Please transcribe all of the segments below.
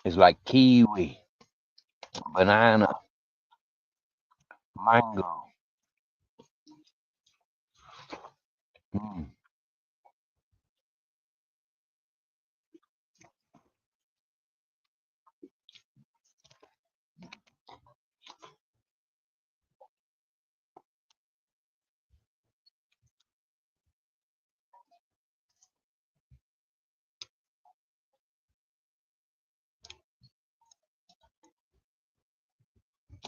It's like kiwi, banana, mango. Mm.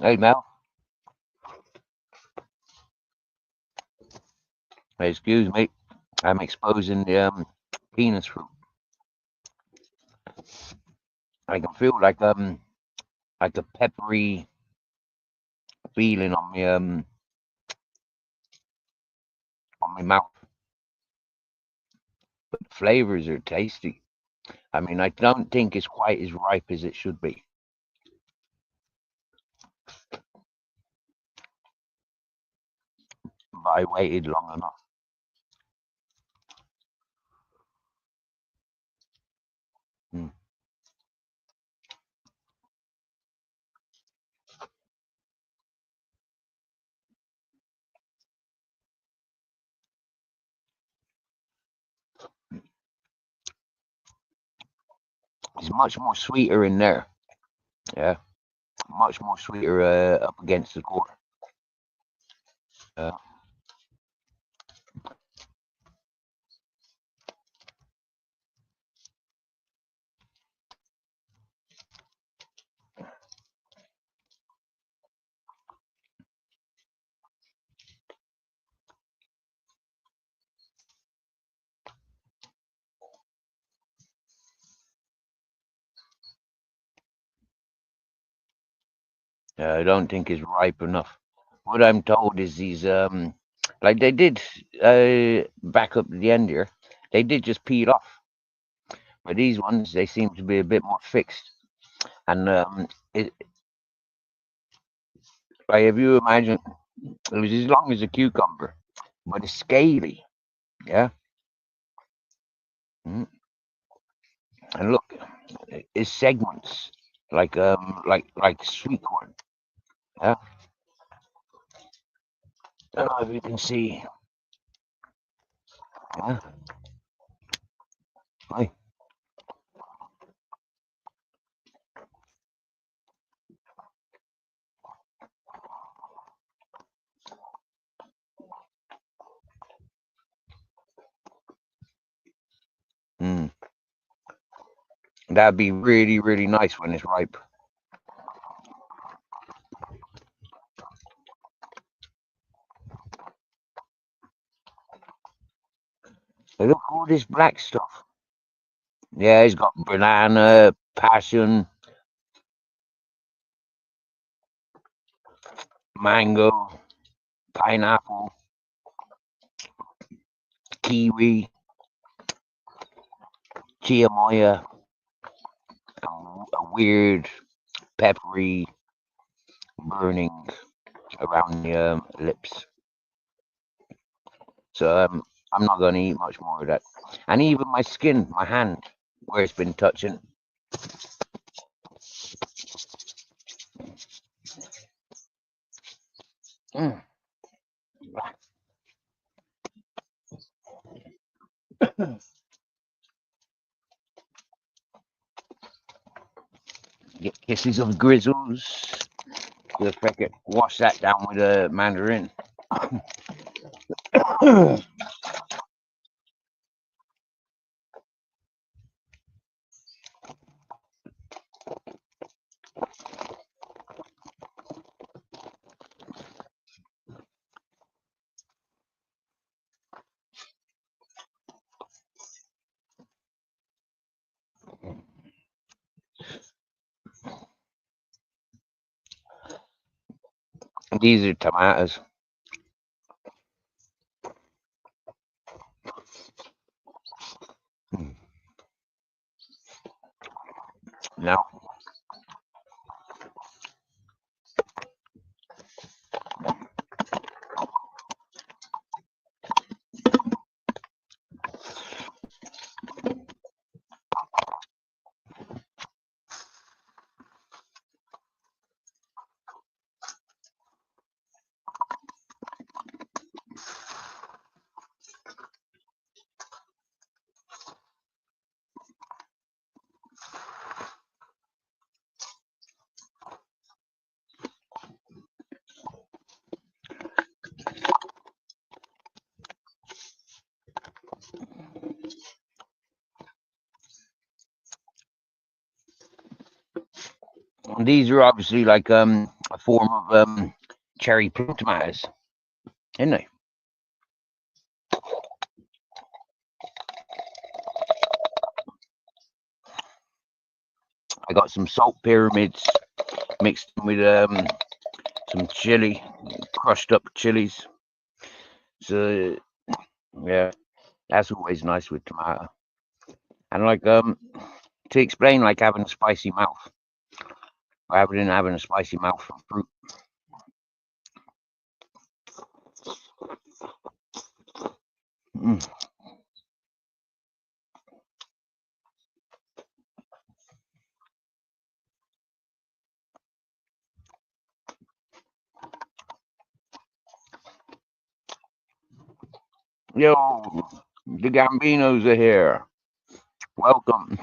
Hey Mel, excuse me. I'm exposing the penis fruit. I can feel like a peppery feeling on my mouth. But the flavors are tasty. I mean, I don't think it's quite as ripe as it should be. But I waited long enough. Mm. It's much more sweeter in there. Yeah, much more sweeter up against the core. Uh, I don't think it's ripe enough. What I'm told is these like they did back up at the end here, they did just peel off. But these ones they seem to be a bit more fixed. And it, like if you imagine it was as long as a cucumber, but it's scaly. Yeah. Mm. And look, it's segments like sweet corn. Yeah. I don't know if you can see. Yeah. Right. Mm. That'd be really, really nice when it's ripe. Hey, look all this black stuff. Yeah, he's got banana, passion, mango, pineapple, kiwi, chia, a weird peppery burning around the lips. So I'm not going to eat much more of that. And even my skin, my hand, where it's been touching. Mm. Get kisses of grizzles. If I could wash that down with a mandarin. These are tomatoes. Now, These are obviously like a form of cherry plum tomatoes, isn't they? I got some salt pyramids mixed with some chili, crushed up chilies. So yeah, that's always nice with tomato. And like to explain like having a spicy mouth, or having a spicy mouth from fruit. Mm. Yo, the Gambinos are here. Welcome.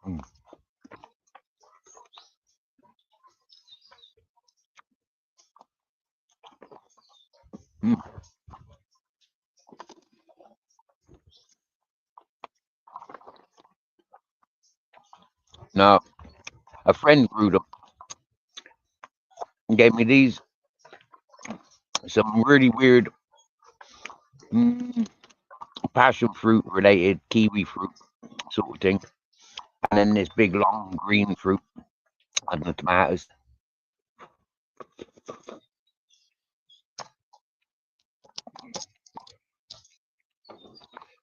Mm. Mm. Now, a friend grew them and gave me these, some really weird mm, passion fruit related kiwi fruit sort of thing. And then this big long green fruit and the tomatoes.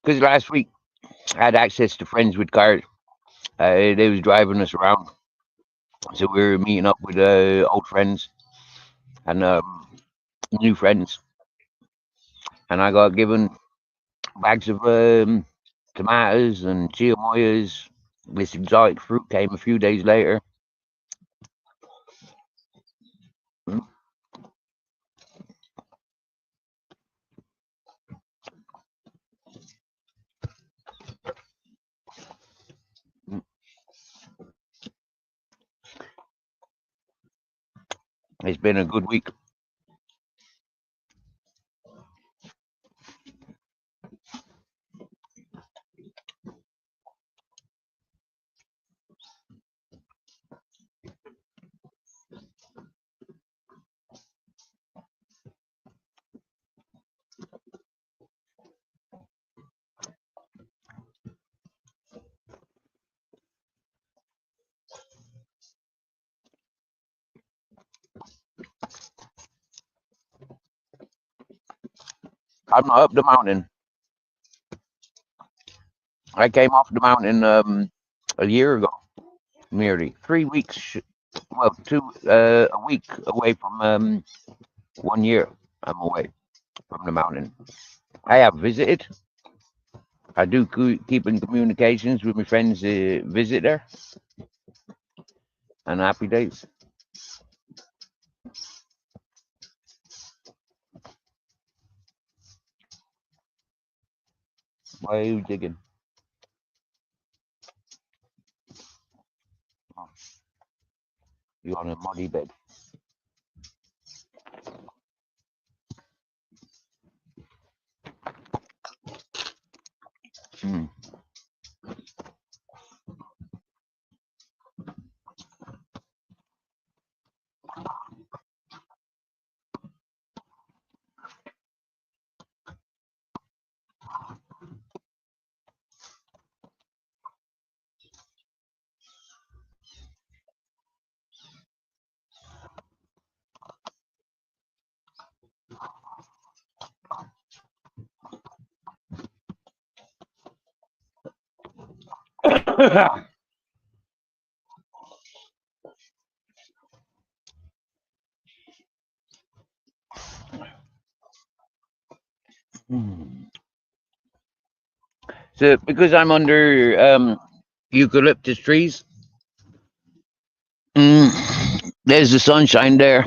Because last week I had access to friends with cars. They was driving us around. So we were meeting up with old friends and new friends. And I got given bags of tomatoes and chirimoyas. This exotic fruit came a few days later. Mm. Mm. It's been a good week. I'm not up the mountain. I came off the mountain a year ago, nearly 3 weeks. Well, a week away from 1 year. I'm away from the mountain. I have visited. I do keep in communications with my friends visit there, and happy days. Why are you digging? Oh, you on a muddy bed. Mm. Mm. So because I'm under eucalyptus trees, mm, There's the sunshine there.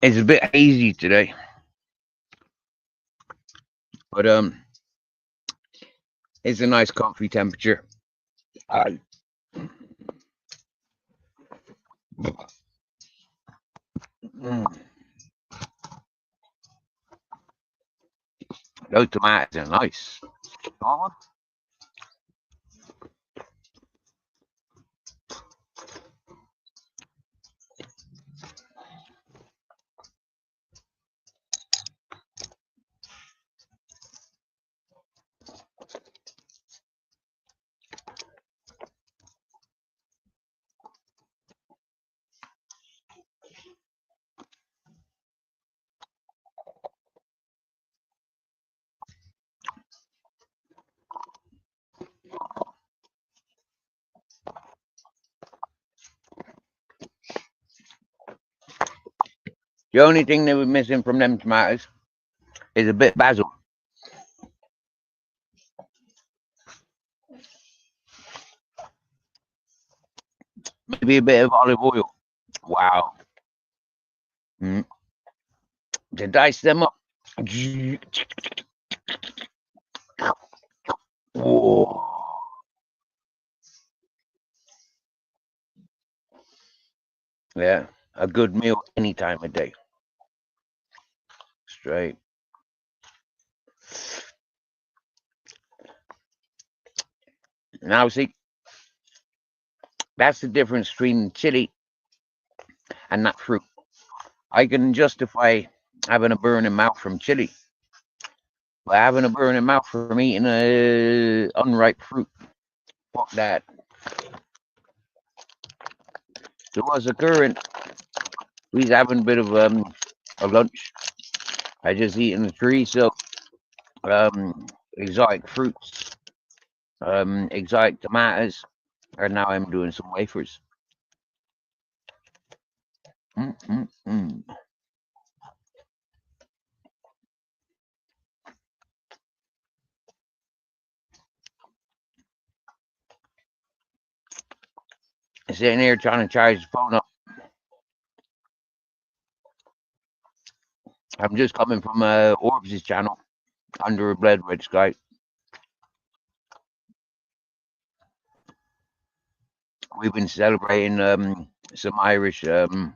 It's a bit hazy today, but it's a nice comfy temperature. I mm, those tomatoes are nice. Oh, the only thing that we're missing from them tomatoes is a bit of basil, maybe a bit of olive oil. Wow. Mm. To dice them up. Whoa. Yeah, a good meal any time of day. Straight. Now, see, that's the difference between chili and that fruit. I can justify having a burning mouth from chili, but having a burning mouth from eating a unripe fruit, fuck that. So what's occurring? We's having a bit of a lunch. I just eaten a tree, so exotic fruits, exotic tomatoes, and now I'm doing some wafers. Mm-mm-mm. Sitting here trying to charge the phone up. I'm just coming from Orbs' channel under a blood red sky. We've been celebrating some Irish Parliament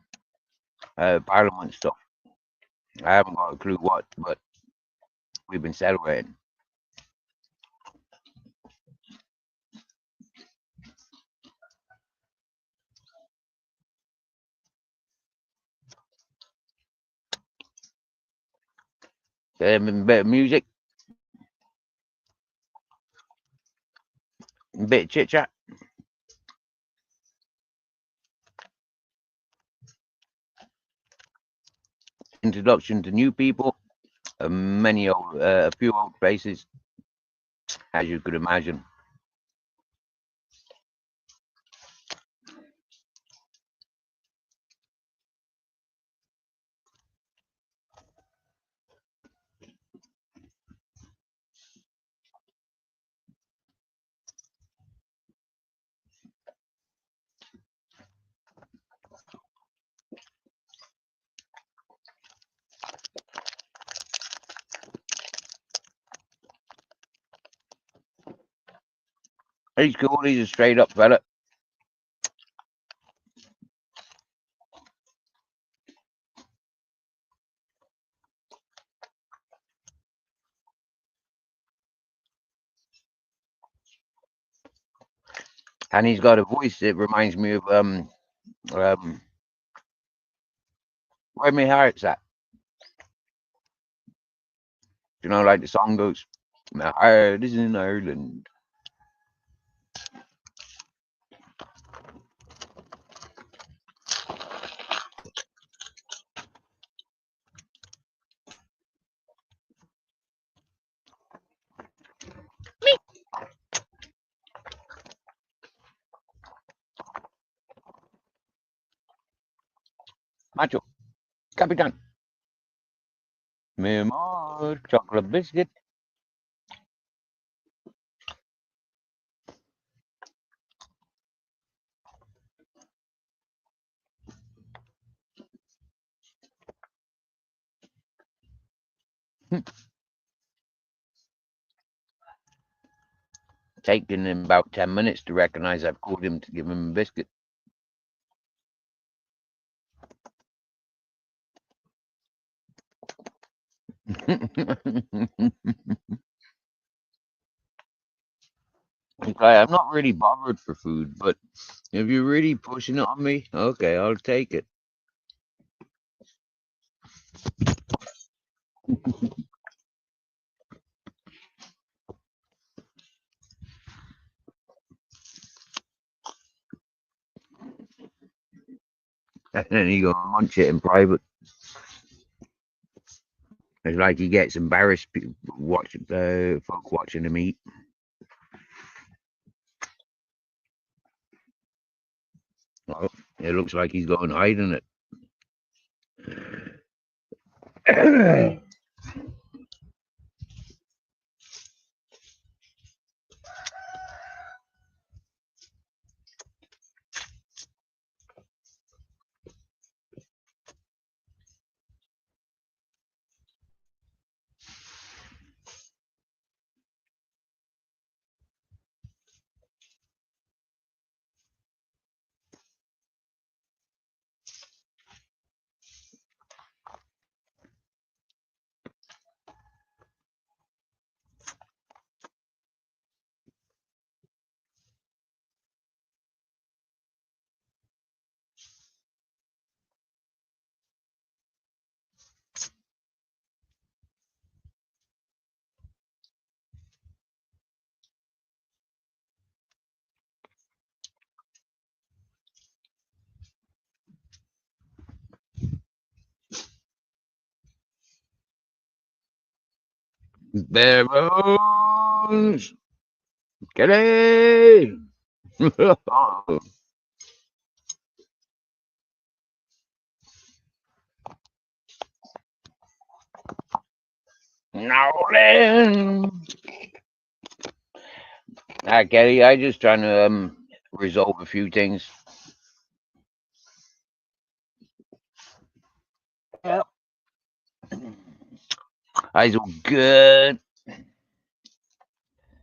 stuff. I haven't got a clue what, but we've been celebrating. A bit of music, a bit of chit chat, introduction to new people, a few old faces, as you could imagine. He's cool. He's a straight up fella, and he's got a voice that reminds me of where my heart's at. You know, like the song goes, "My heart is in Ireland." Macho, Capitan, mi amor, chocolate biscuit. Taking him about 10 minutes to recognize I've called him to give him a biscuit. Okay, I'm not really bothered for food, but if you're really pushing it on me, okay, I'll take it. And then he go munch it in private. It's like he gets embarrassed watching folk watching him eat. Well, it looks like he's going hiding it. Bare bones, get it. Nolan. Kelly, I just trying to resolve a few things. Yep. I's all good.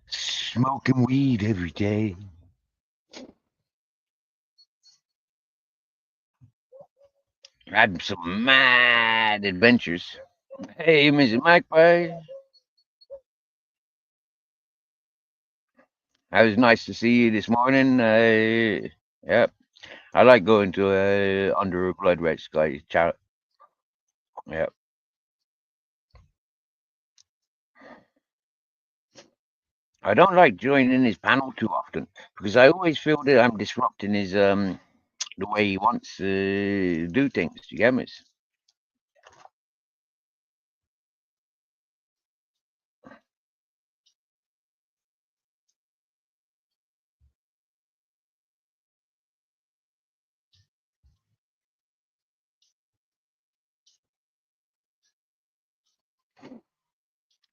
Smoking weed every day. Had some mad adventures. Hey, Mrs. Magpie. It was nice to see you this morning. Yep. I like going to under a blood red sky. Yep. I don't like joining his panel too often because I always feel that I'm disrupting his the way he wants to do things. You get me?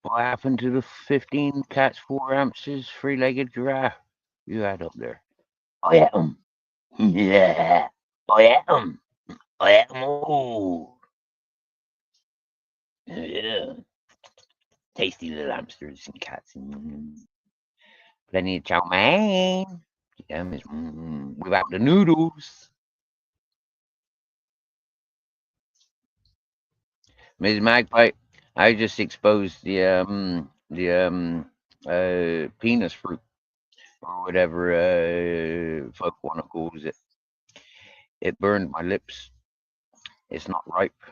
What happened to the 15 cats, 4 ounces, 3-legged giraffe you had up there? I ate 'em. Yeah, I ate 'em. I ate 'em all. Yeah, tasty little hamsters and cats. Plenty of chow mein. Yeah, without the noodles. Ms. Magpie, I just exposed the penis fruit or whatever folk wanna calls it. It burned my lips. It's not ripe.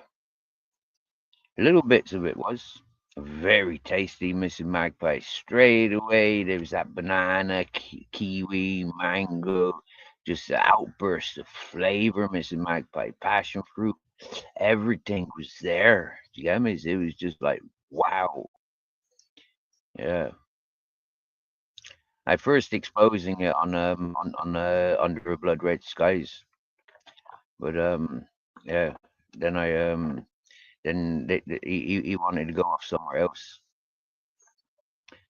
Little bits of it was very tasty, Mrs. Magpie. Straight away, there was that banana, kiwi, mango, just an outburst of flavor, Mrs. Magpie. Passion fruit, everything was there. Do you get me? It was just like, wow. Yeah. I first exposing it on under a blood red skies, but yeah. Then he wanted to go off somewhere else.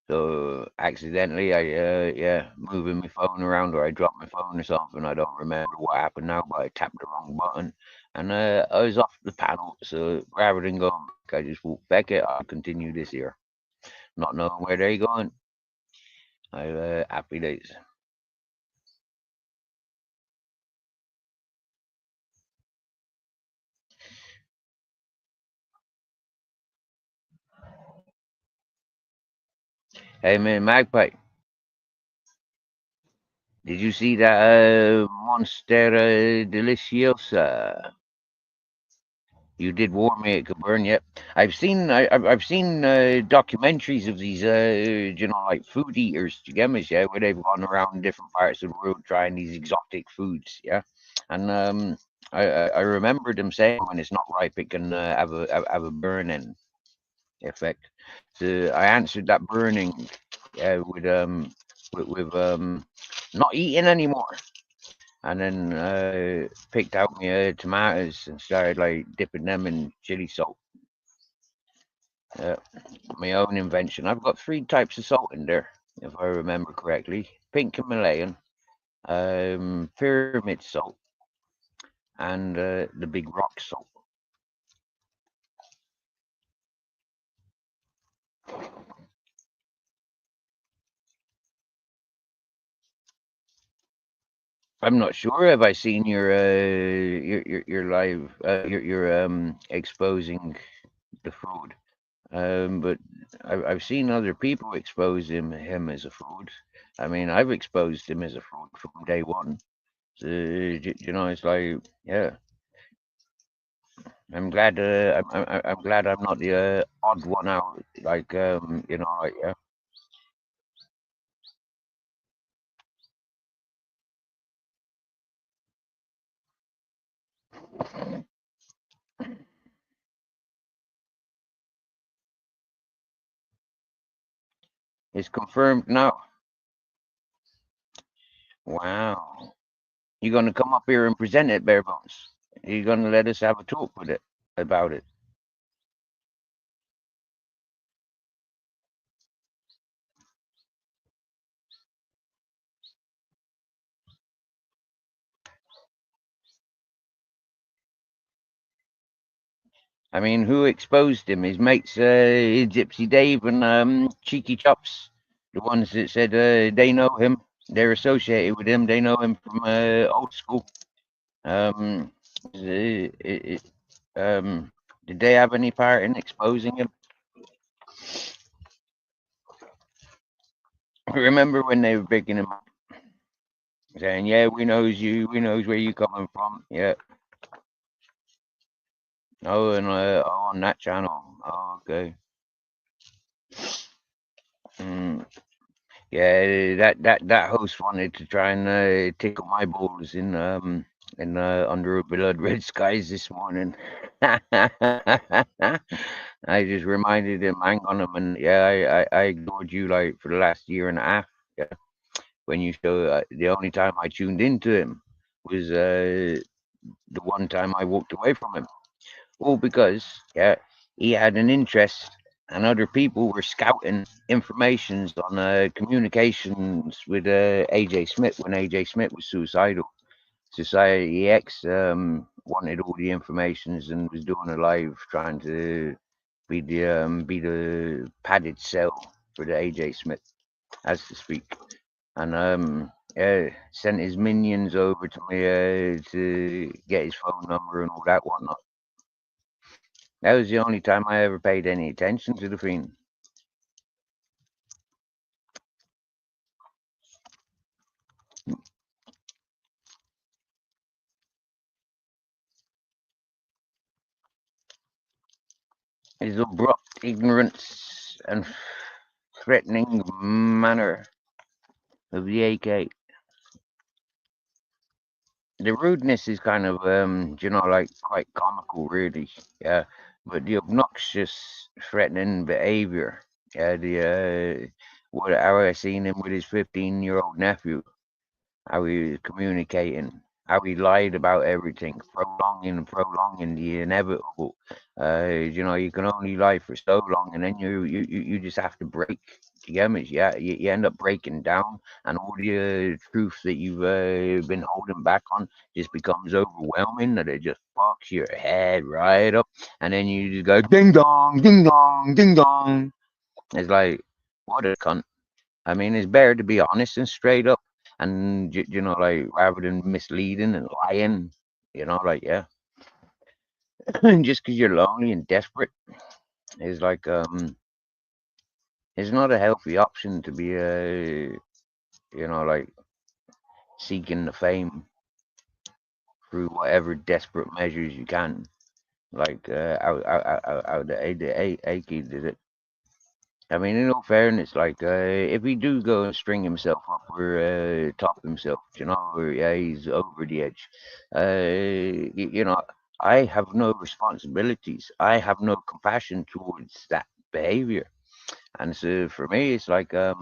So accidentally, I yeah, moving my phone around, or I dropped my phone or something. I don't remember what happened now, but I tapped the wrong button, and I was off the panel. So rather than going I just thought, feck it, I'll continue this year, not knowing where they're going. I happy days. Hey man, Magpie, did you see that Monstera Deliciosa? You did warn me it could burn. Yet I've seen documentaries of these like food eaters, gemmas, yeah, where they've gone around different parts of the world trying these exotic foods, yeah, and I remember them saying when it's not ripe it can have a burning effect. So I answered that burning with not eating anymore. And then picked out my tomatoes and started like dipping them in chili salt. Uh, my own invention. I've got three types of salt in there, if I remember correctly: pink Himalayan, pyramid salt, and the big rock salt. I'm not sure. Have I seen your live your exposing the food? But I've seen other people expose him as a fraud. I mean, I've exposed him as a fraud from day one. So, it's like, yeah, I'm glad. I'm glad I'm not the odd one out. Like, like, yeah, it's confirmed now. Wow, you're gonna come up here and present it, bare bones. You're gonna let us have a talk with it about it. I mean, who exposed him? His mates, Gypsy Dave and Cheeky Chops, the ones that said they know him, they're associated with him, they know him from old school. Um, it, it, did they have any part in exposing him? Remember when they were picking him up, saying, "Yeah, we knows you, we knows where you coming from." Yeah. Oh, and on that channel. Oh, okay. Mm. Yeah, that host wanted to try and tickle my balls in under blood red skies this morning. I just reminded him, hang on a minute. Yeah, I ignored you like for the last year and a half. Yeah, when you show the only time I tuned into him was the one time I walked away from him. All because, yeah, he had an interest and other people were scouting informations on communications with AJ Smith when AJ Smith was suicidal. Society X wanted all the informations and was doing a live trying to be the padded cell for the AJ Smith, as to speak. And sent his minions over to me to get his phone number and all that whatnot. That was the only time I ever paid any attention to the Fiend. His abrupt ignorance and threatening manner of the AK. The rudeness is kind of, like quite comical, really. Yeah, but the obnoxious, threatening behavior. Yeah, how I seen him with his 15-year-old nephew, how he was communicating. how he lied about everything, prolonging and prolonging the inevitable. You can only lie for so long, and then you just have to break. You get me? Yeah, you end up breaking down, and all the truth that you've been holding back on just becomes overwhelming. That it just fucks your head right up, and then you just go ding dong, ding dong, ding dong. It's like, what a cunt. I mean, it's better to be honest and straight up, and like rather than misleading and lying. Like yeah, just because you're lonely and desperate is like it's not a healthy option to be like seeking the fame through whatever desperate measures you can. Like how the Aki did it. I mean, in all fairness, like if he do go and string himself up or top himself, or yeah, he's over the edge. I have no responsibilities. I have no compassion towards that behavior, and so for me, it's like I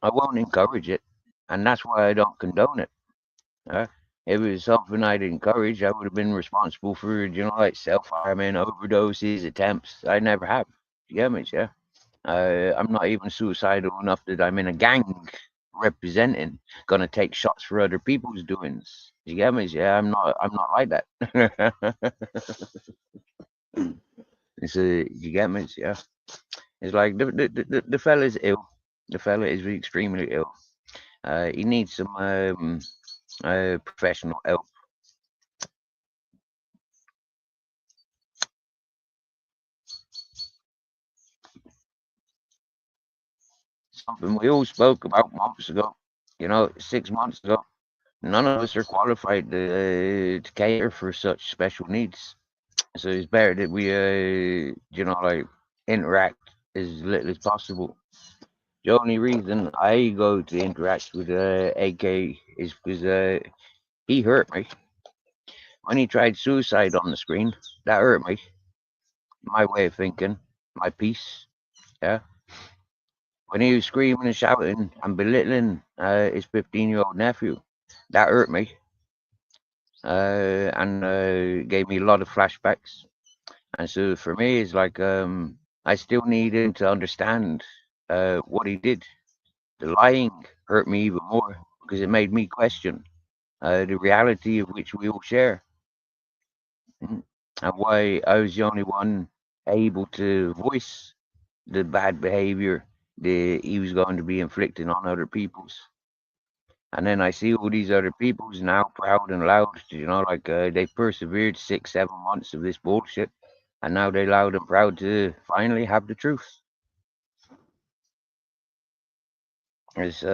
won't encourage it, and that's why I don't condone it. Uh, if it was something I'd encourage, I would have been responsible for, like self-harming, overdoses, attempts. I never have. You get me? Yeah. I'm not even suicidal enough that I'm in a gang representing, gonna take shots for other people's doings. You get me? Yeah, I'm not like that. It's you get me? Yeah. It's like the fella's ill. The fella is extremely ill. He needs some professional help. Something we all spoke about months ago. 6 months ago. None of us are qualified to cater for such special needs. So it's better that we, like interact as little as possible. The only reason I go to interact with AK is because he hurt me when he tried suicide on the screen. That hurt me. My way of thinking, my peace. Yeah. When he was screaming and shouting and belittling his 15-year-old nephew, that hurt me. And gave me a lot of flashbacks. And so for me, it's like I still need him to understand what he did. The lying hurt me even more because it made me question the reality of which we all share, mm, and why I was the only one able to voice the bad behavior that he was going to be inflicting on other people's. And then I see all these other people's now proud and loud, like they persevered 6, 7 months of this bullshit, and now they're loud and proud to finally have the truth. It's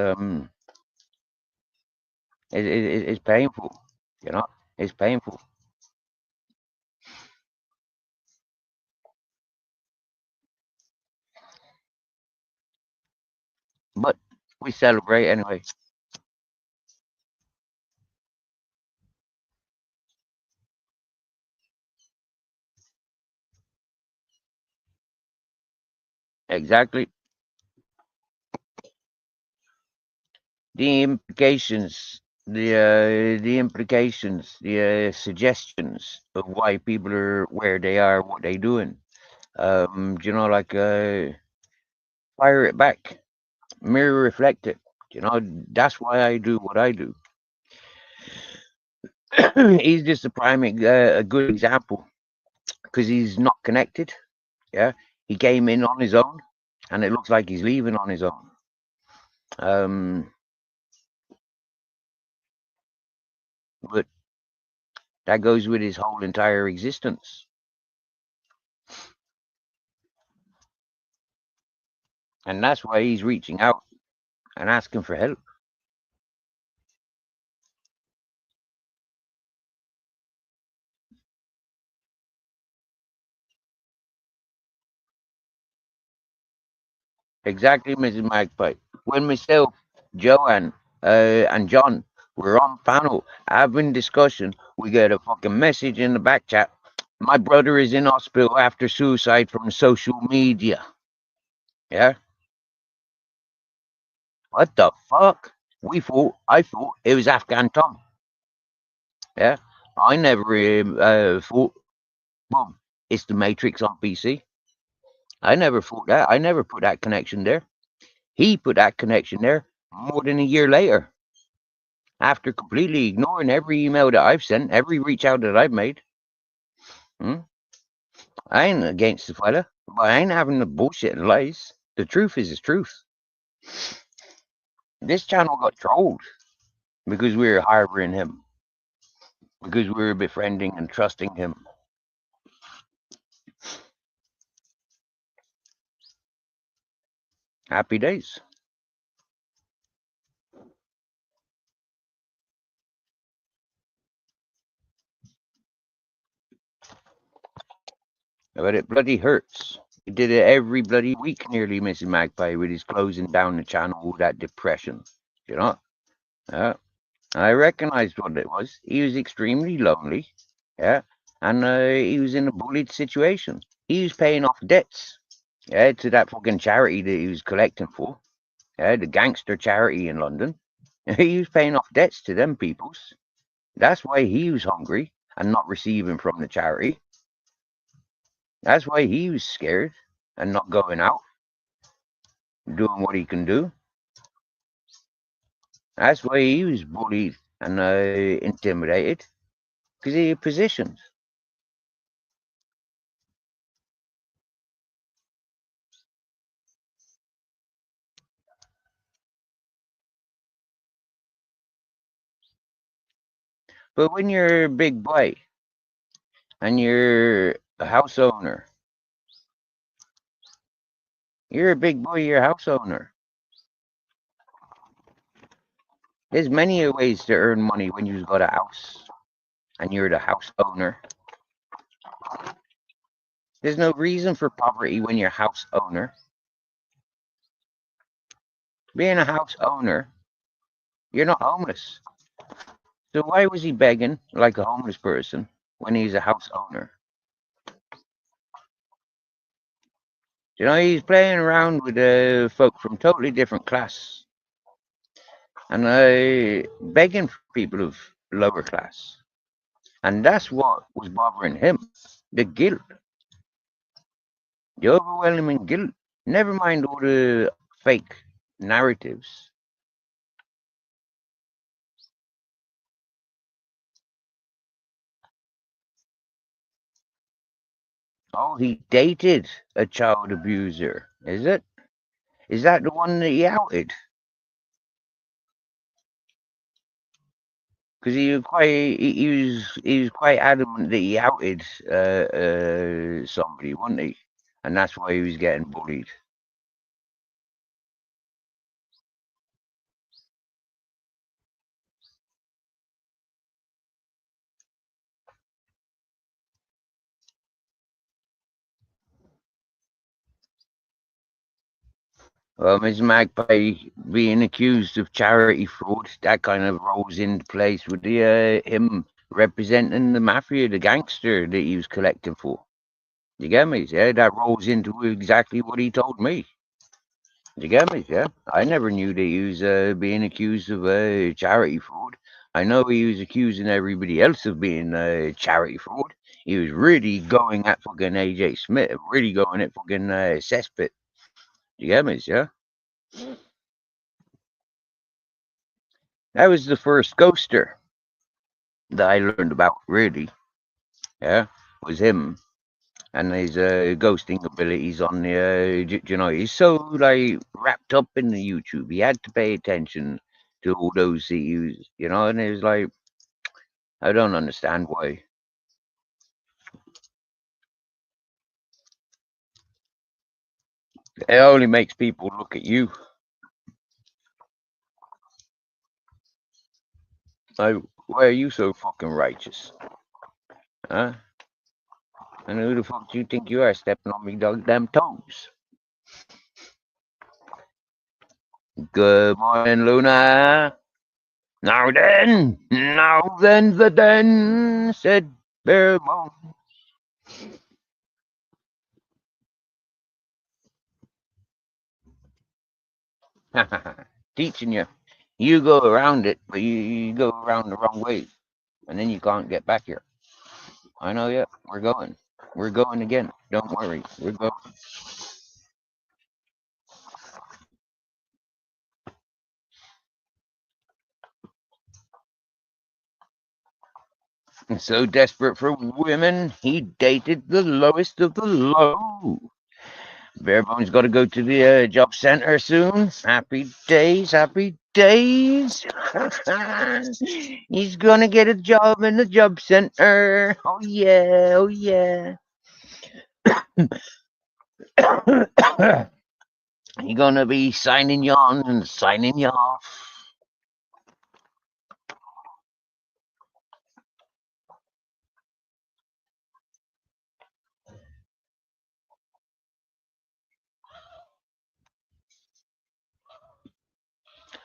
it's painful, you know. It's painful, but we celebrate anyway. Exactly. The suggestions of why people are where they are, what they're doing. Like fire it back, mirror reflect it. That's why I do what I do. He's just a good example because he's not connected. Yeah, he came in on his own, and it looks like he's leaving on his own. Um, but that goes with his whole entire existence, and that's why he's reaching out and asking for help. Exactly, Mrs. Magpie. When myself, Joanne, and John were on panel having discussion, we get a fucking message in the back chat. My brother is in hospital after suicide from social media. Yeah? What the fuck? I thought it was Afghan Tom. Yeah, I never thought, Boom, it's the Matrix on PC. I never thought that. I never put that connection there. He put that connection there more than a year later, after completely ignoring every email that I've sent, every reach out that I've made. Hmm? I ain't against the fella, but I ain't having the bullshit and lies. The truth is the truth. This channel got trolled because we were harboring him, because we were befriending and trusting him. Happy days. But it bloody hurts. He did it every bloody week, nearly, Mrs. Magpie, with his closing down the channel, that depression. You know? Yeah. I recognized what it was. He was extremely lonely. Yeah. And he was in a bullied situation. He was paying off debts. Yeah, to that fucking charity that he was collecting for. Yeah, the gangster charity in London. He was paying off debts to them peoples. That's why he was hungry and not receiving from the charity. That's why he was scared and not going out, doing what he can do. That's why he was bullied and intimidated, because he had positions. But when you're a big boy and you're a house owner, you're a big boy, you're a house owner. There's many ways to earn money when you've got a house and you're the house owner. There's no reason for poverty when you're a house owner. Being a house owner, you're not homeless. So why was he begging like a homeless person when he's a house owner? You know, he's playing around with folk from totally different class and begging for people of lower class. And that's what was bothering him, the guilt, the overwhelming guilt. Never mind all the fake narratives. Oh, he dated a child abuser, is it? Is that the one that he outed? Because he was quite adamant that he outed somebody, wasn't he? And that's why he was getting bullied. Well, Ms. Magpie being accused of charity fraud, that kind of rolls into place with the him representing the mafia, the gangster that he was collecting for. You get me? Yeah, that rolls into exactly what he told me. You get me? Yeah, I never knew that he was being accused of charity fraud. I know he was accusing everybody else of being charity fraud. He was really going at fucking AJ Smith, really going at fucking Cesspit. You get me? Yeah. That was the first ghoster that I learned about, really. Yeah, was him and his ghosting abilities on the. You know, he's so like wrapped up in the YouTube. He had to pay attention to all those CUs, you know, and it was like I don't understand why. It only makes people look at you. Like, why are you so fucking righteous? Huh? And who the fuck do you think you are stepping on me goddamn toes? Good morning, Luna. Now then, said Bearmont. Teaching you. You go around it, but you go around the wrong way, and then you can't get back here. I know, yeah. We're going. We're going again. Don't worry. We're going. So desperate for women, he dated the lowest of the low. Barebone's got to go to the job center soon. Happy days, happy days. He's gonna get a job in the job center. Oh yeah, oh yeah. He's gonna be signing you on and signing you off.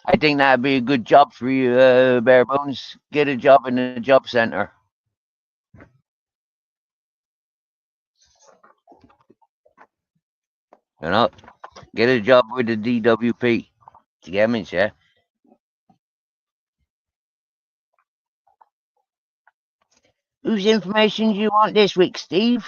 I think that'd be a good job for you, Barebones. Get a job in the job center. You know, get a job with the DWP. You get me, yeah? Whose information do you want this week, Steve?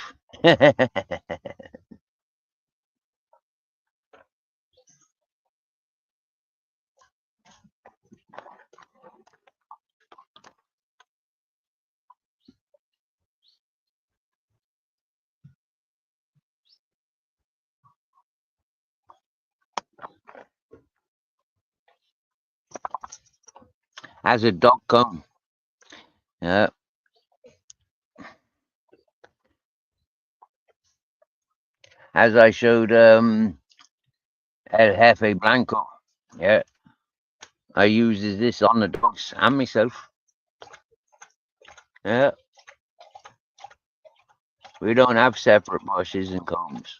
Has a dog come? Yeah. As I showed El Jefe Blanco. Yeah. I uses this on the dogs and myself. Yeah. We don't have separate brushes and combs.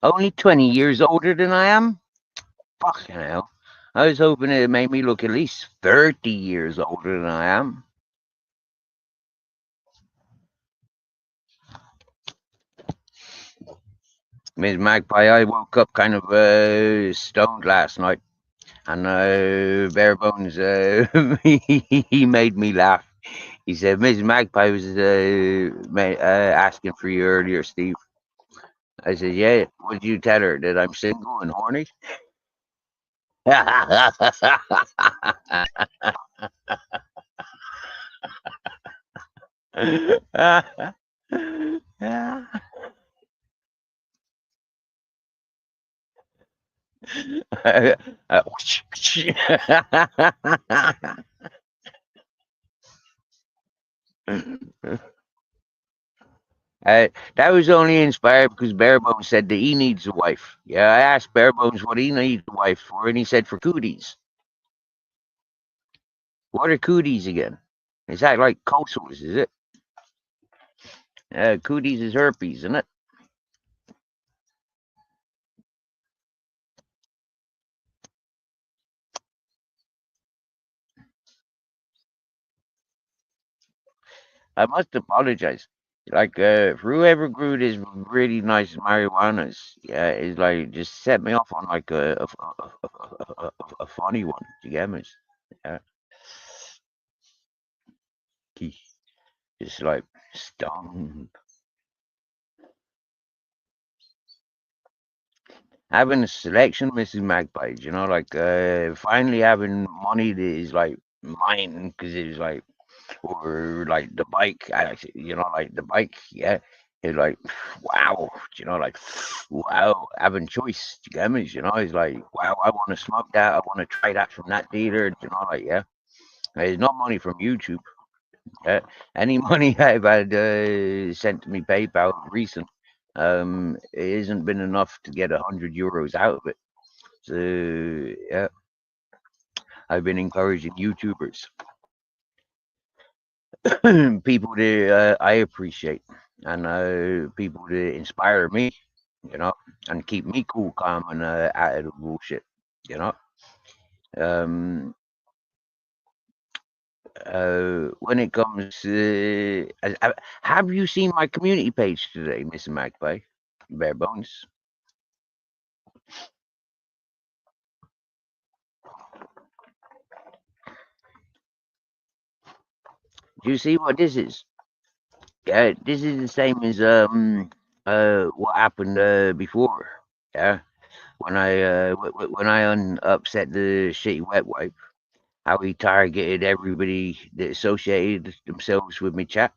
Only 20 years older than I am? Fucking hell. I was hoping it made me look at least 30 years older than I am. Miss Magpie, I woke up kind of stoned last night. And Bare Bones, he made me laugh. He said, Mrs. Magpie was asking for you earlier, Steve. I said, yeah. What did you tell her? That I'm single and horny? That was only inspired because Barebones said that he needs a wife. Yeah, I asked Barebones what he needs a wife for, and he said for cooties. What are cooties again? Is that like coastals, is it? Cooties is herpes, isn't it? I must apologize. Like, for whoever grew this really nice marijuanas, yeah, it's like just set me off on like a funny one. Do you get me? Yeah, just like stung. Having a selection, Mrs. Magpie. You know, like finally having money that is like mine because it was like or like the bike, you know, like the bike, yeah. It's like, wow, you know, like, wow, having choice, you get me? You know, it's like, wow, I want to smoke that, I want to try that from that dealer, you know, like, yeah. It's not money from YouTube. Yeah. Any money I've had sent to me PayPal recent, it hasn't been enough to get €100 out of it. So yeah, I've been encouraging YouTubers. People that I appreciate and people that inspire me. you know, and keep me cool, calm, and out of the bullshit, you know. Um, when it comes to, have you seen my community page today, Mr. Magpie? Bare bones. Do you see what this is? Yeah, this is the same as what happened before. Yeah, when I upset the shitty wet wipe, how he targeted everybody that associated themselves with me chat.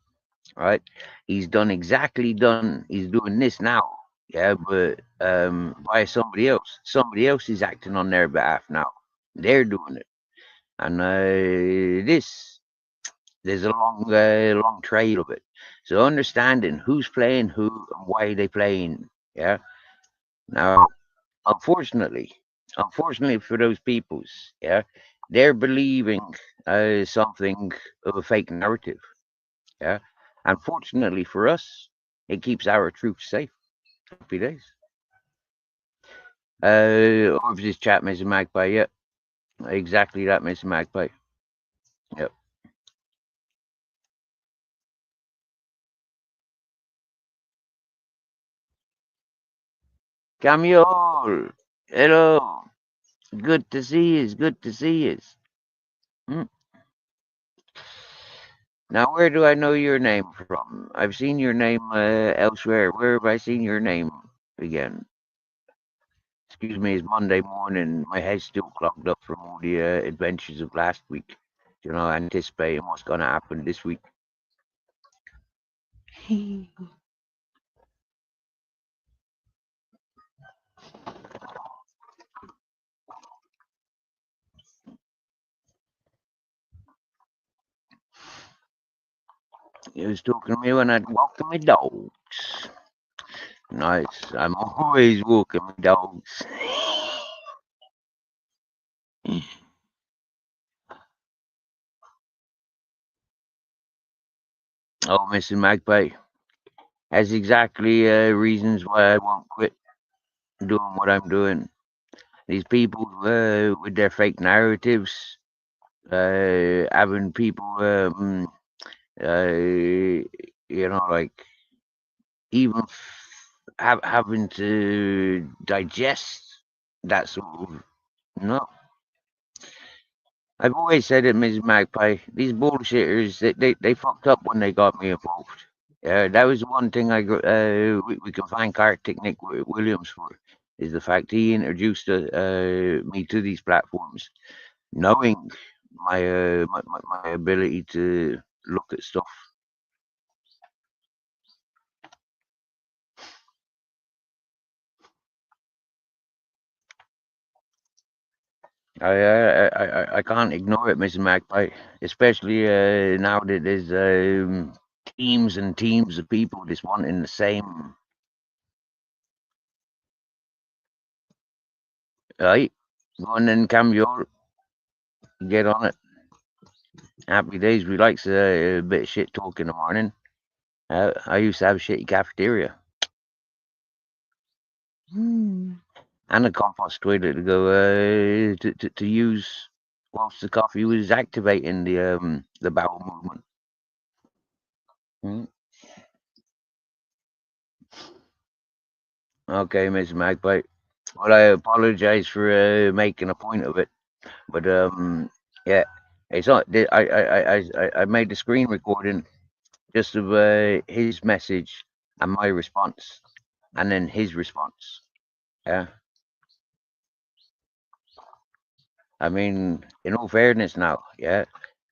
Right, he's doing this now. Yeah, but by somebody else. Somebody else is acting on their behalf now. They're doing it, and this there's a long trail of it. So understanding who's playing who and why they playing. Yeah. Now, unfortunately, unfortunately for those peoples, yeah, they're believing something of a fake narrative. Yeah. Unfortunately for us, it keeps our troops safe. Happy days. Over this chat, Mr. Magpie. Yep. Exactly that, Mr. Magpie. Yep. Camille. Hello. Good to see you. Good to see you. Hmm. Now, where do I know your name from? I've seen your name elsewhere. Where have I seen your name again? Excuse me, it's Monday morning. My head's still clogged up from all the adventures of last week. You know, anticipating what's going to happen this week. It was talking to me when I'd walking my dogs. Nice. I'm always walking my dogs. Oh, Mr. Magpie. That's exactly reasons why I won't quit doing what I'm doing. These people with their fake narratives, having people, like even having to digest that sort of. No, I've always said it, Mrs. Magpie. These bullshitters, they fucked up when they got me involved. That was one thing we can thank Arctic Nick Williams for, is the fact he introduced me to these platforms, knowing my ability to look at stuff. I can't ignore it, Mrs. Magpie, especially now that there's teams and teams of people just wanting the same. Right, go on then, Cam, get on it. Happy days. We likes a bit of shit talk in the morning. I used to have a shitty cafeteria. Mm. And a compost toilet to go to use whilst the coffee was activating the bowel movement. Mm. Okay, Miss Magpie. Well, I apologize for making a point of it, but yeah, it's not. I made the screen recording just of his message and my response, and then his response. Yeah, I mean, in all fairness, now, yeah,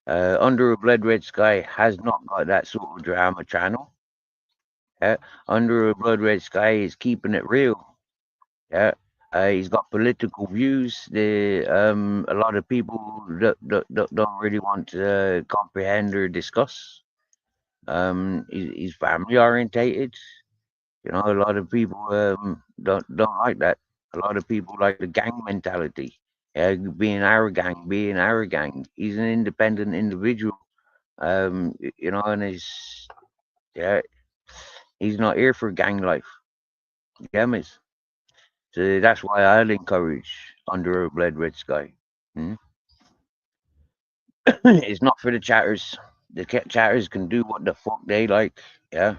Under a Blood Red Sky has not got that sort of drama channel. Yeah, Under a Blood Red Sky is keeping it real. Yeah. He's got political views. A lot of people don't really want to comprehend or discuss. He's family orientated. You know, a lot of people don't like that. A lot of people like the gang mentality. Being our gang, being our gang. He's an independent individual. And yeah, he's not here for gang life. Yeah, miss. So that's why I'll encourage Under a Blood Red Sky. Hmm? It's not for the chatters. The chatters can do what the fuck they like. Yeah,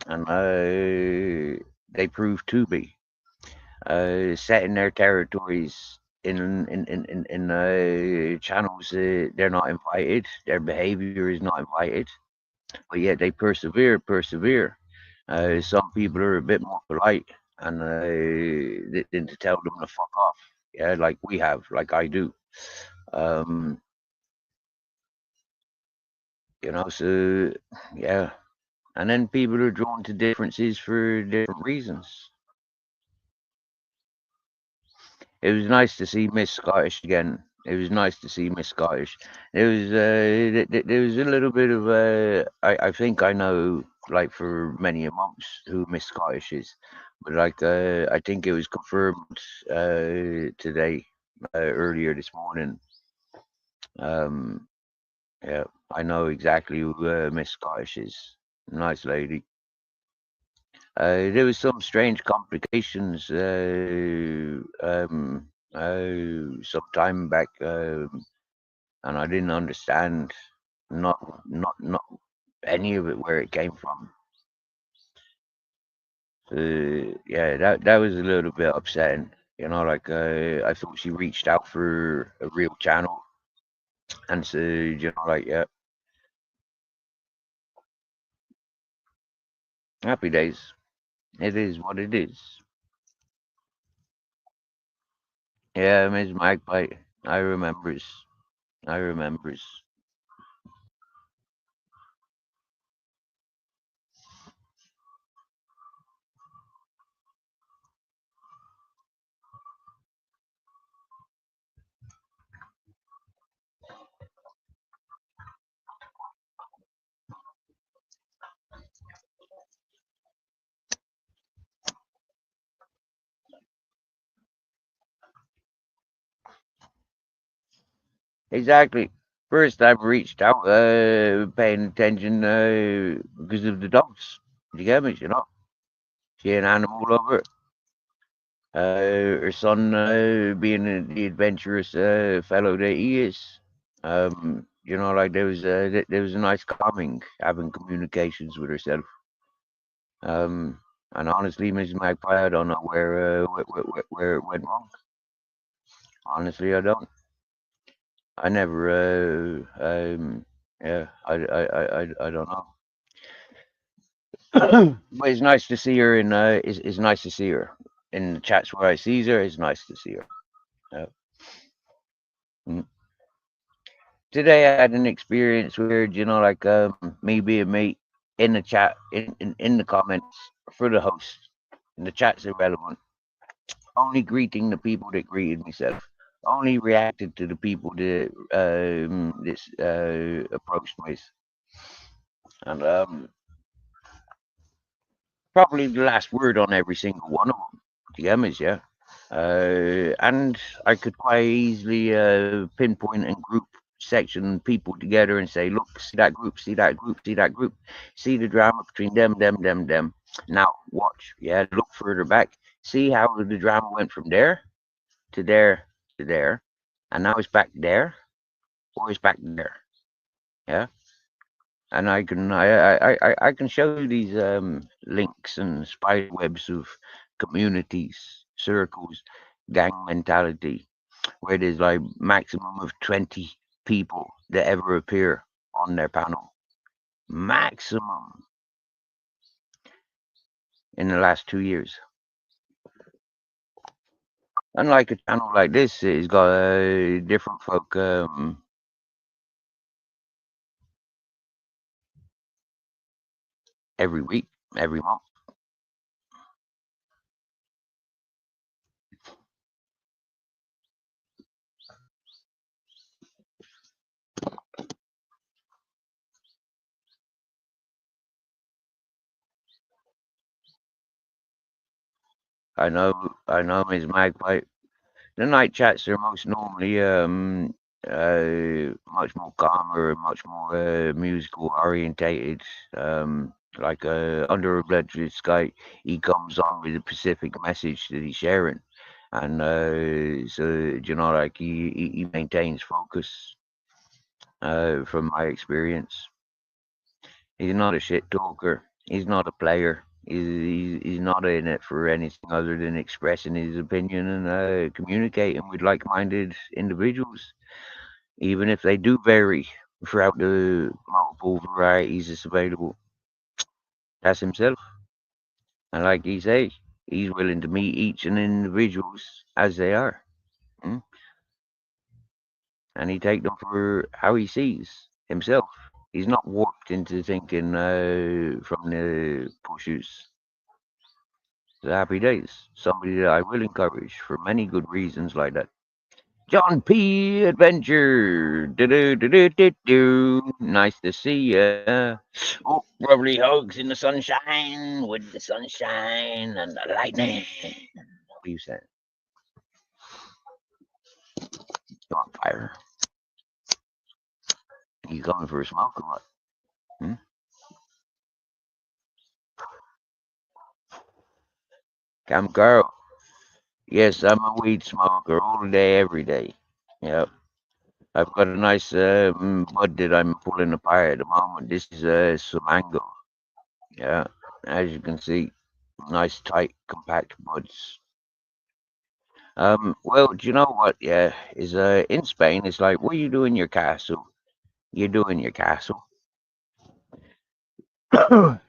and they prove to be set in their territories in channels they're not invited. Their behavior is not invited, but yet they persevere. Some people are a bit more polite and than to tell them to fuck off. Yeah, like we have, like I do. Um, so yeah, and then people are drawn to differences for different reasons. It was nice to see Miss Scottish again. It was nice to see Miss Scottish. There was a little bit of I think I know like for many a months who Miss Scottish is, but like I think it was confirmed today earlier this morning. Um, yeah, I know exactly who Miss Scottish is. Nice lady. There was some strange complications some time back, and I didn't understand not any of it where it came from. Yeah, that was a little bit upsetting. Like I thought she reached out for a real channel, and so like yeah, happy days. It is what it is. Yeah, Miss Magpie. I remembers. I remembers. Exactly. First, I've reached out, paying attention because of the dogs. You get me? She an animal lover. Her son, being the adventurous fellow that he is. Like there was a nice calming having communications with herself. Um, and honestly, Mrs. Magpie, I don't know where it went wrong. Honestly, I don't. I never. Yeah, I don't know. But it's nice to see her in. It's nice to see her in the chats where I sees her. It's nice to see her. Uh, mm. Today I had an experience where like me being me in the chat in the comments for the host. And the chat's irrelevant. Only greeting the people that greeted myself. Only reacted to the people that this approached me. And probably the last word on every single one of them. The Emmys, yeah. And I could quite easily pinpoint and group section people together and say, look, see that group, see that group, see that group, see the drama between them. Now watch, yeah, look further back, see how the drama went from there to there to there, and now it's back there or it's back there, yeah. And I can show you these links and spider webs of communities, circles, gang mentality, where there's like maximum of 20 people that ever appear on their panel. Maximum in the last 2 years. Unlike a channel like this, it's got different folk every week, every month. I know, Ms. Magpie. The night chats are most normally much more calmer and much more musical orientated. Like under a blooded sky, he comes on with a specific message that he's sharing, and so like he maintains focus. From my experience, he's not a shit talker. He's not a player. He's not in it for anything other than expressing his opinion and communicating with like-minded individuals, even if they do vary throughout the multiple varieties that's available. That's himself. And like he say, he's willing to meet each and individuals as they are. Mm? And he take them for how he sees himself. He's not warped into thinking from the pushes. The happy days. Somebody that I will encourage for many good reasons like that. John P. Adventure. Do. Nice to see ya. Oh, lovely hugs in the sunshine with the sunshine and the lightning. What are you saying? You on fire? You coming for a smoke or what? Hmm? Cam Carl. Yes, I'm a weed smoker all day, every day. Yep. I've got a nice bud that I'm pulling apart at the moment. This is some mango. Yeah, as you can see, nice, tight, compact buds. Well, do you know what? Yeah, is in Spain, it's like, what do you do in your castle? You do in your castle. What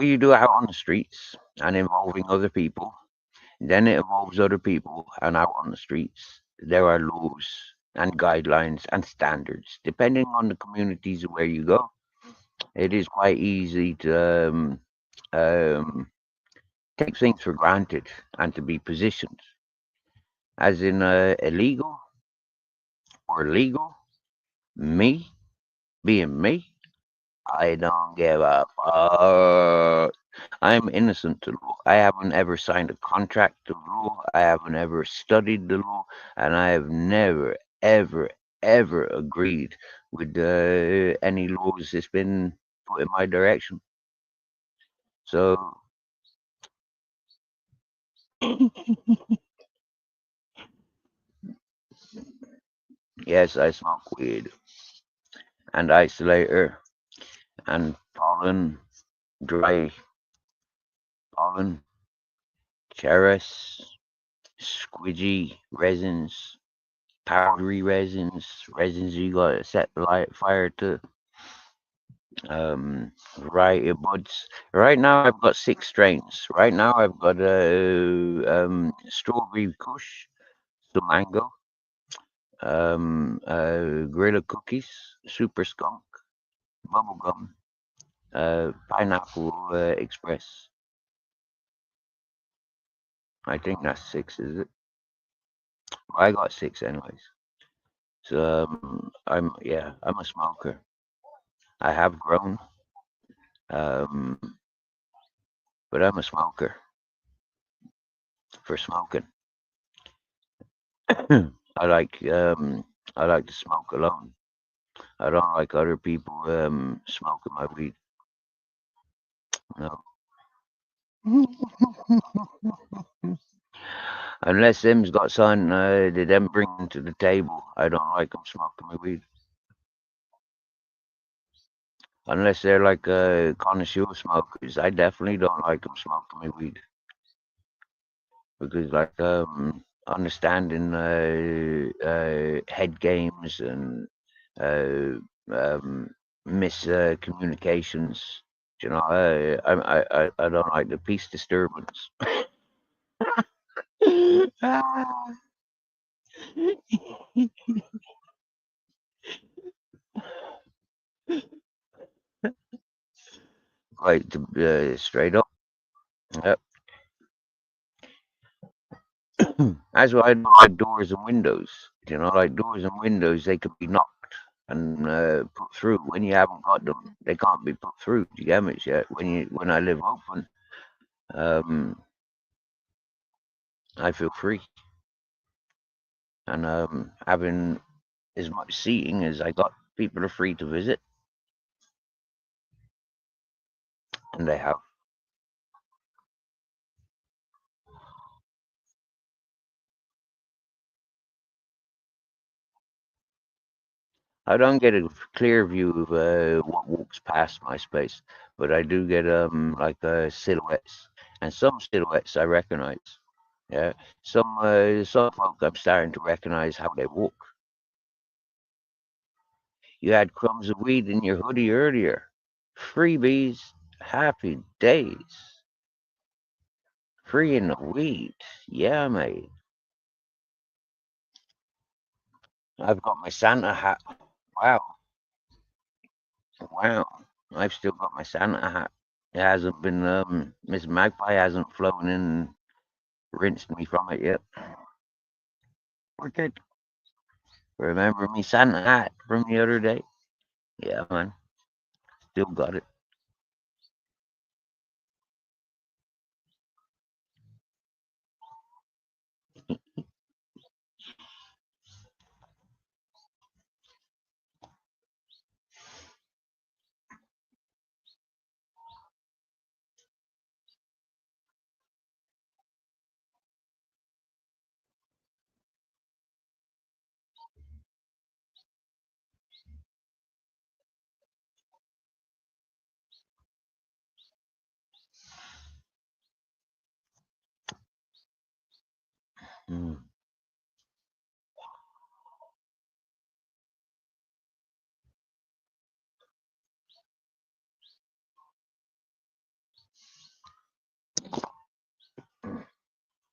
you do out on the streets and involving other people, then it involves other people and out on the streets. There are laws and guidelines and standards depending on the communities where you go. It is quite easy to um, take things for granted and to be positioned as in illegal or legal. Me being me, I don't give a fuck. I'm innocent to law. I haven't ever signed a contract to law. I haven't ever studied the law, and I have never, ever, ever agreed with any laws that's been put in my direction. So, yes, I smoke weed and isolator and pollen, dry pollen, cheris, squidgy resins, powdery resins you gotta set light fire to, variety of buds. Right now I've got 6 strains. Right now I've got strawberry kush, some mango, gorilla cookies, super skunk, bubblegum, pineapple express. I think that's 6, is it? I got 6 anyways. So I'm a smoker. I have grown, um, but I'm a smoker for smoking. I like um, I like to smoke alone. I don't like other people smoking my weed. No, unless them's got something that them bring to the table, I don't like them smoking my weed. Unless they're like connoisseur smokers, I definitely don't like them smoking my weed because like understanding head games and uh, um, miscommunications. I don't like the peace disturbance. Like to straight up. Yep. That's why I don't like doors and windows. Like doors and windows, they can be knocked and put through. When you haven't got them, they can't be put through. Do you get me? Yeah. When I live open, um, I feel free and having as much seating as I got, people are free to visit. And they have. I don't get a clear view of what walks past my space, but I do get like silhouettes, and some silhouettes I recognize. Yeah, some folk I'm starting to recognize how they walk. You had crumbs of weed in your hoodie earlier. Freebies, happy days. Free in the weed. Yeah, mate. I've got my Santa hat. Wow, wow. I've still got my Santa hat. It hasn't been, Miss Magpie hasn't flown in and rinsed me from it yet. We're good. Remember me Santa hat from the other day? Yeah, man. Still got it. Mm.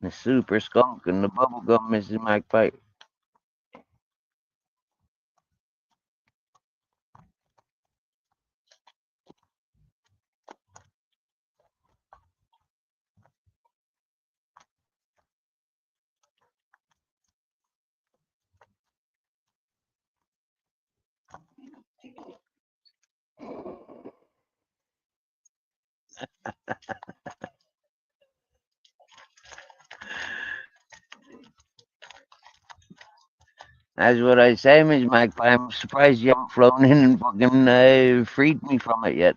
The super skunk and the bubble gum, Mrs. Magpie. That's what I say, Miss Magpie. I'm surprised you haven't flown in and fucking freed me from it yet.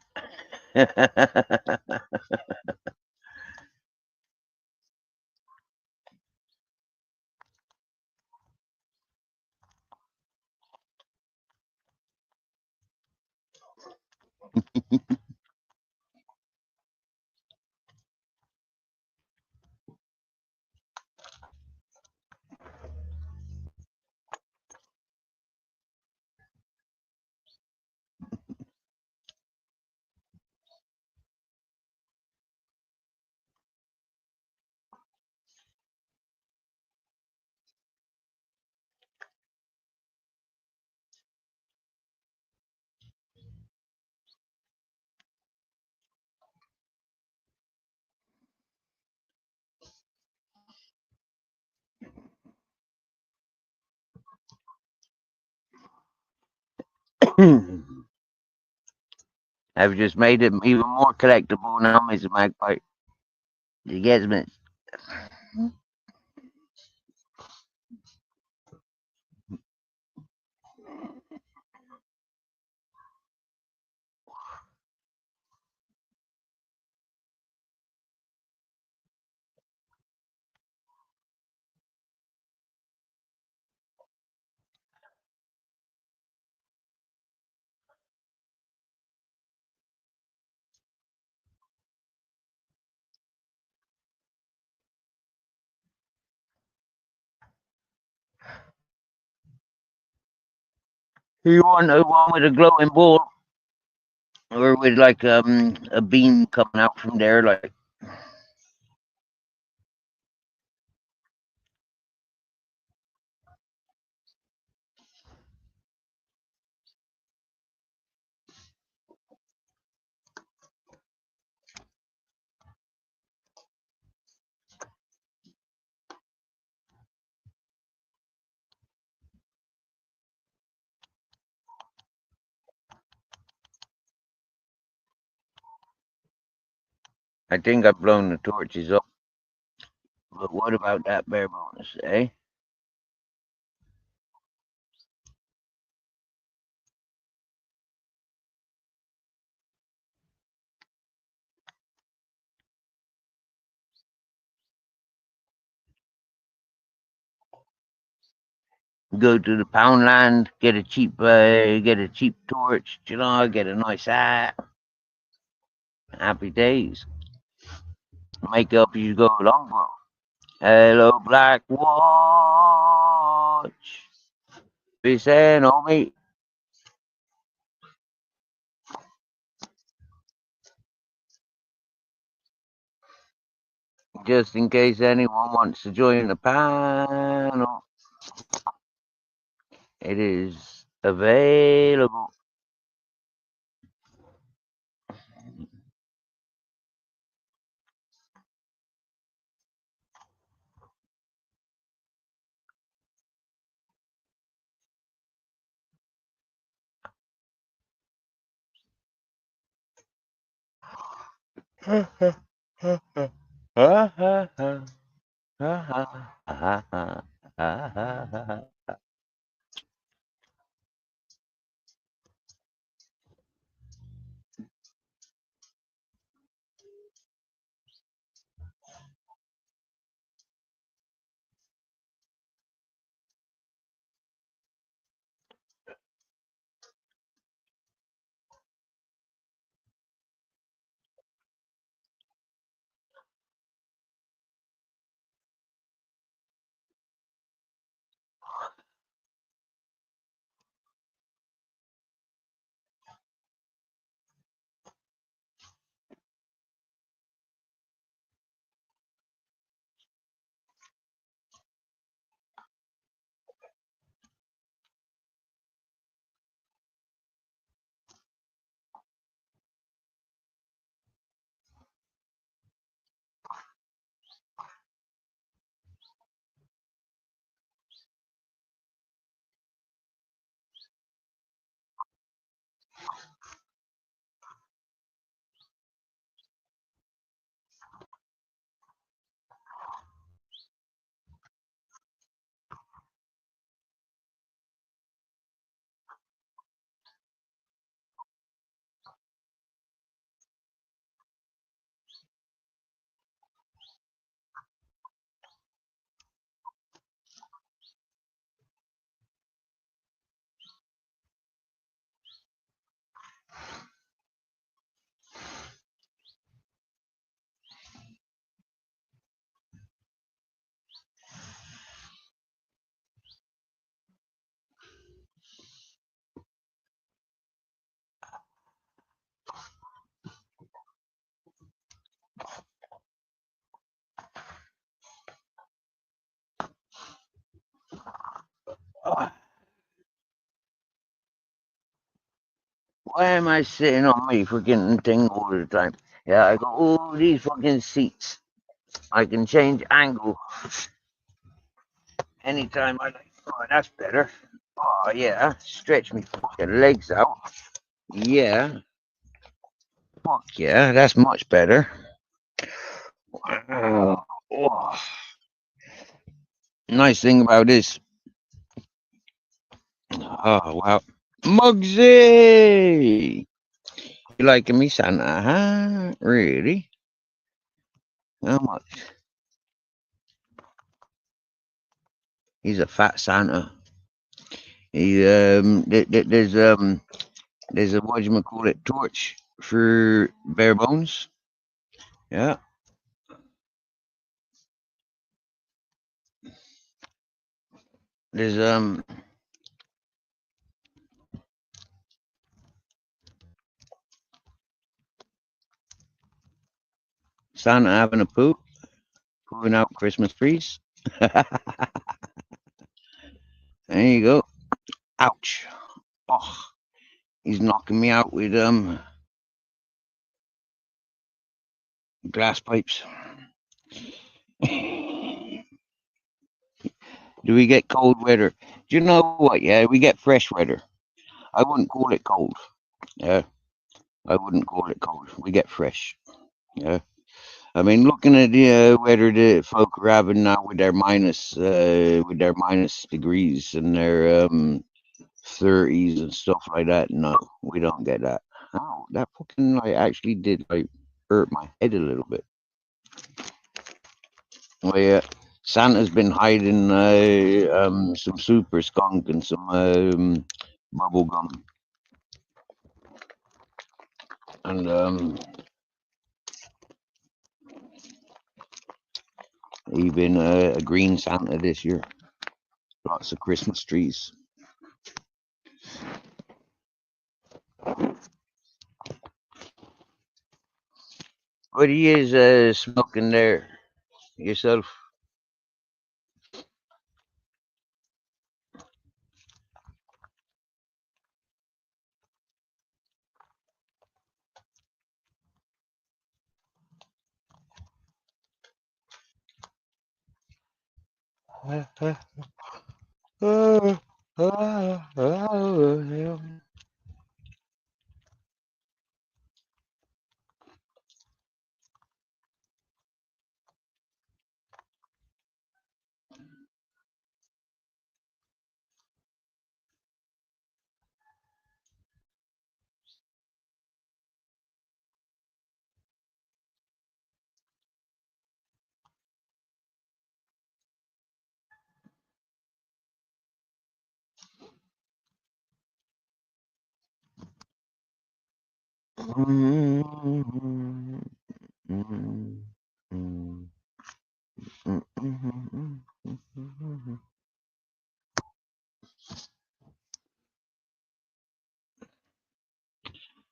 I've just made it even more collectible now, Mr. Magpie. You get me? You want the one with a glowing ball, or with like a beam coming out from there? Like I think I've blown the torches up. But what about that bear bonus, eh? Go to the Poundland, get a cheap torch, you know, get a nice hat. Happy days. Make up as you go along, bro. Hello, Black Watch. Be saying, homie. Just in case anyone wants to join the panel, it is available. Why am I sitting on me freaking thing all the time? Yeah, I got all these fucking seats. I can change angle anytime I like. Oh, that's better. Oh, yeah. Stretch me fucking legs out. Yeah. Fuck yeah. That's much better. Wow. Oh. Nice thing about this. Oh, wow. Muggsy! You liking me, Santa, huh? Really? How much? He's a fat Santa. He there's a what you call it torch for bare bones. Yeah. There's Santa having a poop, pulling out Christmas trees. There you go. Ouch. Oh, he's knocking me out with glass pipes. Do we get cold weather? Do you know what? Yeah, we get fresh weather. I wouldn't call it cold. Yeah, I wouldn't call it cold. We get fresh. Yeah. I mean, looking at the weather that folk are having now with their minus degrees and their 30s and stuff like that. No, we don't get that. Oh, that fucking like actually did like hurt my head a little bit. Well, yeah. Santa's been hiding some super skunk and some bubble gum, and even a green Santa this year. Lots of Christmas trees. What are you smoking there yourself?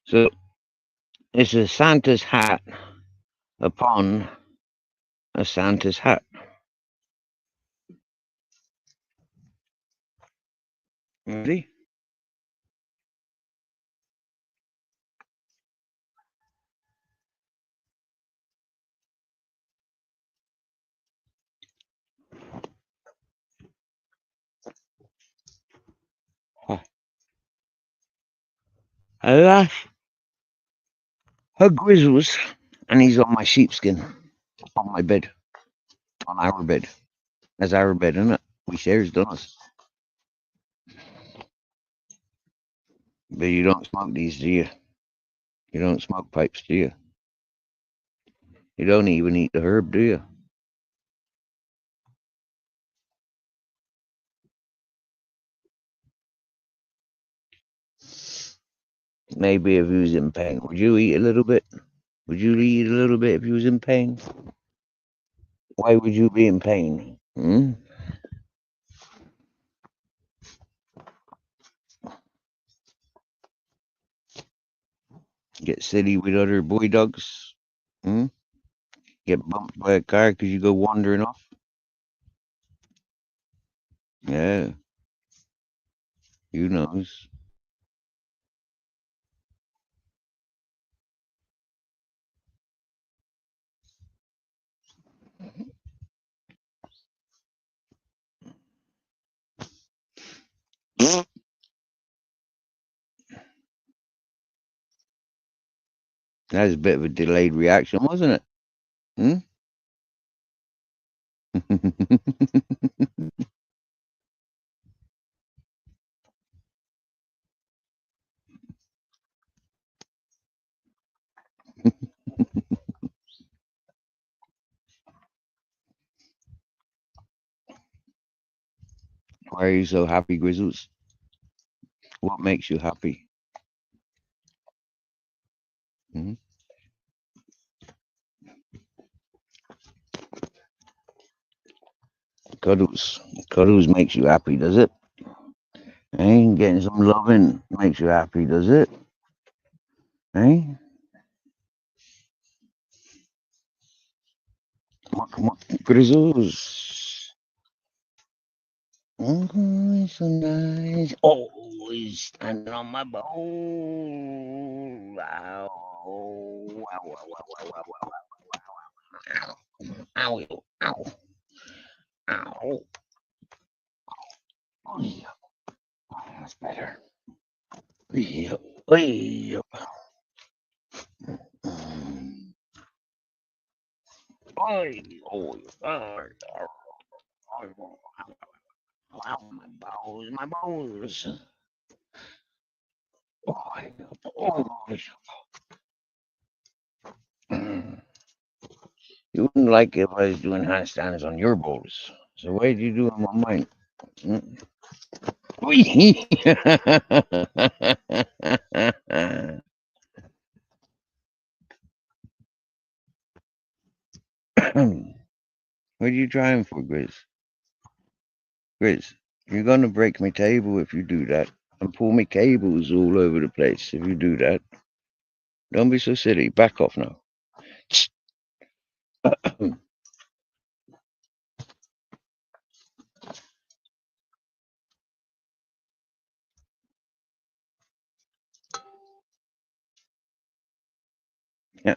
So it's a Santa's hat upon a Santa's hat. Ready? Alas, her grizzles, and he's on my sheepskin, on my bed, on our bed. That's our bed, isn't it? We shares, don't us? But you don't smoke these, do you? You don't smoke pipes, do you? You don't even eat the herb, do you? Maybe if he was in pain. Would you eat a little bit? Would you eat a little bit if you was in pain? Why would you be in pain? Hmm? Get silly with other boy dogs? Hmm? Get bumped by a car because you go wandering off? Yeah, you knows. That was a bit of a delayed reaction, wasn't it? Hmm? Why are you so happy, Grizzles? What makes you happy? Hmm? Cuddles. Cuddles makes you happy, does it? Eh? Getting some loving makes you happy, does it? Eh? Come on, Grizzles. Oh, so nice. Oh, he's standing on my bowl. Ow. Ow, ow, ow, ow, ow, ow, ow, ow, ow, ow, ow. Oh, yeah. That's better. Yeah. Yeah. Oi, oi, oi, wow, my balls, my balls. Oi, oi. You wouldn't like it if I was doing handstands on your boulders. So why do you do them on mine? Mm. What are you trying for, Grizz? Grizz, you're gonna break my table if you do that, and pull my cables all over the place if you do that. Don't be so silly. Back off now. Yeah.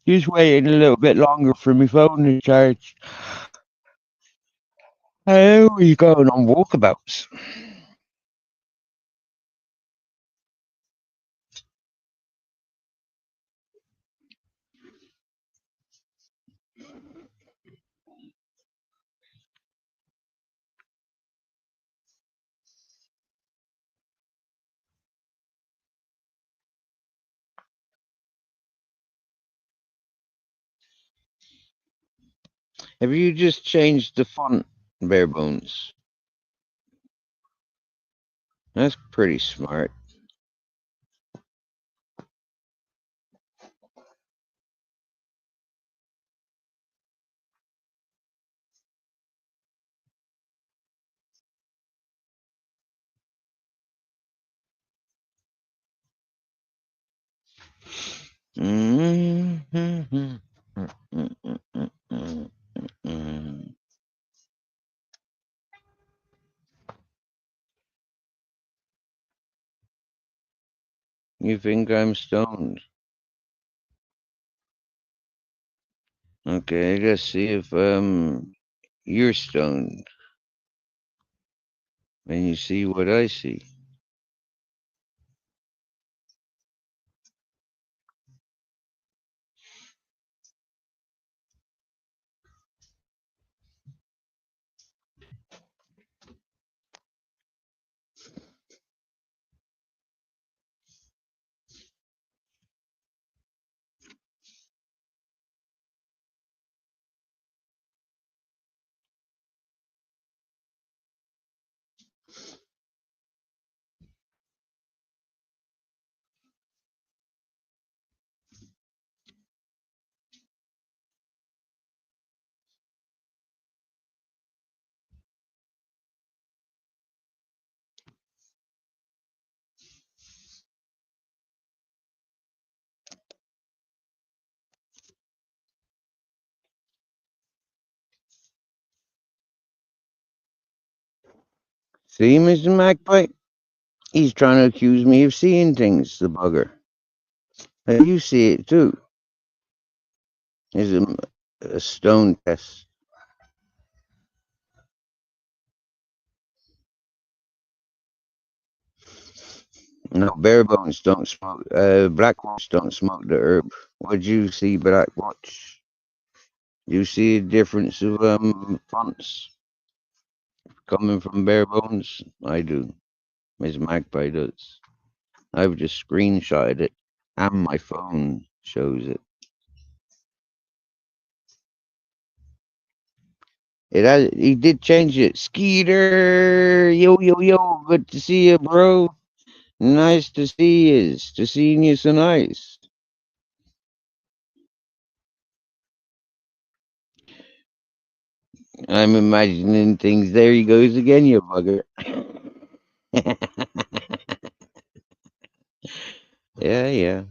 Just waiting a little bit longer for my phone to charge. How are you going on walkabouts? Have you just changed the font, bare bones? That's pretty smart. Mm-hmm. You think I'm stoned? Okay, let's see if you're stoned and you see what I see. See, Mr. Magpie? He's trying to accuse me of seeing things, the bugger. You see it too. It's a stone test. No, bare bones don't smoke. Black Watch don't smoke the herb. What'd you see, Black Watch? You see a difference of fonts coming from bare bones? I do. Miss Magpie does. I've just screenshotted it, and my phone shows it. It has. He did change it. Skeeter, yo yo yo. Good to see you, bro. Nice to see you. To see you so nice. I'm imagining things. There he goes again, you bugger. Yeah, yeah.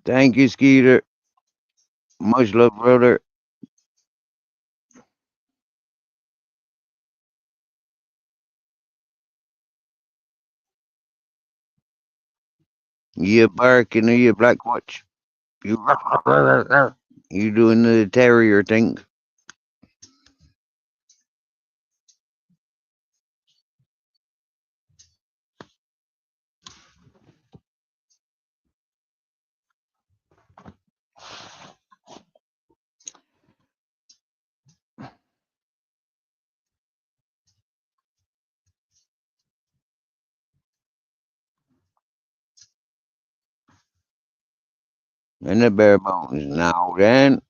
Thank you, Skeeter. Much love, brother. You barking or you black watch? You you doing the terrier thing? And the bare bones. Now then,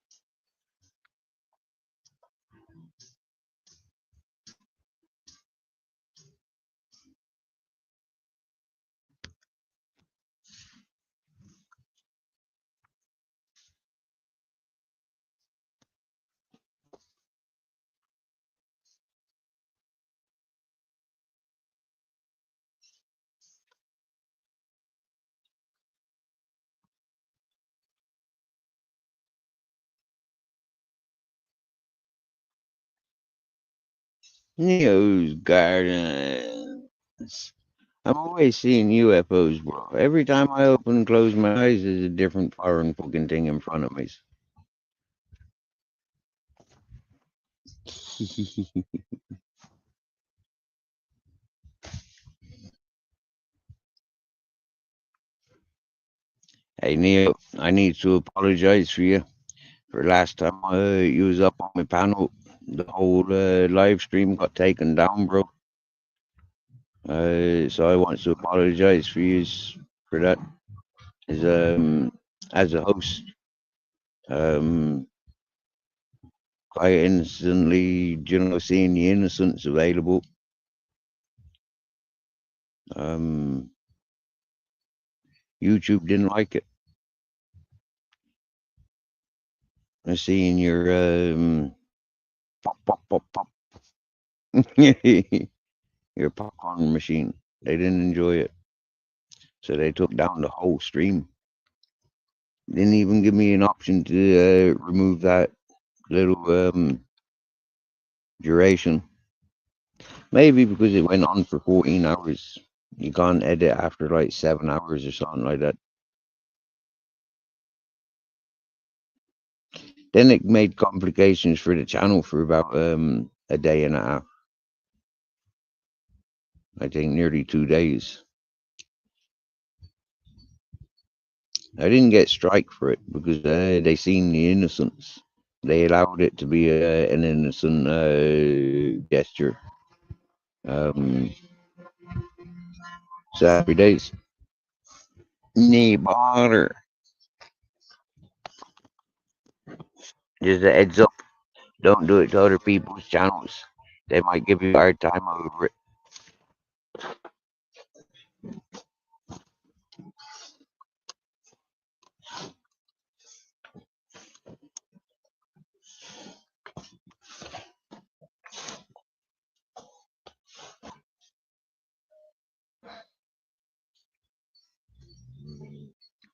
Neo's Gardens. I'm always seeing UFOs, bro. Every time I open and close my eyes, there's a different foreign fucking thing in front of me. Hey, Neo, I need to apologize for you for last time you was up on my panel. The whole live stream got taken down, bro. So I want to apologize for you for that. As as a host, um, quite instantly, seeing the innocence available. Um, YouTube didn't like it. I seeing your pop pop pop pop your popcorn machine. They didn't enjoy it, so they took down the whole stream. Didn't even give me an option to remove that little duration. Maybe because it went on for 14 hours. You can't edit after like 7 hours or something like that. Then it made complications for the channel for about a day and a half. I think nearly 2 days. I didn't get strike for it because they seen the innocence. They allowed it to be an innocent gesture. Um, so happy days. Nee, bother. Just a heads up. Don't do it to other people's channels. They might give you a hard time over it.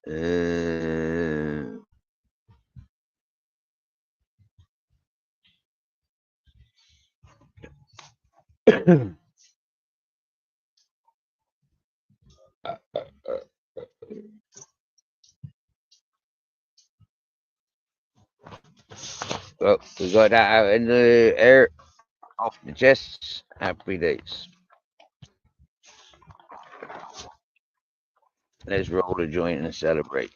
Uh, well, we got that out in the air off the chest. Happy days. Let's roll a joint and celebrate.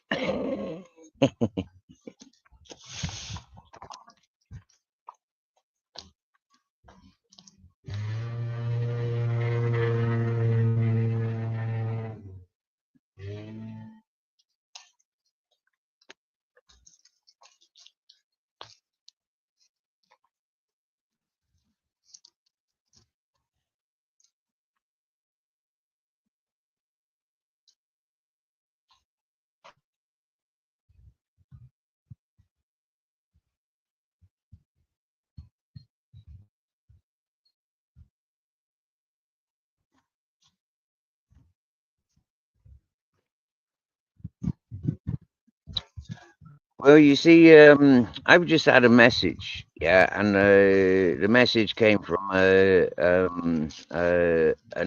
Well, you see, I've just had a message, yeah, and the message came from an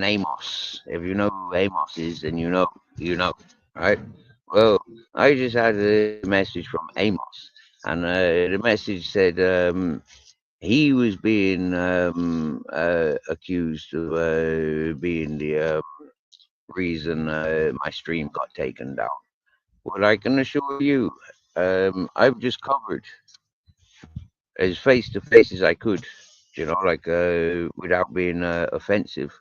Amos. If you know who Amos is, then you know, right? Well, I just had a message from Amos, and the message said he was being accused of being the reason my stream got taken down. Well, I can assure you, I've just covered as face to face as I could, like without being offensive.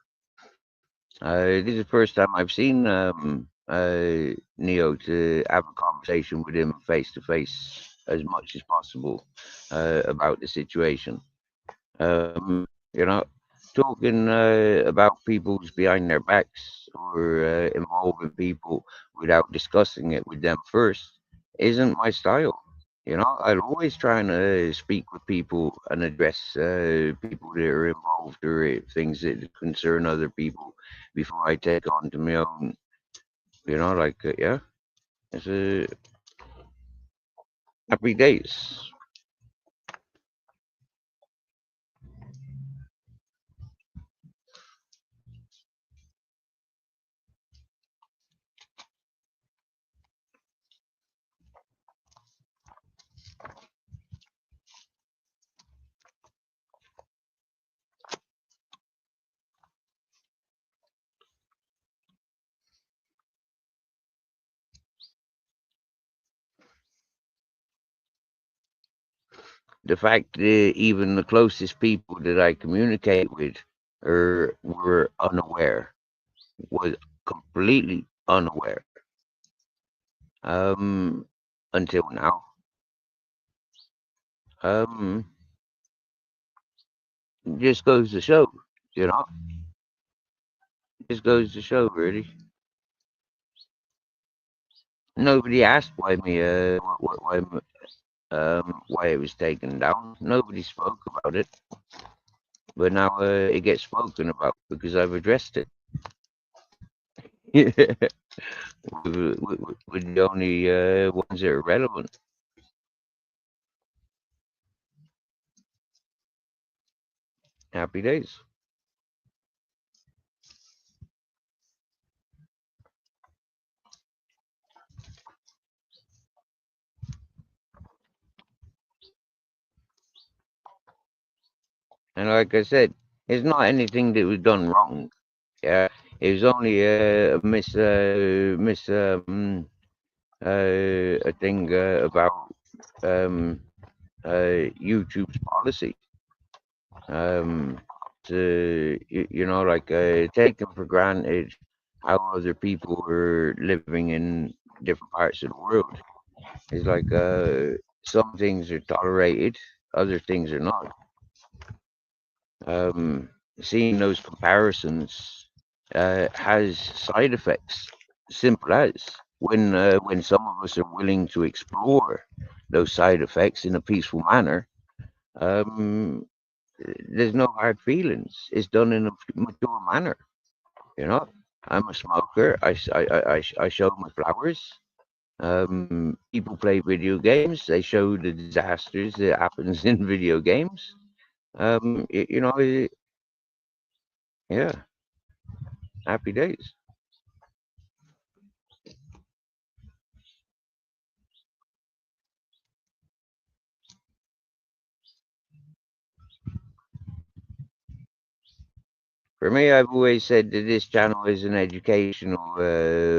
This is the first time I've seen Neo to have a conversation with him face to face as much as possible about the situation. You know, talking about people's behind their backs or involving people without discussing it with them first isn't my style. I'm always trying to speak with people and address people that are involved or things that concern other people before I take on to my own. Yeah, it's happy days. The fact that even the closest people that I communicate with were unaware, was completely unaware, until now. Um, just goes to show, you know, just goes to show, really. Nobody asked why it was taken down. Nobody spoke about it, but now it gets spoken about because I've addressed it. With the only ones that are relevant. Happy days. And like I said, it's not anything that was done wrong. Yeah, it was only a a thing about um, YouTube's policy. Um, to like taking for granted how other people are living in different parts of the world. It's like some things are tolerated, other things are not. Um, Seeing those comparisons has side effects. Simple as when some of us are willing to explore those side effects in a peaceful manner, um, there's no hard feelings. It's done in a mature manner. You know, I'm a smoker. I show my flowers. People play video games. They show the disasters that happens in video games. You know, yeah, happy days. For me, I've always said that this channel is an educational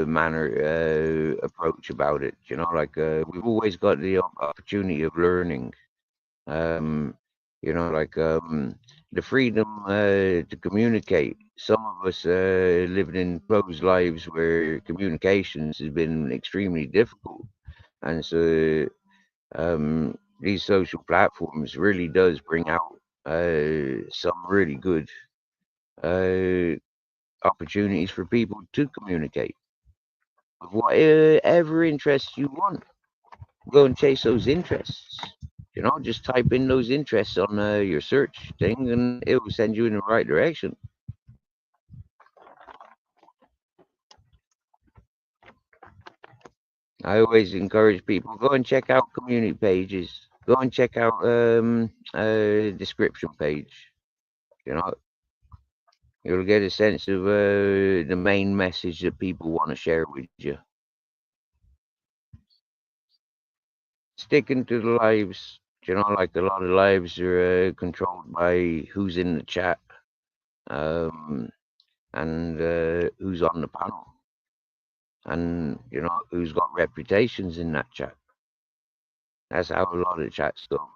manner approach about it. You know, like we've always got the opportunity of learning. Um, the freedom to communicate. Some of us lived in closed lives where communications has been extremely difficult, and so these social platforms really does bring out some really good uh, opportunities for people to communicate with whatever interests you want. Go and chase those interests. You know, just type in those interests on your search thing, and it will send you in the right direction. I always encourage people go and check out community pages. Go and check out description page. You know, you'll get a sense of the main message that people want to share with you. Sticking to the lives. You know, like a lot of lives are controlled by who's in the chat um, and who's on the panel, and who's got reputations in that chat. That's how a lot of chats go.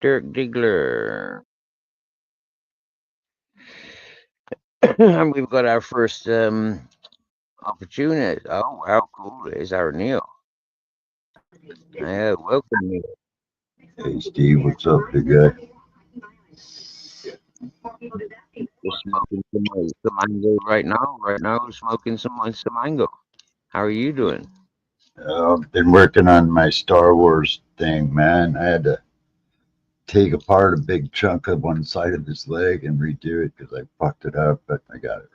Dirk Diggler. And we've got our first opportunity. Oh, how cool is our Neil? Yeah, welcome, Neil. Hey Steve, what's up, big guy? Just smoking some mango right now. Right now, smoking some mango. How are you doing? I've been working on my Star Wars thing, man. I had to take apart a big chunk of one side of his leg and redo it because I fucked it up, but I got it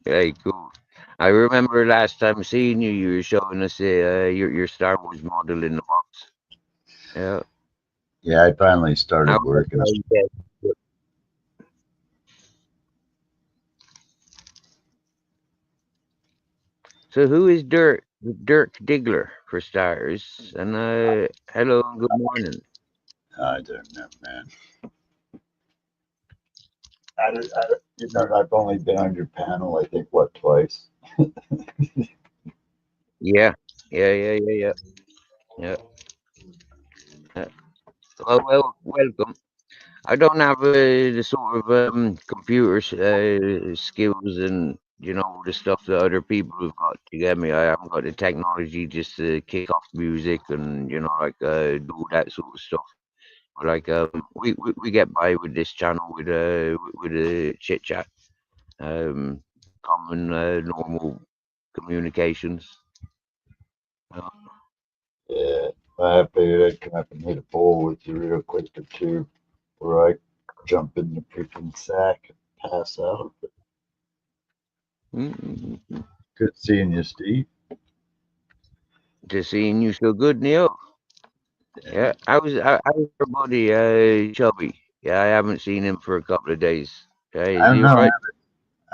Hey, cool. I remember last time seeing you, you were showing us your Star Wars model in the box. Yeah. Yeah, I finally How started working. So who is Dirk Diggler for starters? And hello and good morning. I don't know, man. I've only been on your panel, I think, what, twice? Yeah, yeah. Yeah. Yeah. Well, welcome. I don't have the sort of computer skills and the stuff that other people have got to get me. I haven't got the technology just to kick off music and like do that sort of stuff. But like we get by with this channel with a chit chat, um, common normal communications. Uh, Yeah, I figured I'd come up and hit a bowl with you real quick or two, where I jump in the freaking sack and pass out. mm Good seeing you, Steve. Just seeing you so good, Neil. Yeah, I was your buddy, Chubby. Yeah, I haven't seen him for a couple of days. I Is don't he know. alright?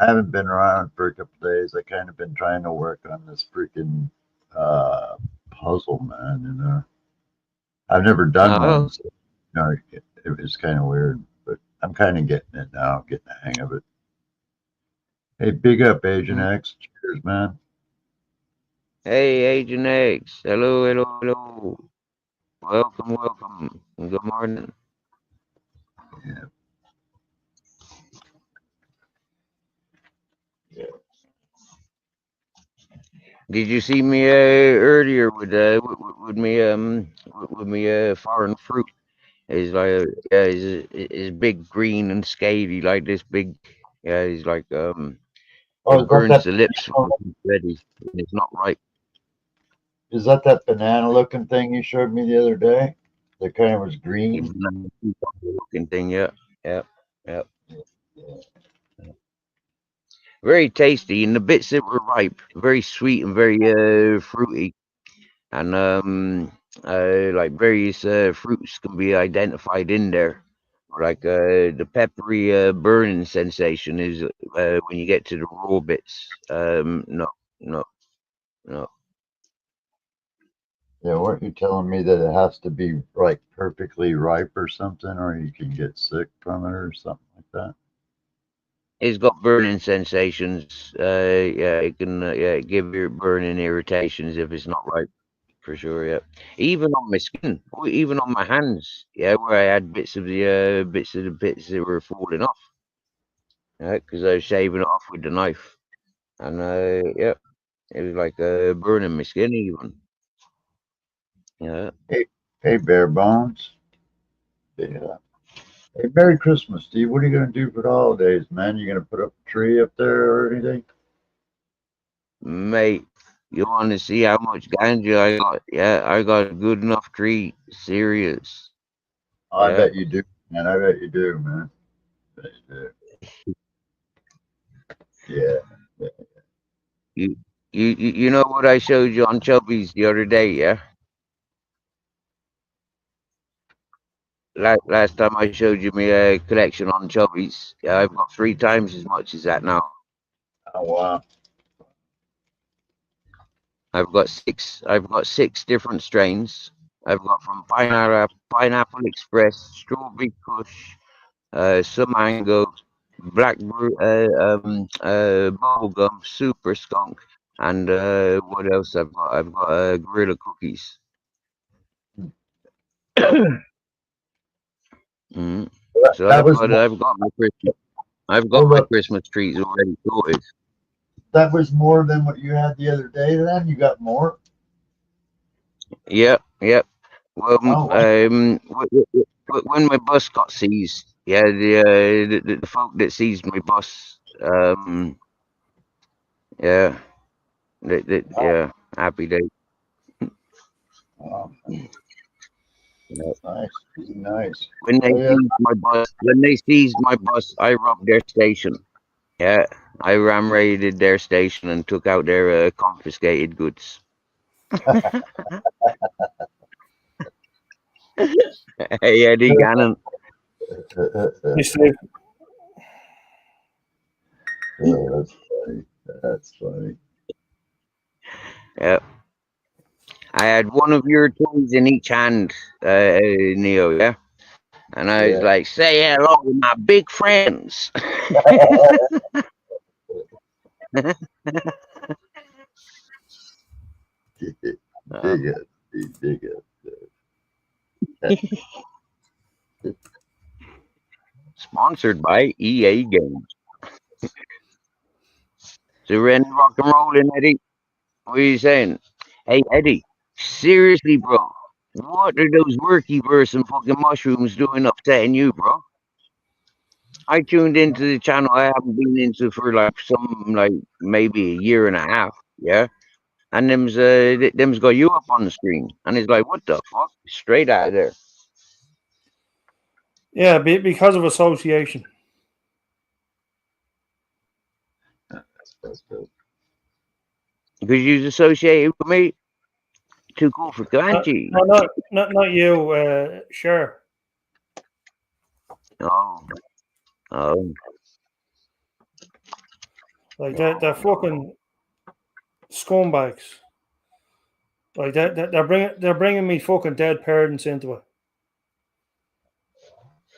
I haven't been around for a couple days. I kind of been trying to work on this freaking uh, puzzle, man. I've never done one, Oh, so it was kind of weird, but I'm kind of getting it now, getting the hang of it. Hey, big up, Agent mm. X. Cheers, man. Hey, Agent X. Hello, hello, hello. Welcome, welcome. Good morning. Yeah, yeah. Did you see me earlier with me with me foreign fruit? He's like yeah, he's big green and scaly like this big. Yeah, he's like Oh, it burns the lips when it's ready and it's not ripe. is that that banana looking thing you showed me the other day? That kind of was It's green. a nice looking thing. Yeah, yeah, yeah. Yeah. Very tasty, and the bits that were ripe, very sweet and very fruity, and like various fruits can be identified in there. Like the peppery burning sensation is when you get to the raw bits. No, no, no. Yeah, weren't you telling me that it has to be like perfectly ripe or something, or you can get sick from it or something like that? It's got burning sensations. Yeah, it can yeah give you burning irritations if it's not right. For sure, yeah. Even on my skin, or even on my hands, yeah, where I had bits of the bits that were falling off, yeah, because I was shaving it off with the knife, and yeah, it was like burning my skin even. Yeah, Hey, hey, bare bones. Yeah. Hey, Merry Christmas, Steve. What are you gonna do for the holidays, man? You gonna put up a tree up there or anything? mate, you want to see how much ganja I got? Yeah, I got a good enough tree. Serious. I Yeah, bet you do, man. I bet you do, man. Bet you do. Yeah. Yeah. you, you know what I showed you on Chubby's the other day? Yeah, last time I showed you my collection on Chubby's. Yeah, I've got three times as much as that now. Oh wow. I've got six different strains. I've got from Pineapple Express, Strawberry Kush, some mango, bubblegum, super skunk, and what else I've got? I've got gorilla cookies. Mm. So That was more. I've got Hold my up. Christmas trees already sorted. That was more than what you had the other day. Then you got more. Yep, yep. Well, Oh wow. when my bus got seized, yeah, the folk that seized my bus, yeah, Wow. yeah, happy day. Wow. Yeah. Nice. Nice. When Oh they yeah. seized my bus, I robbed their station. Yeah, I ram raided their station and took out their confiscated goods. Hey, Eddie Gannon. Hey, Steve. Oh, that's funny. That's funny. Yeah, I had one of your toys in each hand, Neo. Yeah. And I was Yeah. like, say hello to my big friends. Uh, Dig it. Dig it. Sponsored by EA Games. So we're in rock and rolling, Eddie. What are you saying? Hey, Eddie, seriously, bro. What are those verse and fucking mushrooms doing upsetting you, bro? I tuned into the channel I haven't been into for like like maybe a year and a half, yeah? And them's got you up on the screen. And it's like, what the fuck? Straight out of there. Yeah, because of association. That's good. Because you're associated with me. Too cool for No, Comanche. not you. Sure. Oh, oh. Like they're fucking scumbags. Like they're bringing me fucking dead parents into it.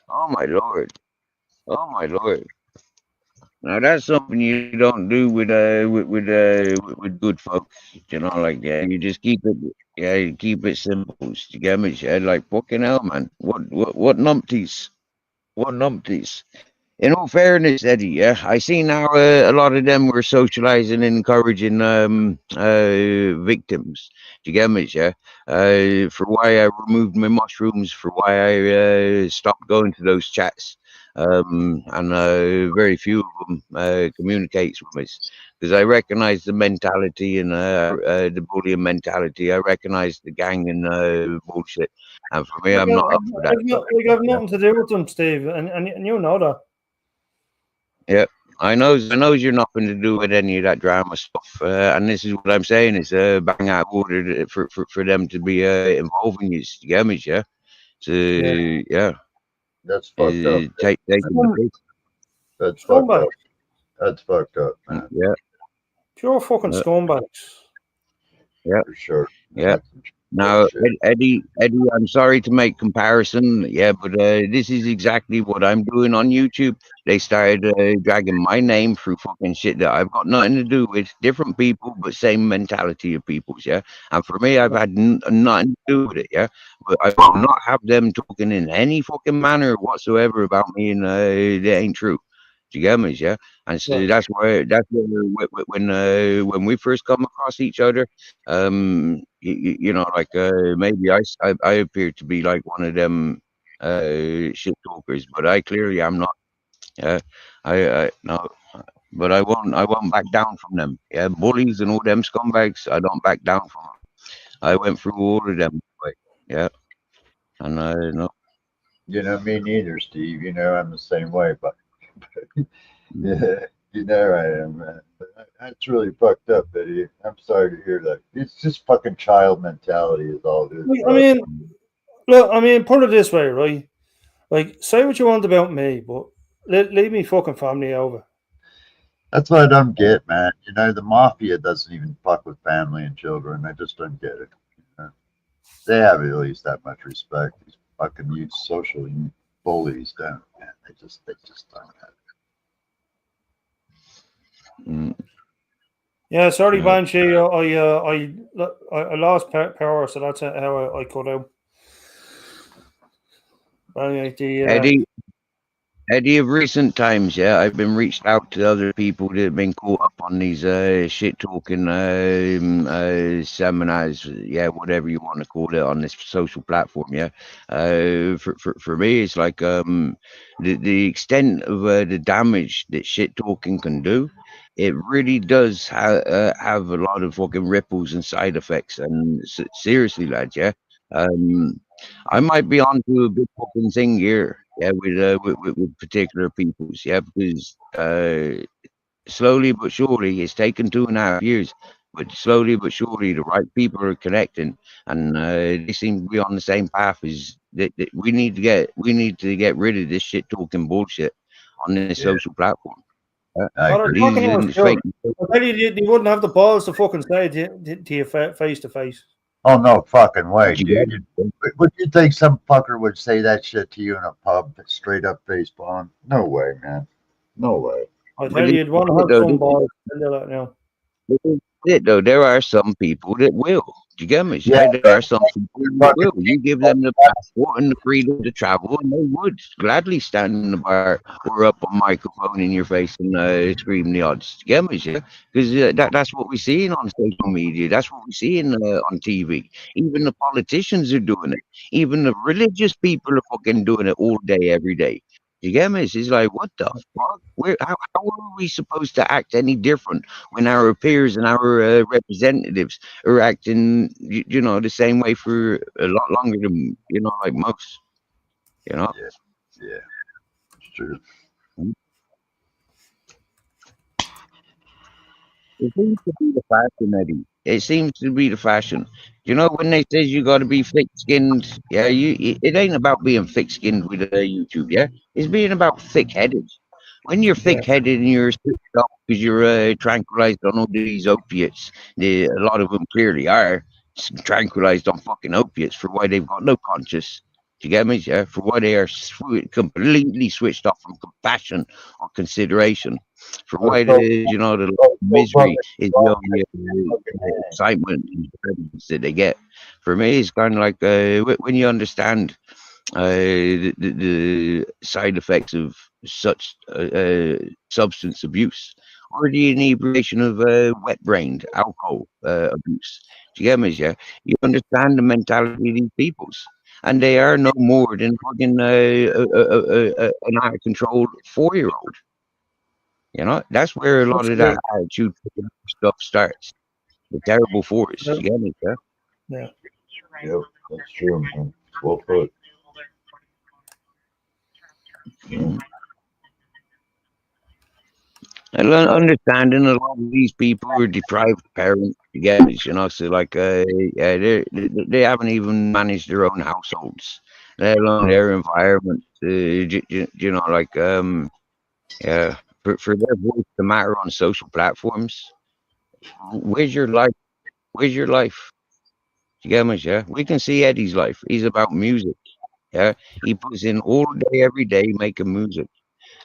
Oh my lord. Oh my lord. Now that's something you don't do with good folks, you know, like you just keep it, you keep it simple. You get me? Yeah, like fucking hell, man. What numpties? What numpties? In all fairness, Eddie, yeah, I see now a lot of them were socializing and encouraging victims. Do you get me? Yeah, for why I removed my mushrooms, for why I stopped going to those chats, and very few of them communicates with us because I recognize the mentality and the bullying mentality. I recognize the gang and bullshit, and for me, Like, I'm not up for that. like I've nothing to do with them, Steve, and you know that. Yeah, I knows you're nothing to do with any of that drama stuff, and this is what I'm saying is bang out of order for them to be involving you. You get me, yeah? So Yeah. yeah, That's fucked up. take Scum, That's fucked scumbags. up. That's fucked up, man. yeah, Pure fucking yeah, scumbags. yeah, For sure. Man, yeah. that's some Now, bullshit. Eddie, I'm sorry to make comparison, yeah, but this is exactly what I'm doing on YouTube. They started dragging my name through fucking shit that I've got nothing to do with. Different people, but same mentality of people's, yeah. And for me, I've had nothing to do with it, yeah. But I will not have them talking in any fucking manner whatsoever about me, and they ain't true. Do you get me? Yeah, and so Yeah. that's where when we first come across each other, you know, like maybe I appear to be like one of them shit talkers, but I clearly am not. Yeah, I no, but I won't back down from them. Yeah, bullies and all them scumbags, I don't back down from them. I went through all of them. Like, yeah, and I no. You know, me neither, Steve. You know, I'm the same way, but Mm, yeah, you know I am, man. But that's really fucked up, Eddie. I'm sorry to hear that. It's just fucking child mentality is all it is, I bro. mean, look, I mean, put it this way, right? Like, say what you want about me, but leave me fucking family over. That's what I don't get, man. You know, the mafia doesn't even fuck with family and children. I just don't get it. You know? They have at least that much respect. These fucking youth social bullies don't, man. They just don't have mm, Yeah, sorry, yeah. Banshee. I lost power, so that's how I cut out. Anyway, Eddie, Eddie, of recent times, yeah, I've been reached out to other people that have been caught up on these shit talking seminars, yeah, whatever you want to call it on this social platform, yeah. For me, it's like the extent of the damage that shit talking can do. It really does have a lot of fucking ripples and side effects. And seriously, lads, yeah. Um, I might be onto a big fucking thing here, yeah, with particular peoples, yeah, because slowly but surely it's taken 2.5 years, but slowly but surely the right people are connecting, and they seem to be on the same path as that we need to get rid of this shit talking bullshit on this it. social platform. Yeah, I oh, they're agree. talking to us These still. fake. I tell you, they wouldn't have the balls to fucking say it to you face to face. Oh, no fucking way, Do you get dude. Would you think some fucker would say that shit to you in a pub, straight up face palm? No way, man. No way. I But tell this you, you'd want to is it, have though. some balls. And they're like, no. This is it though. There are some people that will. Do you get me? Yeah, Yeah, there are some people you're that fucking will. You give them the passport and the freedom to travel, and they would gladly stand in the bar or up a microphone in your face and scream the odds. Do you get me? Yeah, because that's what we're seeing on social media. That's what we're seeing on TV. Even the politicians are doing it. Even the religious people are fucking doing it all day, every day. You get me? It's like, what the fuck? How are we supposed to act any different when our peers and our representatives are acting, you know, the same way for a lot longer than, you know, like most, you know? yeah, yeah, it's true. It seems to be the fashion, Eddie. It seems to be the fashion. You know, when they says you got to be thick-skinned, yeah, it ain't about being thick-skinned with YouTube, yeah? It's being about thick-headed. when you're Yeah. thick-headed and you're switched off because you're tranquilized on all these opiates, a lot of them clearly are tranquilized on fucking opiates for why they've got no conscience. Do you get me? Yeah, for why they are completely switched off from compassion or consideration. For I was why so, the I was so misery fucking is the wrong. only excitement and presence that they get. For me, it's kind of like when you understand the side effects of such substance abuse or the inebriation of wet-brained alcohol abuse. Do you get me? Yeah, you understand the mentality of these peoples, and they are no more than fucking an out-of-control 4-year-old. You know, that's where a lot of that Absolutely. attitude stuff starts. The terrible force. Yeah. You get me? Yeah. Yeah. Yep, that's true, man. Well put. Mhm. And understanding a lot of these people are deprived parents, you get me, you know, so like, yeah, they haven't even managed their own households, let alone their environment. You know, like, yeah, for their voice to matter on social platforms. Where's your life? Where's your life? You get me? Yeah, we can see Eddie's life. He's about music. Yeah, he puts in all day, every day making music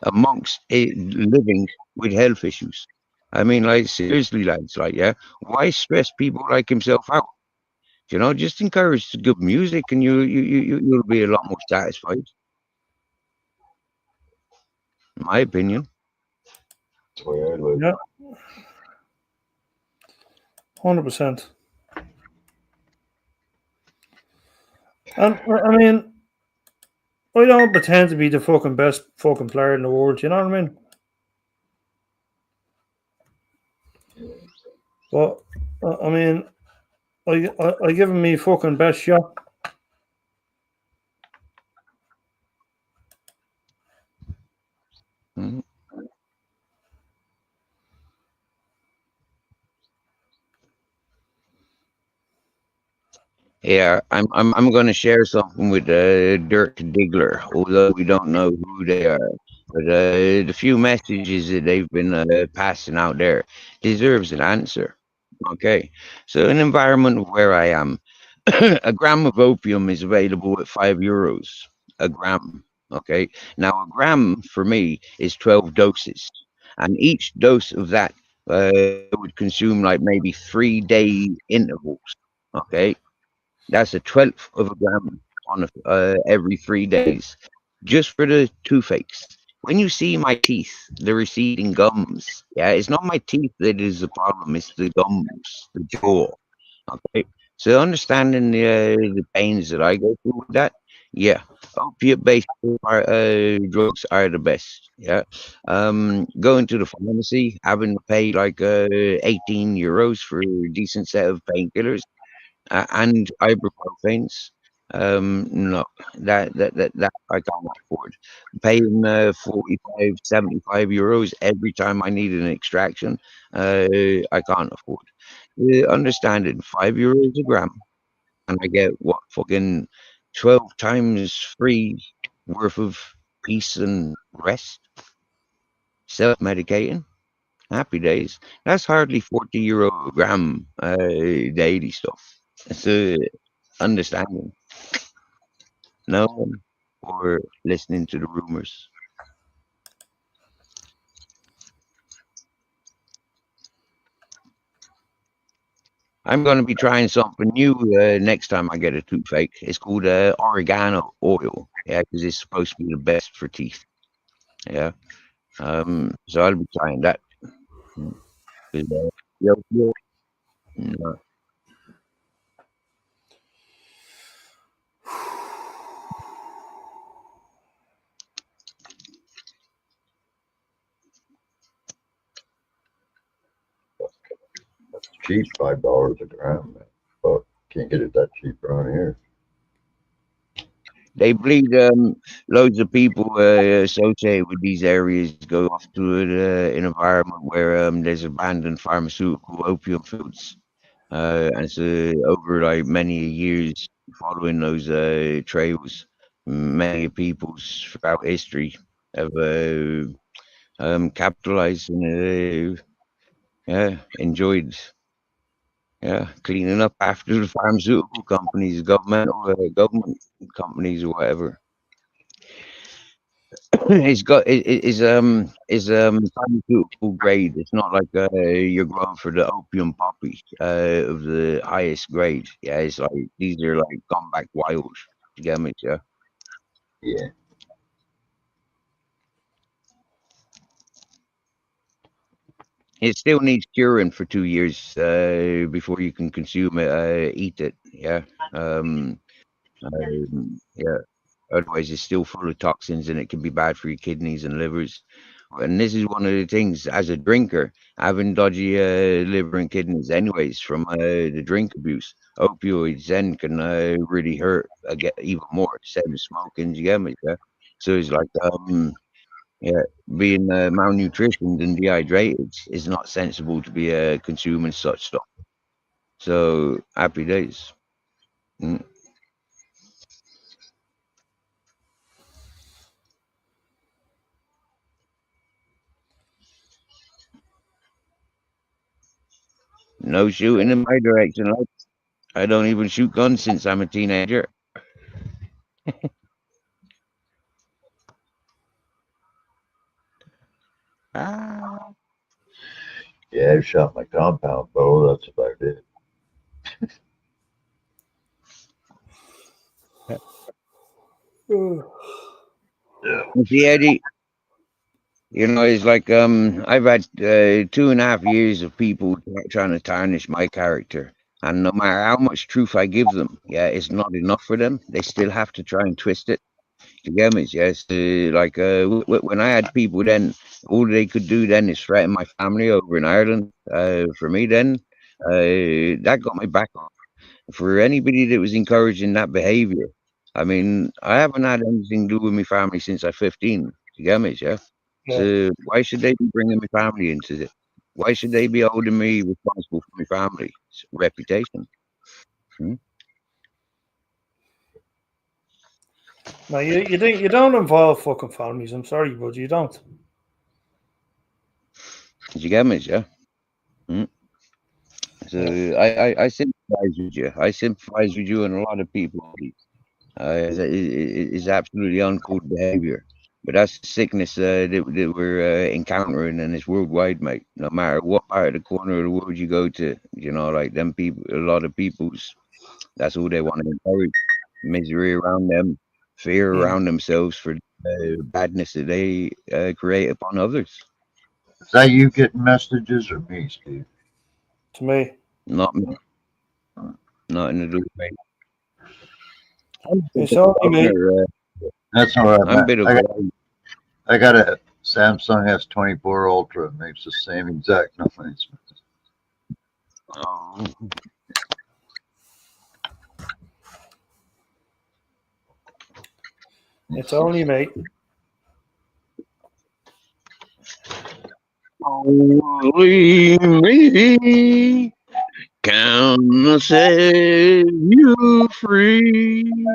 amongst living with health issues. I mean, like seriously, lads, like yeah, why stress people like himself out? You know, just encourage good music, and you'll be a lot more satisfied. In my opinion. That's the way I live. Yeah. 100%. And I mean, I don't pretend to be the fucking best fucking player in the world. You know what I mean? But I mean, I give him me fucking best shot. Mhm. Yeah, I'm going to share something with Dirk Diggler, although we don't know who they are. But the few messages that they've been passing out there deserves an answer. Okay, so an environment where I am, a gram of opium is available at €5 a gram. Okay, now a gram for me is 12 doses, and each dose of that would consume like maybe 3 day intervals. Okay, that's a twelfth of a gram on every 3 days, just for the toothaches. When you see my teeth, the receding gums, yeah, it's not my teeth that is the problem; it's the gums, the jaw. Okay, so understanding the pains that I go through with that, yeah, opiate-based drugs are the best. Yeah, going to the pharmacy, having to pay like €18 for a decent set of painkillers and ibuprofens. No, that I can't afford. Paying 45, €75 every time I need an extraction, I can't afford. Understanding €5 a gram, and I get what fucking 12 times free worth of peace and rest, self medicating. Happy days. That's hardly €40 a gram daily stuff. It's understanding, knowing, or listening to the rumors. I'm going to be trying something new next time I get a toothache. It's called oregano oil. Yeah, because it's supposed to be the best for teeth. Yeah. So I'll be trying that. Mm, 'cause, no, That's cheap, $5 a gram, man. But can't get it that cheap around here. they bleed loads of people associated with these areas go off to an environment where there's abandoned pharmaceutical opium fields. And so over like many years following those trails, many peoples throughout history have capitalized and enjoyed cleaning up after the pharmaceutical companies, government companies or whatever. It's got is pharmaceutical grade. It's not like you're growing for the opium poppy of the highest grade. Yeah, it's like these are like gone back wild. You get me? Yeah. Yeah. It still needs curing for 2 years before you can consume it, eat it. Yeah. Yeah. Otherwise, it's still full of toxins and it can be bad for your kidneys and livers. And this is one of the things as a drinker, having dodgy liver and kidneys, anyways, from the drink abuse. Opioids then can really hurt get even more. Same as smoking, you get me? Yeah. So it's like, yeah, being malnutritioned and dehydrated is not sensible to be consuming such stuff. So happy days. Mm. No shooting in my direction. Like, I don't even shoot guns since I'm a teenager. Ah. Yeah, I shot my compound bow. That's about it. Yeah. You see, Eddie, it's like I've had 2.5 years of people trying to tarnish my character, and no matter how much truth I give them, yeah, it's not enough for them. They still have to try and twist it. You get me? Yes. Like when I had people, then all they could do then is threaten my family over in Ireland. For me, then that got my back up. For anybody that was encouraging that behavior, I mean, I haven't had anything to do with my family since I'm 15. You get me? Yeah. Yeah. So why should they be bringing my family into it? Why should they be holding me responsible for my family's reputation? Hmm? No, you don't involve fucking families. I'm sorry, but you don't. You get me? Yeah. Hmm? So Yeah. I sympathize with you. I sympathize with you and a lot of people. It's absolutely uncalled behavior. But that's the sickness that we're encountering, and it's worldwide, mate. No matter what part of the corner of the world you go to, like them people, a lot of people's, that's all they want to encourage. Misery around them, fear Mm. around themselves for badness that they create upon others. Is that you getting messages or me, Steve? To me, Not me, nothing to do with me. I'm a bit it's of only a me. loner. That's all right, I'm a man. bit of I got a Samsung S24 Ultra. It makes the same exact noise. oh, It's only me. only me can set you free.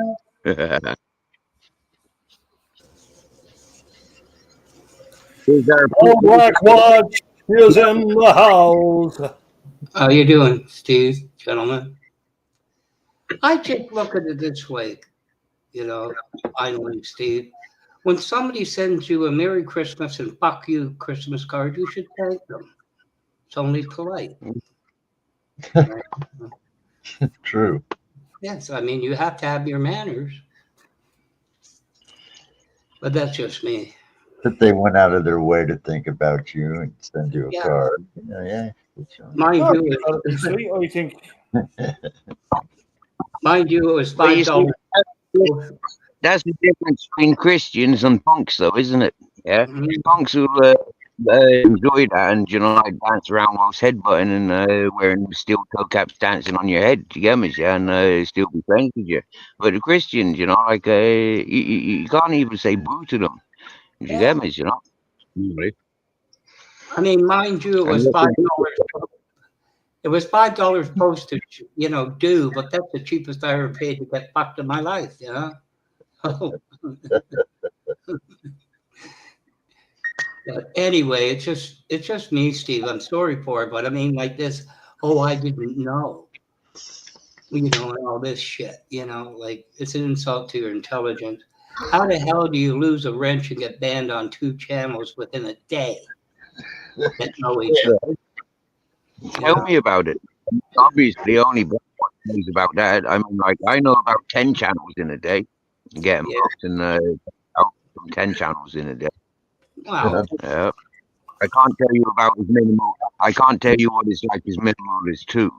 Is our Old Black Watch is in the house. How you doing, Steve, gentlemen? I just look at it this way, finally, Steve. When somebody sends you a Merry Christmas and fuck you Christmas card, you should thank them. It's only polite. Right? True. Yes, I mean, you have to have your manners. But that's just me. That they went out of their way to think about you and send you a Yeah. card. Yeah. Mind Oh, you, you gotta be sweet, I think. it was Well, you see, $5. that's the difference between Christians and punks, though, isn't it? Yeah, Mhm. punks will enjoy that and like dance around whilst headbutting and wearing steel toe caps, dancing on your head. You get me? Yeah, and still be friends with you. But the Christians, like you can't even say boo to them. You Yeah. get me? Really. I mean, mind you, it And was what they do, $5. It was $5 postage, due, but that's the cheapest I ever paid to get fucked in my life. But anyway, it's just me, Steve. I'm sorry for it, but I mean, like this. Oh, I didn't know. You know, and all this shit. You know, like it's an insult to your intelligence. How the hell do you lose a wrench and get banned on 2 channels within a day that know each other? Tell me about it. Obviously, only Black knows about that. I mean, like I know about 10 channels in a day. Getting Yeah. booked and out from 10 channels in a day. Wow. Yeah. I can't tell you about his minimal. I can't tell you what it's like as minimal as 2.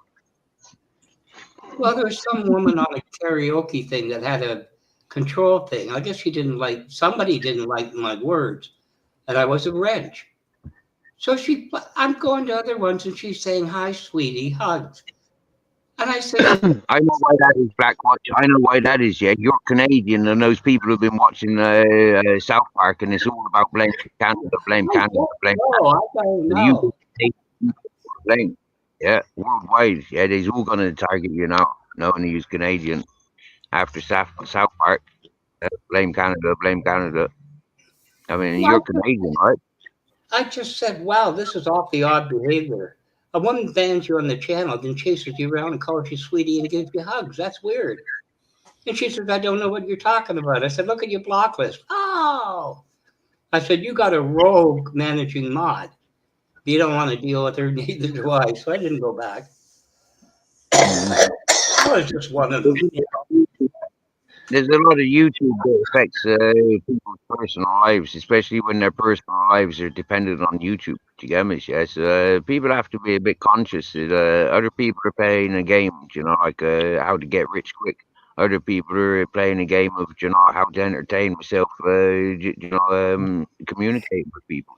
Well, there was some woman on a karaoke thing that had a control thing. I guess somebody didn't like my words, and I was a wrench. So I'm going to other ones, and she's saying, "Hi, sweetie, hugs." And I said, I know why that is, Black Watch. I know why that is. Yeah, you're Canadian, and those people have been watching South Park, and it's all about blame Canada, blame Canada, blame "No, I don't Canada. You know." blame. Yeah, worldwide. Yeah, they's all going to target you now, knowing he's Canadian. After South Park, blame Canada, blame Canada. I mean, you're Canadian, right? I just said, "Wow, this is awfully odd behavior. A woman bans you on the channel, then chases you around and calls you sweetie and gives you hugs. That's weird." And she says, "I don't know what you're talking about." I said, "Look at your block list." Oh. I said, "You got a rogue managing mod. You don't want to deal with her, neither do I." So I didn't go back. I was just one of them. There's a lot of YouTube that affects people's personal lives, especially when their personal lives are dependent on YouTube. Do you get me? Yes, people have to be a bit conscious that other people are playing a game, you know, like how to get rich quick. Other people are playing a game of, you know, how to entertain myself, communicate with people.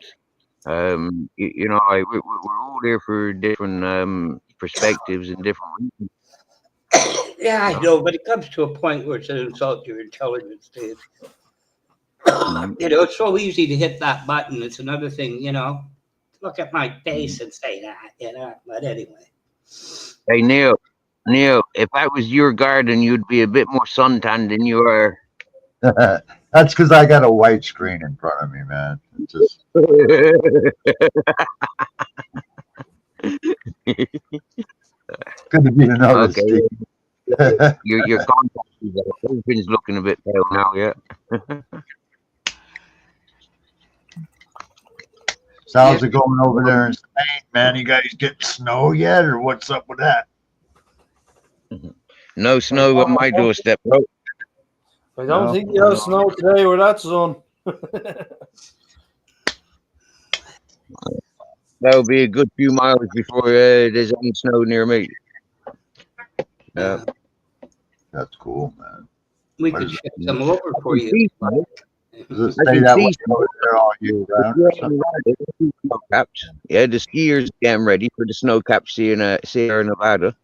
You know, like we're all here for different perspectives and different reasons. Yeah, I know, but it comes to a point where it's an insult to your intelligence, Dave. You know, it's so easy to hit that button. It's another thing, you know, look at my face and say that, you know. But anyway. Hey, Neil, if that was your garden, you'd be a bit more suntanned than you are. That's because I got a white screen in front of me, man. It's just good of you to notice, Okay. Steve. Your contact everything's looking a bit pale now, yeah. So how's it going over there in Spain, man? You guys get snow yet, or what's up with that? No snow on my doorstep, bro. I don't think you have snow today where that's on. That'll be a good few miles before there's any snow near me. Yeah. That's cool, man. We could ship some over for you. Does it stay that way over there all year round? Or something? Yeah, the skiers getting ready for the snow caps in Sierra Nevada.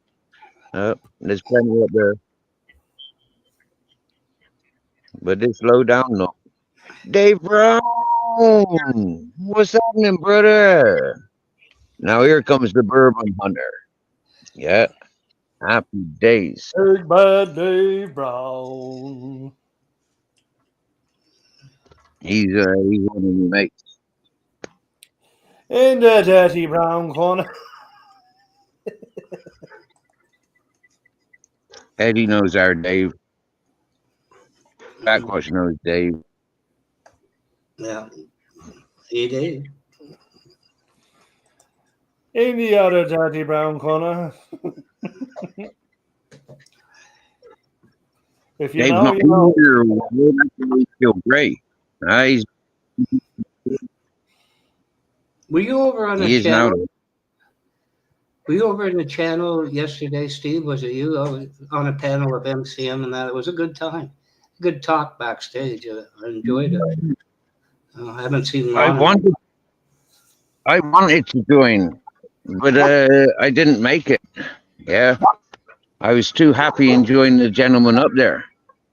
There's plenty up there. But it's low down now. Dave Brown, what's happening, brother? Now here comes the bourbon hunter. Yeah, happy days. Big bad Dave Brown. He's one of your mates. In the dirty brown corner. Eddie knows our Dave. Backwash knows Dave. Yeah, he did. In the other dirty brown corner. If you Dave's know, not you know. here. That's feel great. He's Were you over on he the is now. channel? Were you over in the channel yesterday, Steve? Was it you? I was on a panel of MCM, and that it was a good time. Good talk backstage. I enjoyed it. I haven't seen I Lana. wanted to join, but I didn't make it. Yeah, I was too happy enjoying the gentleman up there.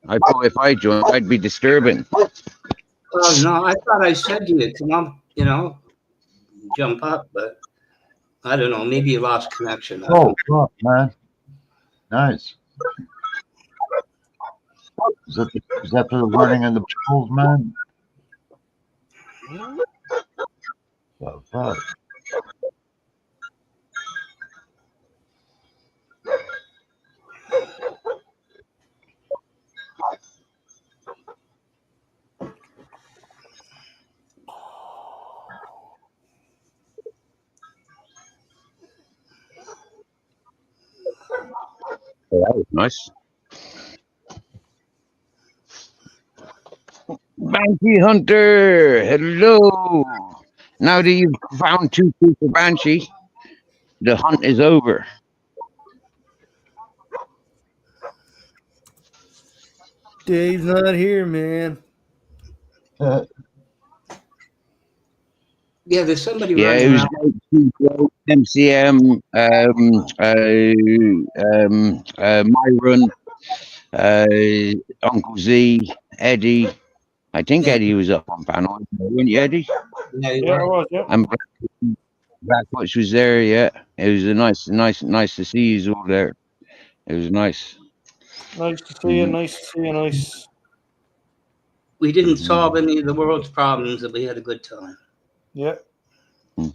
I thought if I joined, I'd be disturbing. Oh no, I thought I said to you, come on, you know, jump up, but I don't know. Maybe you lost connection. Oh, fuck, man. Nice. Is that for the learning of the pools, man? Well, fuck. Yeah, that was nice. Banshee Hunter, hello. Now that you've found two super Banshee, the hunt is over. Dave's not here, man. Yeah, there's somebody Yeah, running it was around. great. MCM, Myron, Uncle Z, Eddie. I think Yeah, Eddie was up on panel, weren't you, Eddie? yeah, you Yeah, I were. was. Yep. And Blackwatch was there. Yeah, it was a nice to see you all there. It was nice. Nice to see you. Mhm. Nice to see you. Nice. We didn't solve Mhm. any of the world's problems, but we had a good time. Yeah. Yeah,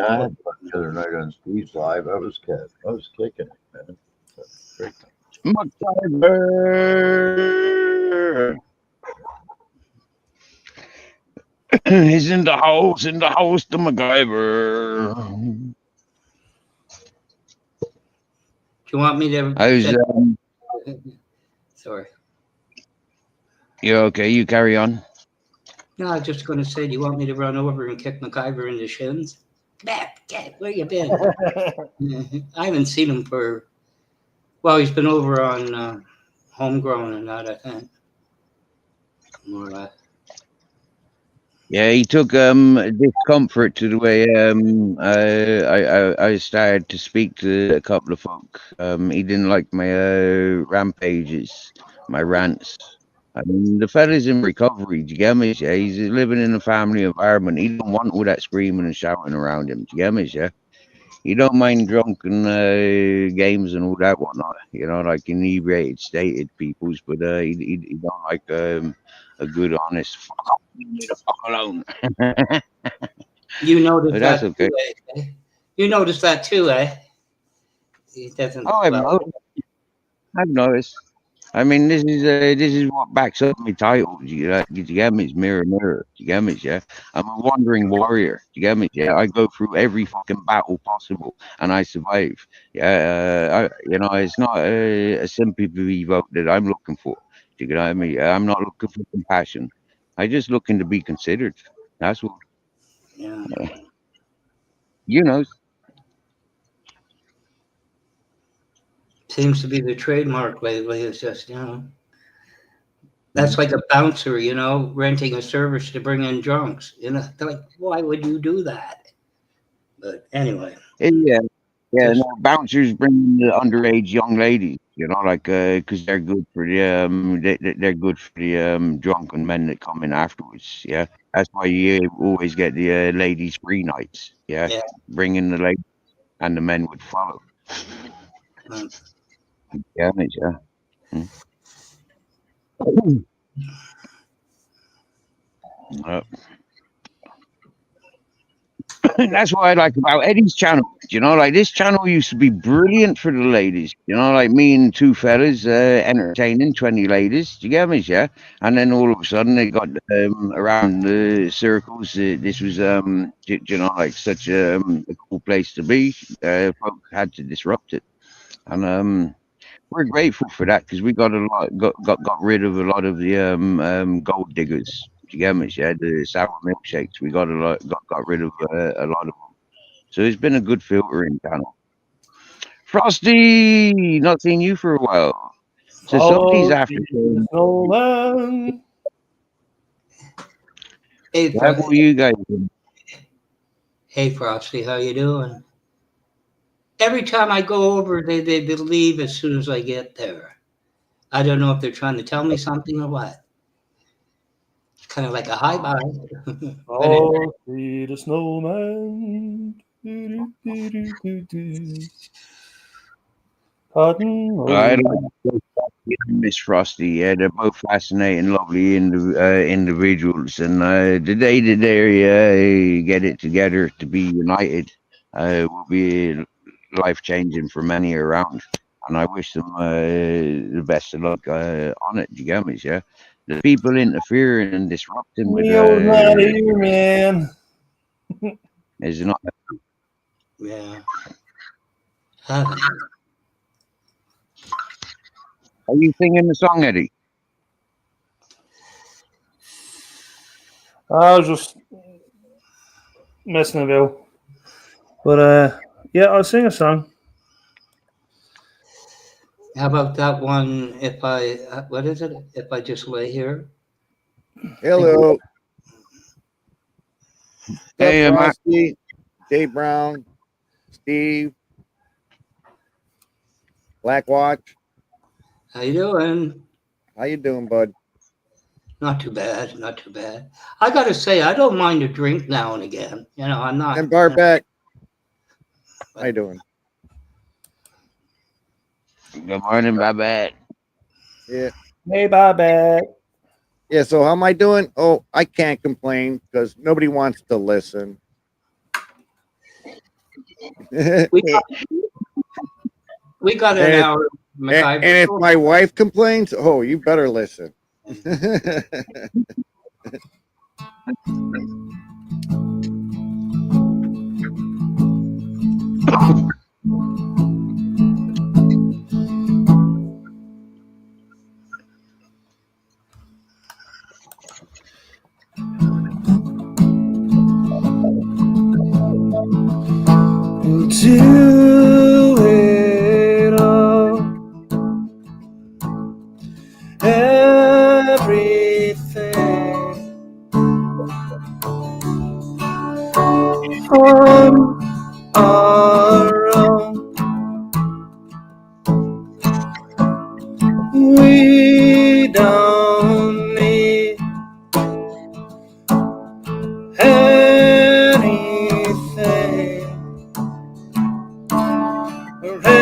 I had fun the other night on Steve's live. I was kicking it, man. Great time. MacGyver he's in the house, the MacGyver. Do you want me to I was, say? Sorry. you okay? You carry on. No, I was just going to say, do you want me to run over and kick MacGyver in the shins? Get where you been? I haven't seen him for. Well, he's been over on Homegrown and that, I think. More or less. Yeah, he took discomfort to the way I started to speak to a couple of folk. He didn't like my rampages, my rants. I mean, the fella's in recovery. Do you get me? Yeah, he's living in a family environment. He don't want all that screaming and shouting around him. Do you get me? Yeah, he don't mind drunken games and all that whatnot. You know, like inebriated, stated peoples, but he don't like a good, honest. Fuck off, leave me the fuck alone. You noticed But that's that okay. too, eh? You noticed that too, eh? He doesn't. Oh, Well, I've noticed. I mean, this is what backs up my title. You get me? It's mirror, mirror. You get me? Yeah. I'm a wandering warrior. You get me? Yeah. I go through every fucking battle possible, and I survive. Yeah. It's not a sympathy vote that I'm looking for. You get what I mean? Yeah, I'm not looking for compassion. I just looking to be considered. That's what. yeah. You know. Seems to be the trademark lately. It's just, that's like a bouncer, renting a service to bring in drunks. They're like, why would you do that? But anyway, Yeah. Yeah, just no, bouncers bring the underage young ladies, like, because they're good for the they're good for the drunken men that come in afterwards. Yeah, that's why you always get the ladies free nights. Yeah, yeah. bring in the ladies and the men would follow. um, Yeah, mate, yeah. Mm. Uh, that's what I like about Eddie's channel. Like this channel used to be brilliant for the ladies. Like me and two fellas entertaining 20 ladies. Do you get me? Yeah. And then all of a sudden they got around the circles. This was like such a cool place to be. Folk had to disrupt it, and we're grateful for that because we got rid of a lot of the gold diggers. Do you get me? Yeah, the sour milkshakes. We got rid of a lot of them. So it's been a good filtering channel. Frosty, not seen you for a while. So somebody's Follow after the saying, snowman. hey, "What will you guys do?" hey, Frosty, how you doing? Every time I go over, they leave as soon as I get there. I don't know if they're trying to tell me something or what. It's kind of like a hi bye. But Follow the snowman. Do, do, do, do, do. Pardon? I like both Frosty and Miss Frosty. Yeah, they're both fascinating, lovely individuals, and the day that they get it together to be united will be life changing for many around. And I wish them the best of luck on it. You get me? Yeah, the people interfering and disrupting with Neil's not here, man. is not. Yeah. Heaven. Are you singing the song, Eddie? I was just messing about. But yeah, I'll sing a song. How about that one? If I, what is it? If I just lay here. Hello. Hey, Matt. Frosty, Dave Brown, Steve, Black Watch. How you doing? How you doing, bud? Not too bad. Not too bad. I got to say, I don't mind a drink now and again. You know, I'm not. And Barbeck. How you doing? Good morning, Babette. Yeah. Hey, bye. Yeah, so how am I doing? Oh, I can't complain because nobody wants to listen. We got an And- hour. and if my wife complains, oh, you better listen. We'll do it all. Everything on our own. We don't need anything or anyone.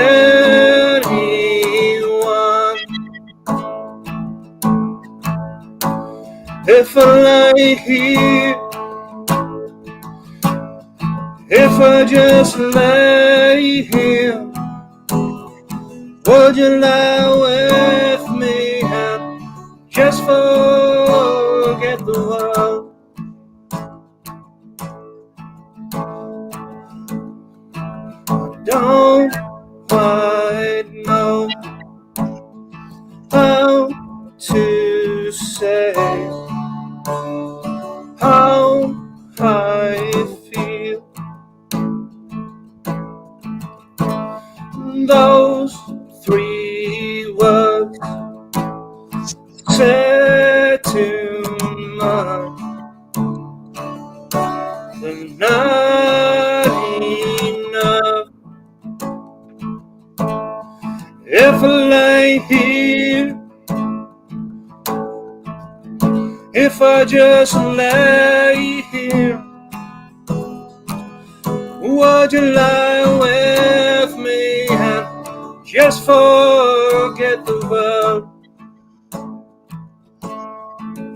If I lay here, if I just lay here, would you lie with me and just forget the world? Don't quite know how to say how I feel. Those three words said too much. They're not enough. If I lay here, if I just lay here, would you lie with me and just forget the world?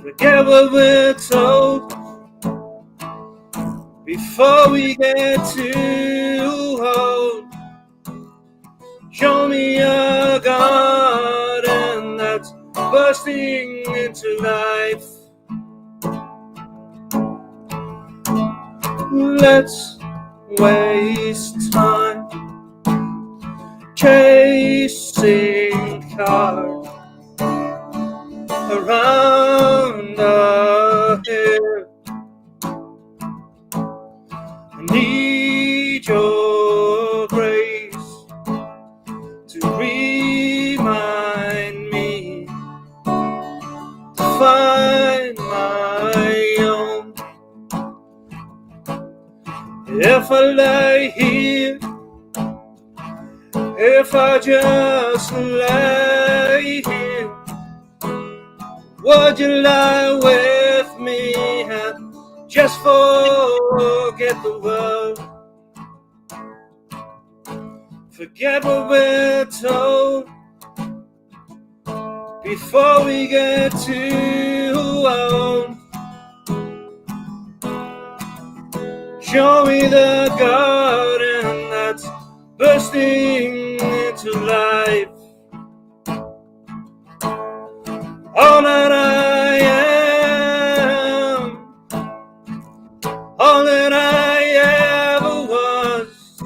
Forget what we're told before we get too old. Show me a garden that's bursting into life. Let's waste time chasing cars around our head. I need your grace to remind me to find my own. If I lay here, if I just lay here, would you lie with me and just forget the world? Forget what we're told before we get too old. Show me the garden that's bursting into life. All that I am, all that I ever was,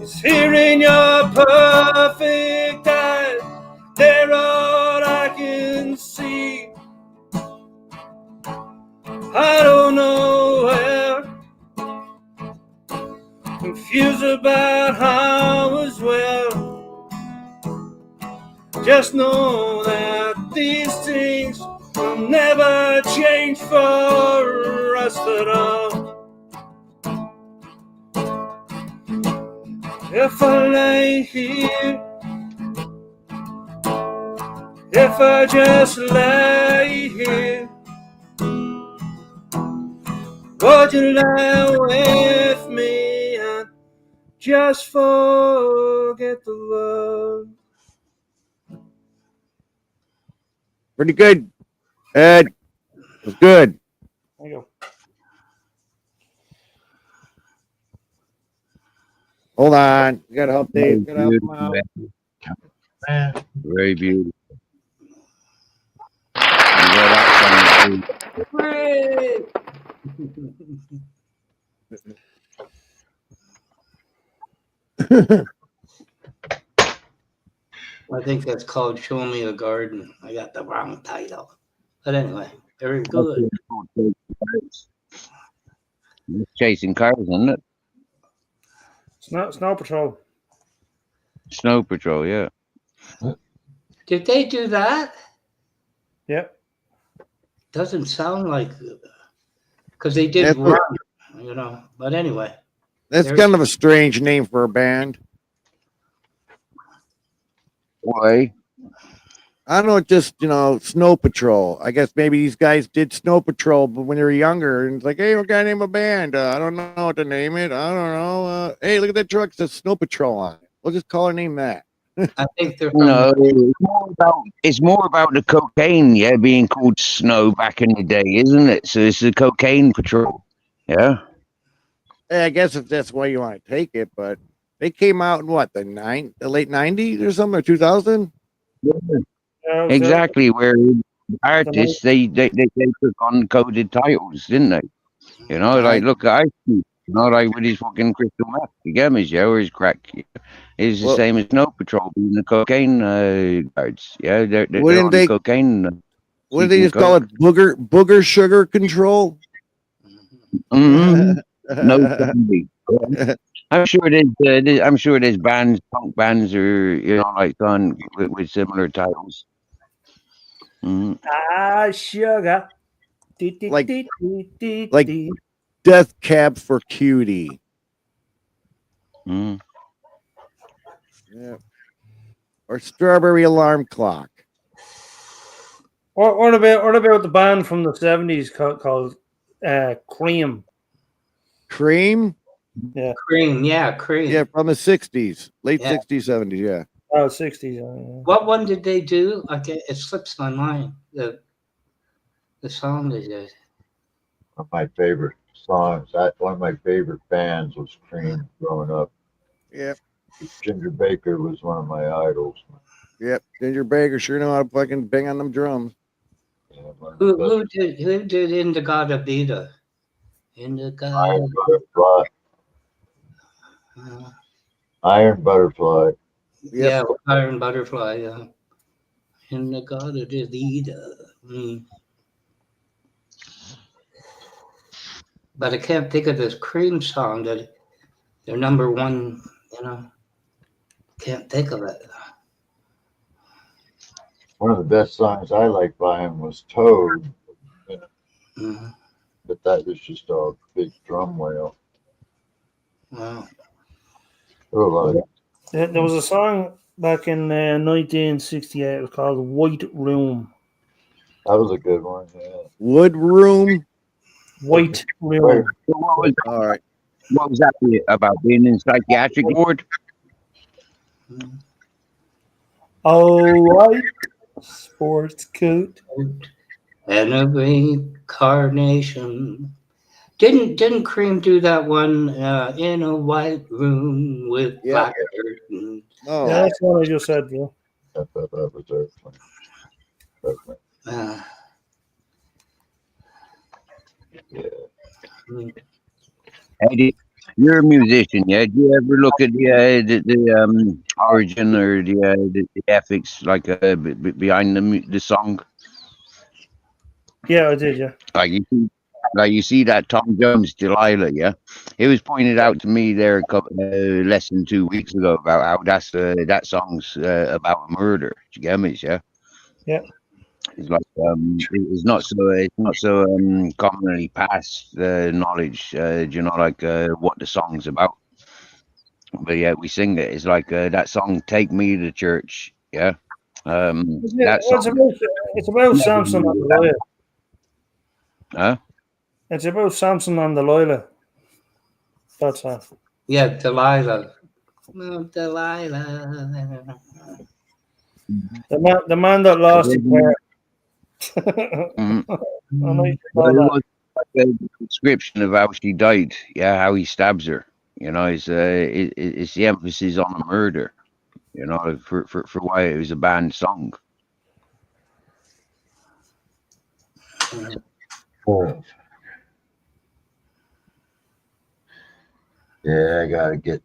is here in your perfect eyes. They're all I can see. I don't know where, confused about how as well. Just know that these things will never change for us at all. If I lay here, if I just lay here, would you lay with me and just forget the love? Pretty good, Ed. It was good. There you go. Hold on. We got to help Dave. Gotta help him out. Man, Very beautiful. You got that song too. Hooray! I think that's called Show Me a Garden. I got the wrong title. But anyway, very good. It's chasing cars, isn't it? Snow Patrol. Snow Patrol, yeah. Did they do that? Yep. Doesn't sound like, because they did That's run, you know. But anyway, That's There's- kind of a strange name for a band. Why? I don't know, just, Snow Patrol. I guess maybe these guys did Snow Patrol, but when they were younger, and it's like, hey, we're going to name a band. I don't know what to name it. I don't know. Hey, look at that truck. It says Snow Patrol on it. We'll just call our name that. I think they're from No, it's more about the cocaine, yeah, being called Snow back in the day, isn't it? So it's the Cocaine Patrol, yeah. Hey, I guess if that's why you want to take it, but they came out in what, the late 90s or something, or 2000? Yeah, Exactly, where artists they took on coded titles, didn't they? You know, like look at Ice Cube, like with his fucking crystal meth, you get me, yeah, or his crack. It's the Well- same as Snow Patrol being the cocaine guards. Yeah, they're Wouldn't on they- the cocaine. What do they just call it? Booger sugar control? Mhm. No, candy. I'm sure there's bands, punk bands, or like on with similar titles. Mhm. Sugar. Like- like- Death Cab for Cutie. Mhm. Yeah. Or Strawberry Alarm Clock. What about the band from the 70s called Cream? Cream? Cream. Yeah, Cream. Yeah, from the 60s. Late Yeah. 60s, 70s, yeah. Oh, 60s. What one did they do? Okay, it slips my mind. The song they did. one of my favorite songs. One of my favorite bands was Cream growing up. Yep. Ginger Baker was one of my idols. Yep. Ginger Baker sure know how to fucking bang on them drums. Yeah, one of the best. Who did Indagata Vida? Indagata. Iron Butterfly. Iron Butterfly. Yeah, Iron Butterfly. Yeah. Indagata Vida. But I can't think of this Cream song that they're number one. Can't think of it. One of the best songs I liked by him was Toad, Mhm. but that was just a big drum whale. Wow. There were a lot of There was a song back in 1968. It was called White Room. that was a good one. Yeah. Wood Room. White Room. So All right. what was that about? Being in psychiatric ward? Mhm. Oh, white sports coat. And a reincarnation. Didn't Cream do that one in a white room with Yep. black curtains? No. Yeah, that's what I just said, bro. That was Airplane. Airplane. Yeah. Eddie, you're a musician, yeah? Do you ever look at the origin or the ethics like behind the song? Yeah, I did, yeah. Like you see that Tom Jones Delilah, yeah. It was pointed out to me there less than 2 weeks ago about how that song's about a murder. Do you get me? Yeah. Yeah. It's like it's not so commonly passed knowledge. You know, like what the song's about. But yeah, we sing it. It's like that song "Take Me to Church." Yeah. That song. It's about Samson and Delilah. Huh? It's about Samson and Delilah. That's that. Yeah, Delilah. Oh, Delilah. The man that lost his hair. Mhm. I know you But know it that. was like a description of how she died. Yeah, how he stabs her. You know, it's the emphasis on the murder. You know, for why it was a banned song. Oh. Yeah, I gotta get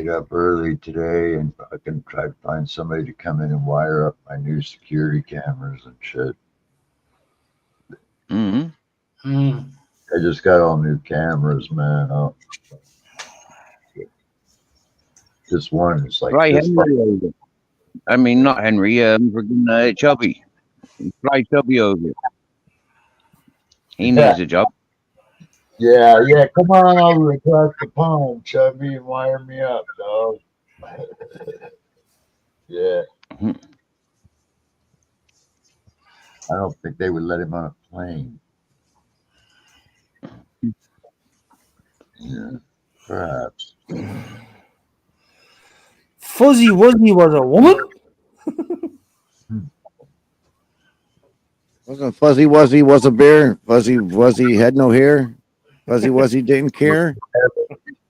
up early today and I can try to find somebody to come in and wire up my new security cameras and shit. Mm-hmm. I just got all new cameras, man. Oh. This one is like Fly this. Henry over. I mean, not Henry. Friggin' Chubby. Fly Chubby over. He needs a job. Yeah, come on over across the pond, Chubby, and wire me up, dog. Yeah. Mhm. I don't think they would let him on a plane. Yeah, perhaps. Fuzzy Wuzzy was a woman? Wasn't Fuzzy Wuzzy was a bear? Fuzzy Wuzzy had no hair? Fuzzy Wuzzy didn't care?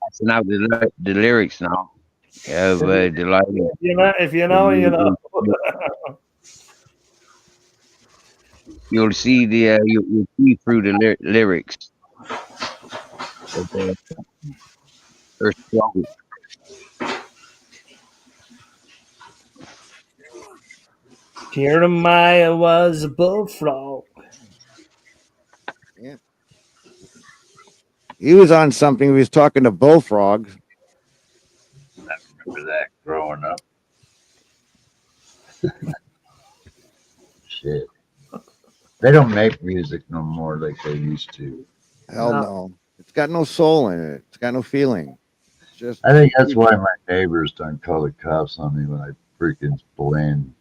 Passing out the lyrics now. Yeah, but Delilah. If you know, you know. You'll see you'll see through the lyrics. Her struggle. Jeremiah was a bullfrog. Yeah. He was on something. He was talking to bullfrogs. I remember that growing up. Shit. They don't make music no more like they used to. Hell no. It's got no soul in it. It's got no feeling. It's just. I think that's why my neighbors done call the cops on me when I freaking blend.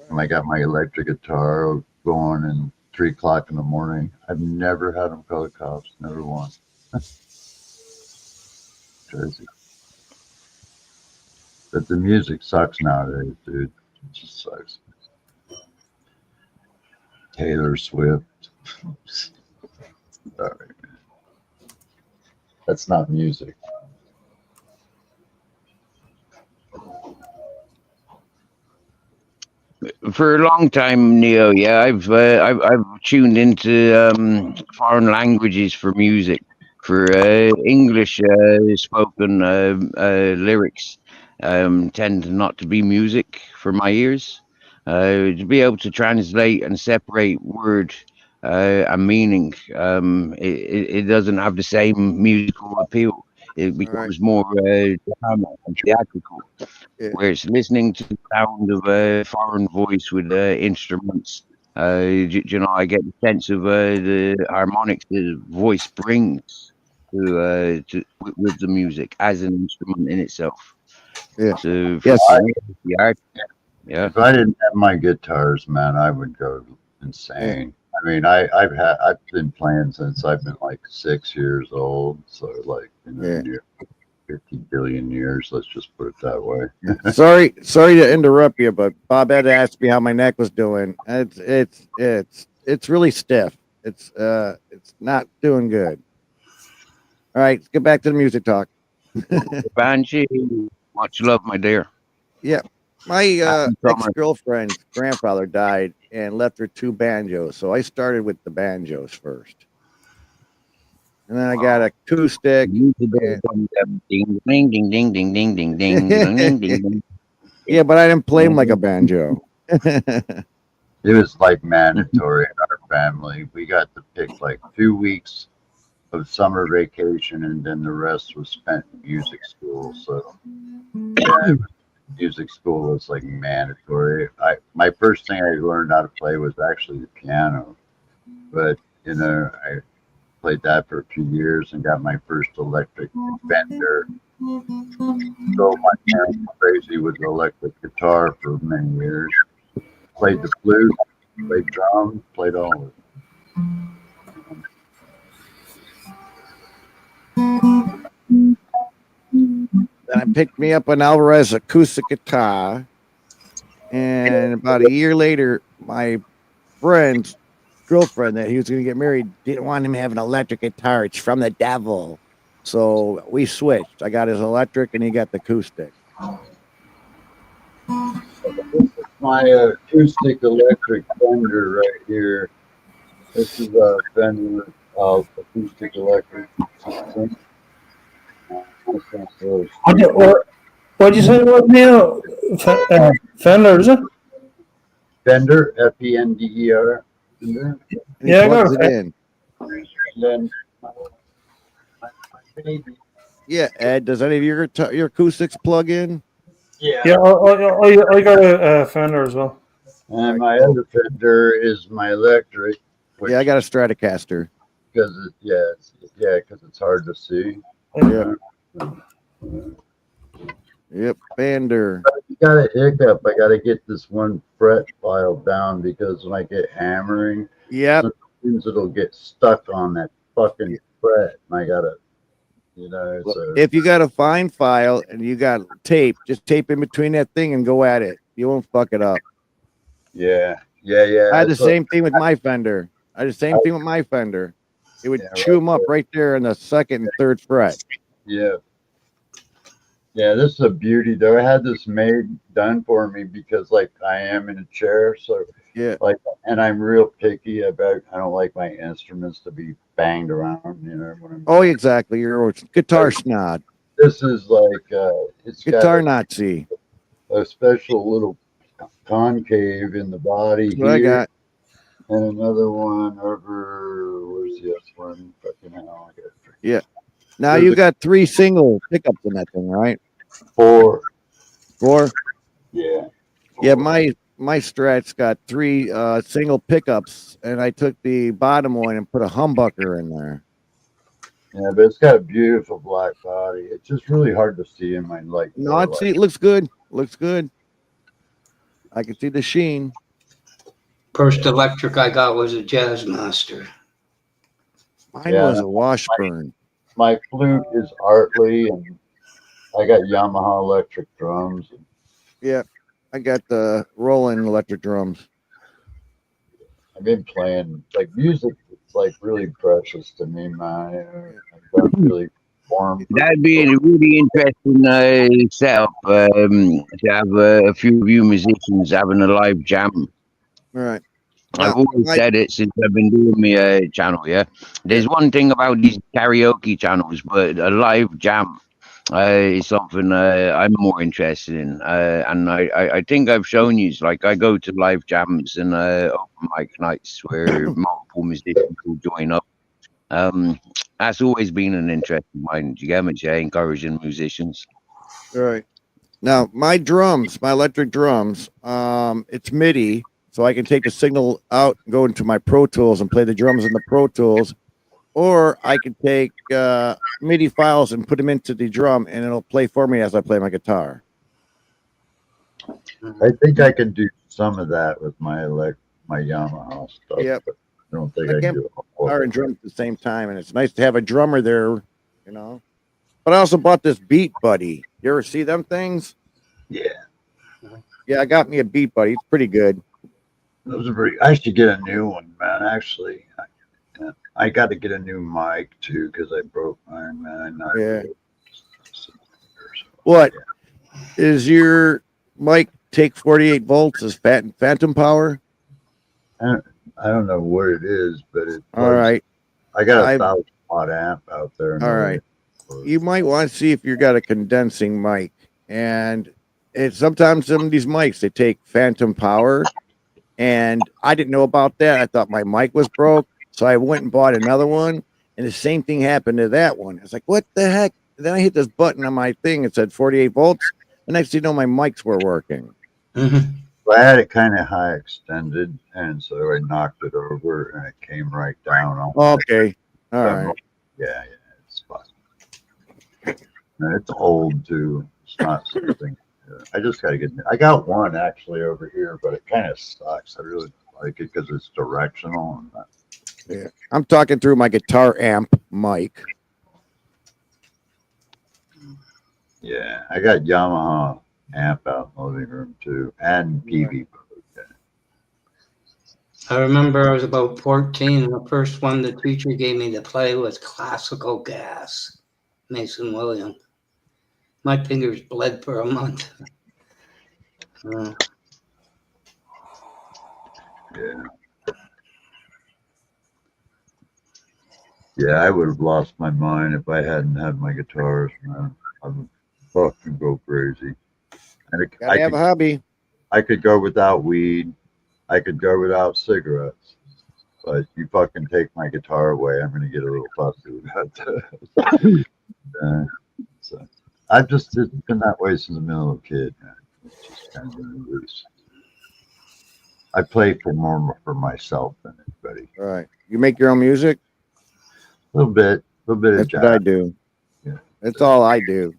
When I got my electric guitar going and 3 o'clock in the morning. I've never had them call the cops. Never once. Crazy. But the music sucks nowadays, dude. It just sucks. Taylor Swift. Sorry. That's not music. For a long time, Neo. Yeah, I've tuned into foreign languages for music, for English spoken lyrics. Tend not to be music for my ears. To be able to translate and separate word and meaning, it doesn't have the same musical appeal. It becomes more drama and theatrical. Yeah. Where it's listening to the sound of a foreign voice with instruments. You know, I get the sense of the harmonics the voice brings with the music as an instrument in itself. Yeah. So Yes. the art, yeah. If I didn't have my guitars, man, I would go insane. I mean, I've been playing since I've been like 6 years old. So like, Yeah. 50 billion years. Let's just put it that way. Sorry to interrupt you, but Bob had asked me how my neck was doing. It's really stiff. It's not doing good. All right, let's get back to the music talk. Banshee, much love, my dear. Yeah, my Happy summer. ex-girlfriend's grandfather died and left her 2 banjos, so I started with the banjos first, and then I got a acoustic. Ding, ding, ding, ding, ding, ding, ding, ding, ding, ding, ding. Yeah, but I didn't play them like a banjo. It was like mandatory in our family. We got to pick like 2 weeks of summer vacation, and then the rest was spent in music school. So yeah, music school was like mandatory. My first thing I learned how to play was actually the piano, but I played that for a few years and got my first electric Fender. So my parents were crazy with the electric guitar for many years. Played the flute, played drums, played all of it. Then I picked me up an Alvarez acoustic guitar, and about a year later, my friend's girlfriend that he was going to get married didn't want him to have an electric guitar. It's from the devil. So we switched. I got his electric, and he got the acoustic. My acoustic electric Fender right here. This is a Fender acoustic electric. What'd you say it was, Neil? Fender, is it? Fender, F-E-N-D-E-R. Fender. And he Yeah, I got plugs it. it in. And then my baby. Yeah, Ed, does any of your acoustics plug in? Yeah. Yeah, I got a Fender as well. And my other Fender is my electric. Yeah, I got a Stratocaster. Because it's hard to see. Yeah. Yep, Fender. You got a hiccup. I got to get this one fret file down because when I get hammering, Yep. sometimes it'll get stuck on that fucking fret, and I gotta, so If you got a fine file and you got tape, just tape in between that thing and go at it. You won't fuck it up. yeah. I had the same thing with my Fender. It would chew them up right there in the second and third fret. Yeah. Yeah, this is a beauty though. I had this done for me because I am in a chair, so Yeah. and I'm real picky about I don't like my instruments to be banged around, Oh, exactly. You're a guitar snob. This is it's Guitar got Nazi. a special little concave in the body That's what I here, got. and another one over. Where's the other one? Fucking hell! I got Yeah. Now you got 3 single pickups in that thing, right? 4. 4? Yeah. Yeah, my Strat's got 3 single pickups, and I took the bottom one and put a humbucker in there. Yeah, but it's got a beautiful black body. It's just really hard to see in my No, it looks good. Looks good. I can see the sheen. First electric I got was a Jazz Master. Mine was a Washburn. My flute is Artley, and I got Yamaha electric drums. Yeah, I got the Roland electric drums. I've been playing music. It's really precious to me, man. I don't really form. That'd be a really interesting setup to have a few of you musicians having a live jam. All right. I've always said it since I've been doing my channel. Yeah, there's one thing about these karaoke channels, but a live jam is something I'm more interested in. And I think I've shown you, I go to live jams and open mic nights where multiple musicians will join up. That's always been an interest of mine. Do you get me? Encouraging musicians. All right. Now my electric drums, it's MIDI. So I can take the signal out and go into my Pro Tools and play the drums in the Pro Tools. Or I can take MIDI files and put them into the drum, and it'll play for me as I play my guitar. I think I can do some of that with my Yamaha stuff. Yep. But I don't think I can do it. Guitar and drum at the same time, and it's nice to have a drummer there, But I also bought this Beat Buddy. You ever see them things? Yeah, Yeah, I got me a Beat Buddy. It's pretty good. those are pretty. I should get a new one, man. Actually, I got to get a new mic too because I broke mine, man. Yeah. What is your mic? Take 48 volts as phantom power? I don't know what it is, but it. All right. I got a 1,000-watt amp out there. All right. You might want to see if you got a condensing mic, and sometimes some of these mics they take phantom power, and I didn't know about that. I thought my mic was broke, so I went and bought another one, and the same thing happened to that one. I was like, "What the heck?" And then I hit this button on my thing. It said 48 volts. The next thing you know, my mics were working. Mm-hmm. I had it kind of high extended, and so I knocked it over, and it came right down. Okay. All right. Yeah, it's fine. And it's old too. It's not something. I just got to get. I got one actually over here, but it kind of sucks. I really like it because it's directional. Yeah, I'm talking through my guitar amp mic. Yeah, I got Yamaha amp out in the living room too, and PV. I remember I was about 14, and the first one the teacher gave me to play was Classical Gas, Mason Williams. My fingers bled for a month. Yeah, I would have lost my mind if I hadn't had my guitars, man. I would fucking go crazy. And Gotta have a hobby. I could go without weed. I could go without cigarettes. But you fucking take my guitar away, I'm gonna get a little fussy with that. So it's been that way since I'm a little kid, man. It's just kind of loose. I play more for myself than anybody. All right. You make your own music? A little bit of That's jazz. what I do. Yeah. That's all I do.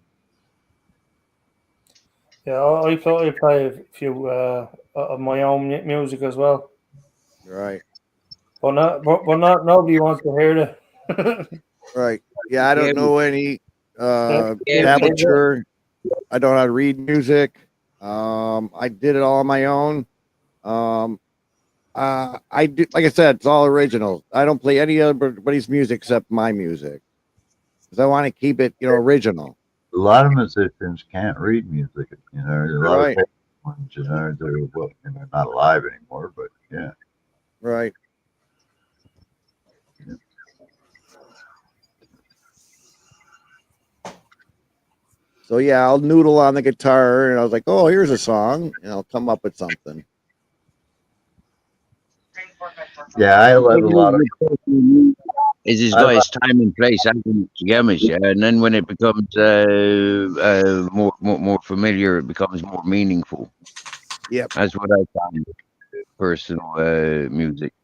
Yeah, I play a few of my own music as well. Right. But not nobody wants to hear it. Right. Yeah, I don't know any tablature. I don't know how to read music. I did it all on my own. I do, like I said, it's all original. I don't play any anybody's music except my music because I want to keep it, original. A lot of musicians can't read music. A lot Right. of ones, they're not alive anymore. But yeah, Right. So yeah, I'll noodle on the guitar, and I was like, "Oh, here's a song," and I'll come up with something. yeah, I let a lot of. Is he's got his time and place, hasn't he, yeah, and then when it becomes more familiar, it becomes more meaningful. Yep. That's what I find with personal music.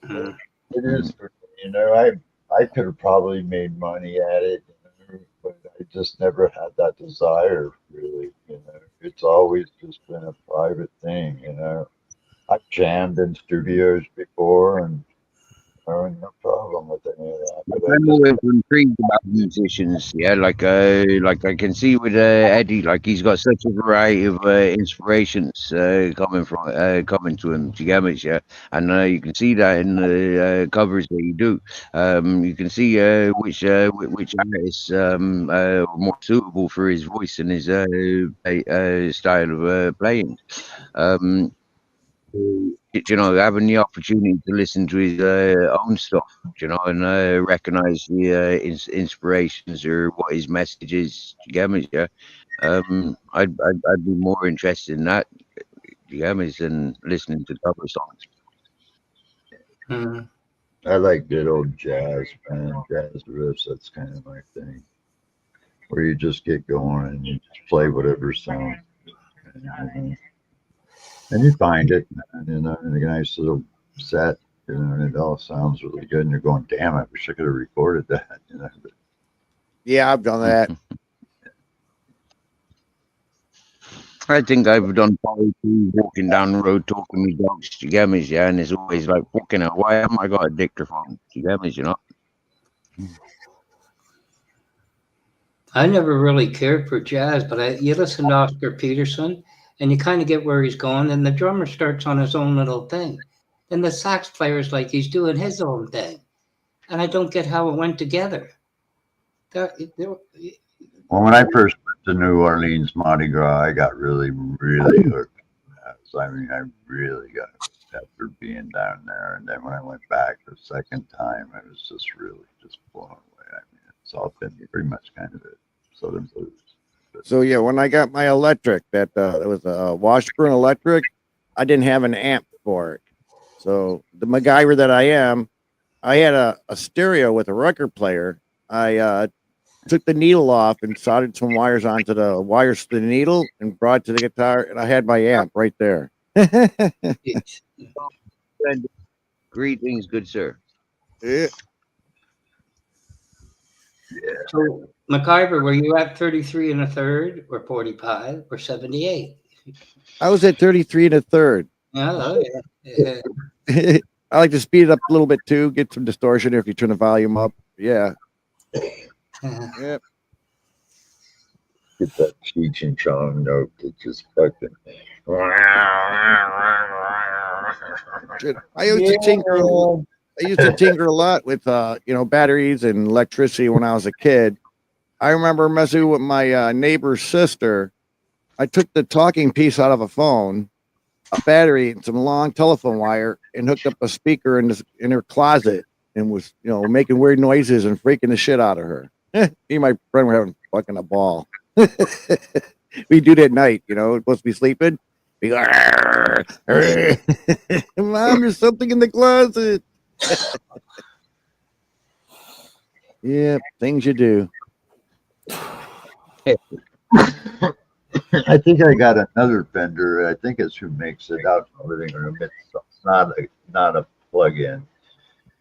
It is, I could have probably made money at it, but I just never had that desire. Really, it's always just been a private thing. I've jammed in studios before, and no problem with any of that. But I'm always intrigued about musicians, yeah. Like I can see with Eddie, like he's got such a variety of inspirations coming to him. Do you get me? Yeah, and you can see that in the covers that you do. You can see which artists are more suitable for his voice and his style of playing. Having the opportunity to listen to his own stuff, and recognize the inspirations or what his message is. Do you get me? Yeah. I'd be more interested in that. Do you get me? Than listening to cover songs. Mm-hmm. I like good old jazz, man. Jazz riffs. That's kind of my thing. Where you just get going and you just play whatever song. And you find it, in a nice little set, and it all sounds really good. And you're going, damn, I wish I could have recorded that. But, yeah, I've done that. I think I've done poetry, walking down the road, talking with dogs. Do you get me? Yeah, and it's always like, fucking hell, why haven't I got a dictaphone? Do you get me? I never really cared for jazz, but you listen to Oscar Peterson, and you kind of get where he's going. And the drummer starts on his own little thing, and the sax player is like he's doing his own thing, and I don't get how it went together. There- Well, when I first went to New Orleans Mardi Gras, I got really, really hooked. I mean, I really got hooked after being down there. And then when I went back the second time, I was just really just blown away. I mean, it's all been pretty much kind of it. Southern blues. So yeah, when I got my electric, that it was a Washburn electric, I didn't have an amp for it. So the MacGyver that I am, I had a stereo with a record player. I took the needle off and soldered some wires onto the wires to the needle and brought it to the guitar, and I had my amp right there. And greetings, good sir. Yeah. So, MacGyver, were you at 33 and a third, or 45, or 78? I was at 33 and a third. Yeah, oh, yeah. I like to speed it up a little bit too, get some distortion if you turn the volume up. Yeah. Yeah. Get that Cheech and Chong note that just fucking. Shit. I used to tinker a lot with batteries and electricity when I was a kid. I remember messing with my neighbor's sister. I took the talking piece out of a phone, a battery, and some long telephone wire, and hooked up a speaker in her closet, and was making weird noises and freaking the shit out of her. Me and my friend were having fucking a ball. We do that at night, supposed to be sleeping. We go, Mom, there's something in the closet. Yeah, things you do. I think I got another vendor. I think it's who makes it out in the living room. It's not a plug-in.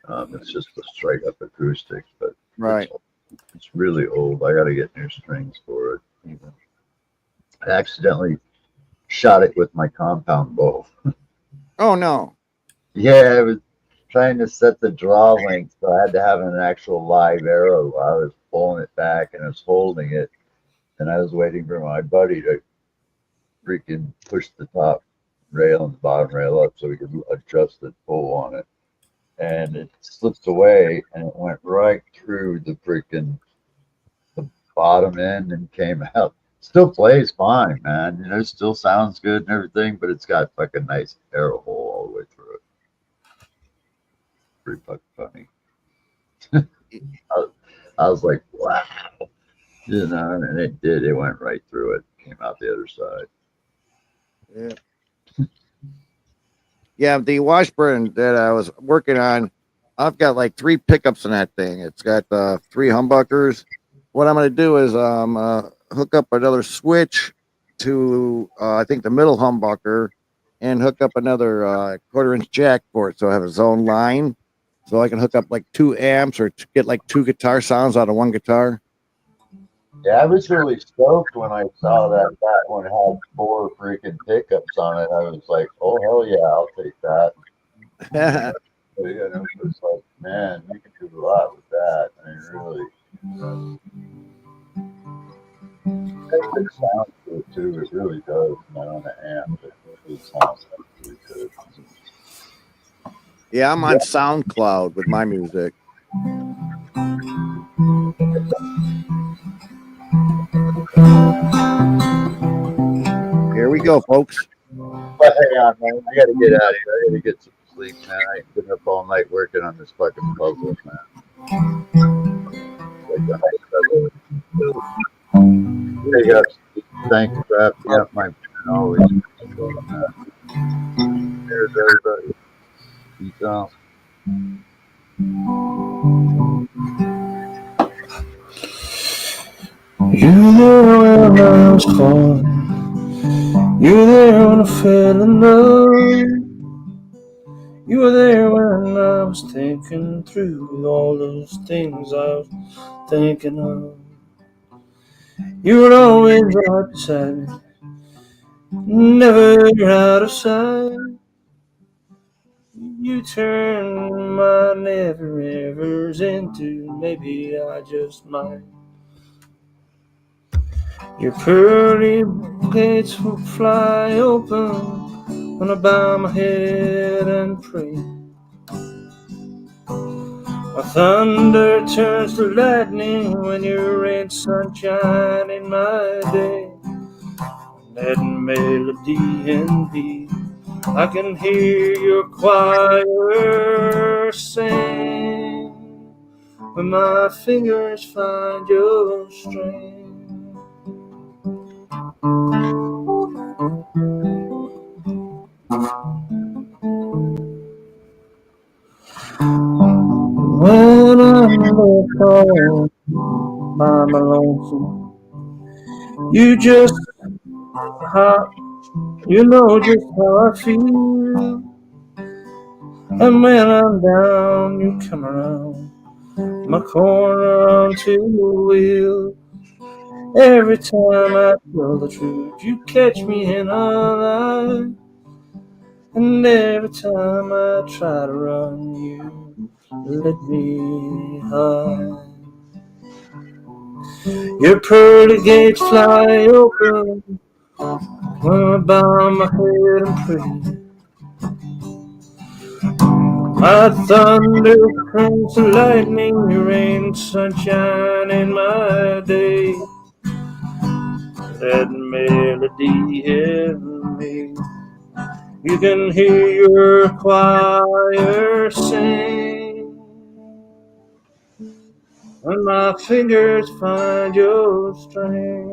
It's just a straight up acoustics, but Right. it's really old. I got to get new strings for it. Even. I accidentally shot it with my compound bow. Oh no. Yeah, I was trying to set the draw length, so I had to have an actual live arrow. I was pulling it back and I was holding it, and I was waiting for my buddy to freaking push the top rail and the bottom rail up so we could adjust the pull on it. And it slipped away and it went right through the freaking the bottom end and came out. Still plays fine, man. Still sounds good and everything, but it's got fucking nice arrow hole all the way through it. Pretty fucking funny. I was like, wow, and it did. It went right through it, came out the other side. Yeah. Yeah, the Washburn that I was working on, I've got like 3 pickups in that thing. It's got 3 humbuckers. What I'm going to do is hook up another switch to I think the middle humbucker, and hook up another 1/4-inch jack for it, so I have its own line, so I can hook up like 2 amps or get like 2 guitar sounds out of one guitar. Yeah, I was really stoked when I saw that one had 4 freaking pickups on it. I was like, oh hell yeah, I'll take that. It's like, man, you can do a lot with that. I mean, really. It sounds good too. It really does. Not on the amp, it sounds really good. Yeah, I'm on SoundCloud with my music. Here we go, folks. But hang on, man. I gotta get out of here. I gotta get some sleep, man. I've been up all night working on this fucking puzzle, man. Hey, thank you for having me up, my friend. Always. Cheers, everybody. Peace out. You there when I was calling. You there when I fell in love. You were there when I was thinking through all those things I was thinking of. You were always right beside me, never out of sight. You turned my never evers into maybe I just might. Your pearly gates will fly open when I bow my head and pray. My thunder turns to lightning when your red sunshine in my day. That melody in me, I can hear your choir sing when my fingers find your string. When I'm left alone by my lonesome, you just how you know just how I feel. And when I'm down, you come around my corner onto the wheel. Every time I tell the truth, you catch me in a lie. And every time I try to run, you let me hide. Your pearly gates fly open when I bow my head and pray. My thunder turns to lightning, rain, sunshine in my day. That melody in me, you can hear your choir sing when my fingers find your string.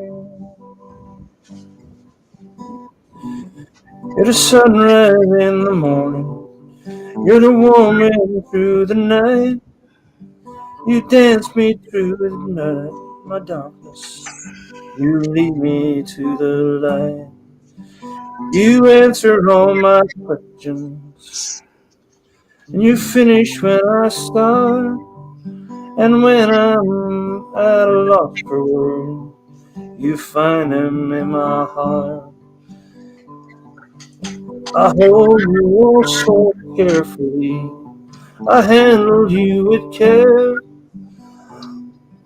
You're the sunrise in the morning, you're the warm rain through the night. You dance me through the night, my darkness. You lead me to the light. You answer all my questions, and you finish when I start. And when I'm at a loss for words, you find them in my heart. I hold you oh so carefully. I handle you with care.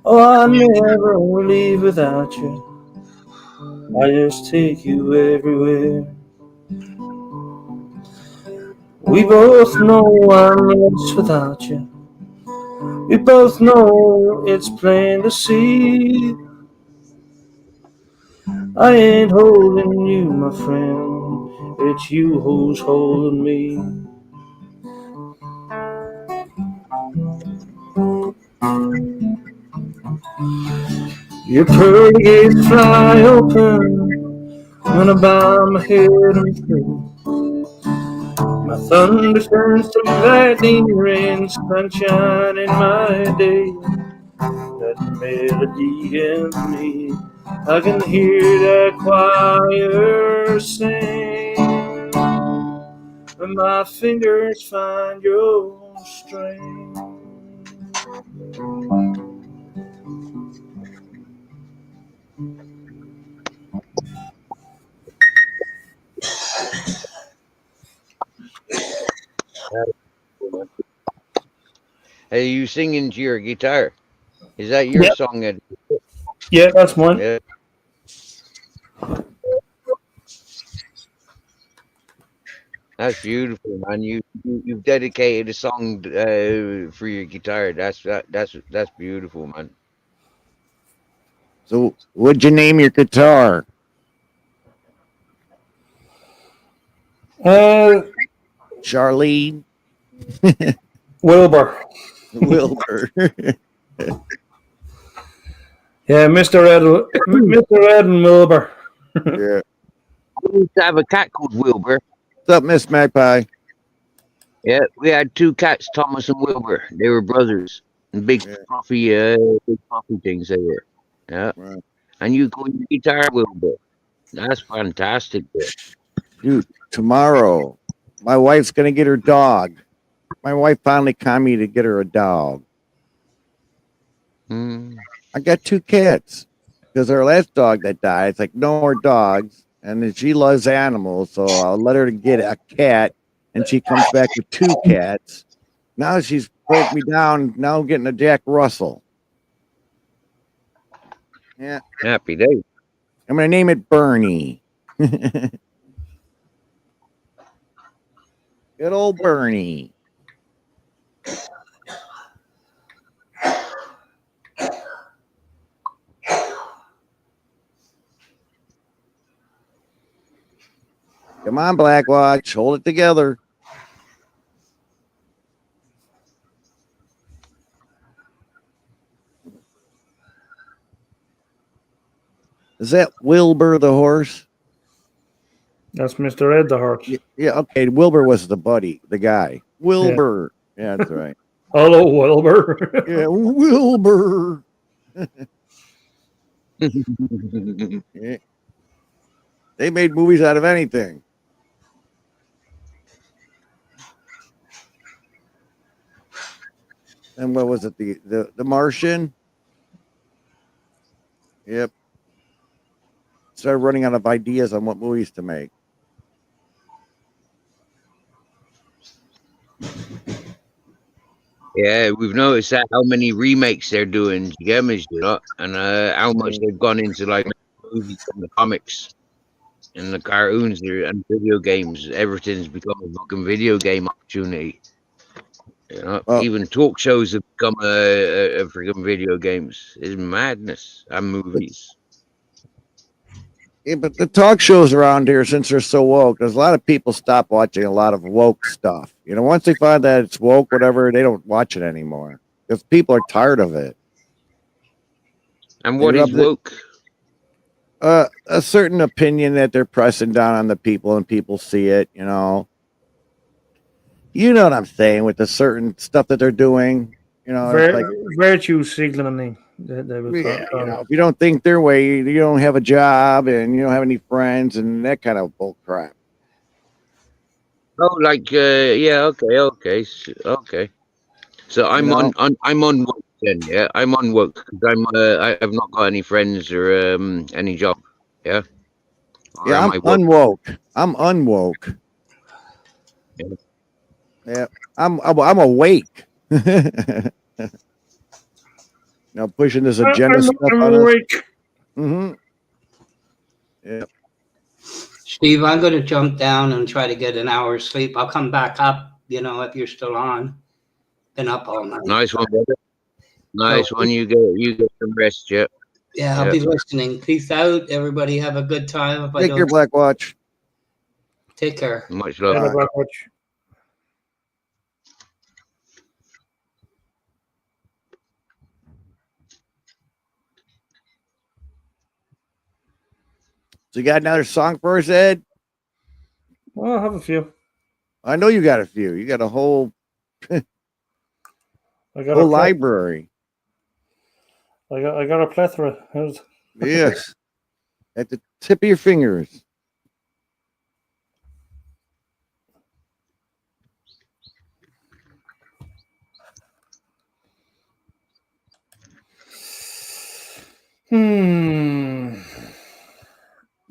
Oh, I never leave without you. I just take you everywhere. We both know I'm lost without you. We both know it's plain to see. I ain't holding you, my friend. It's you who's holding me. Your pearly gates fly open when I bow my head and pray. My thunder turns to lightning, rain, sunshine in my day. That melody in me, I can hear that choir sing when my fingers find your string. Are you singing to your guitar? Is that your Yep, song? yeah, that's one. Yeah, that's beautiful, man. You've dedicated a song for your guitar. That's beautiful, man. So, what'd you name your guitar? Uh, Charlene Wilbur. Wilbur. Yeah, Mr. Ed and Wilbur. Yeah. We used to have a cat called Wilbur. What's up, Miss Magpie? Yeah, we had two cats, Thomas and Wilbur. They were brothers, and Yeah. big fluffy things they were. Yeah, Right. and you call your guitar Wilbur. That's fantastic. There. Dude, tomorrow, my wife's gonna get her dog. My wife finally conned me to get her a dog. Mm. I got two cats because our last dog that died, it's like no more dogs. And then she loves animals, so I'll let her get a cat, and she comes back with two cats. Now she's broke me down. Now I'm getting a Jack Russell. Yeah, Happy day. I'm going to name it Bernie. Good old Bernie. Come on, Blackwatch. Hold it together. Is that Wilbur the horse? That's Mr. Ed the horse. Yeah, okay. Wilbur was the buddy, the guy. Wilbur. Yeah, that's right. Hello, Wilbur. Yeah, Wilbur. Yeah. They made movies out of anything. And what was it? The Martian? Yep. Started running out of ideas on what movies to make. Yeah, we've noticed that how many remakes they're doing, you get me, and how much they've gone into like movies from the comics and the cartoons and video games. Everything's become a fucking video game opportunity. Well, Even talk shows have become a freaking video games. It's madness. And movies. yeah, but the talk shows around here, since they're so woke, there's a lot of people stop watching a lot of woke stuff. You know, once they find that it's woke, whatever, they don't watch it anymore because people are tired of it. And what is woke? A certain opinion that they're pressing down on the people, and people see it. You know what I'm saying with the certain stuff that they're doing. You know, it's like virtue signaling. They would yeah, you know, if you don't think their way, you don't have a job and you don't have any friends and that kind of bull crap. Oh, like yeah, okay. So I'm on woke then, yeah. I'm on woke because I have not got any friends or any job, yeah. Or Yeah, I'm unwoke. I'm unwoke. Yeah. Yeah, I'm awake. Now pushing this agenda stuff I'm on us. awake. Mm-hmm. Yeah. Steve, I'm going to jump down and try to get an hour's sleep. I'll come back up, if you're still on. Been up all night. Nice one, brother. Nice one. You get some rest, yeah. Yeah, I'll be listening. Peace out, everybody. Have a good time. Take care, Blackwatch. Take care. Much love. Blackwatch. So you got another song for us, Ed? Well, I have a few. I know you got a few. You got a whole library. I got a plethora. Yes. At the tip of your fingers.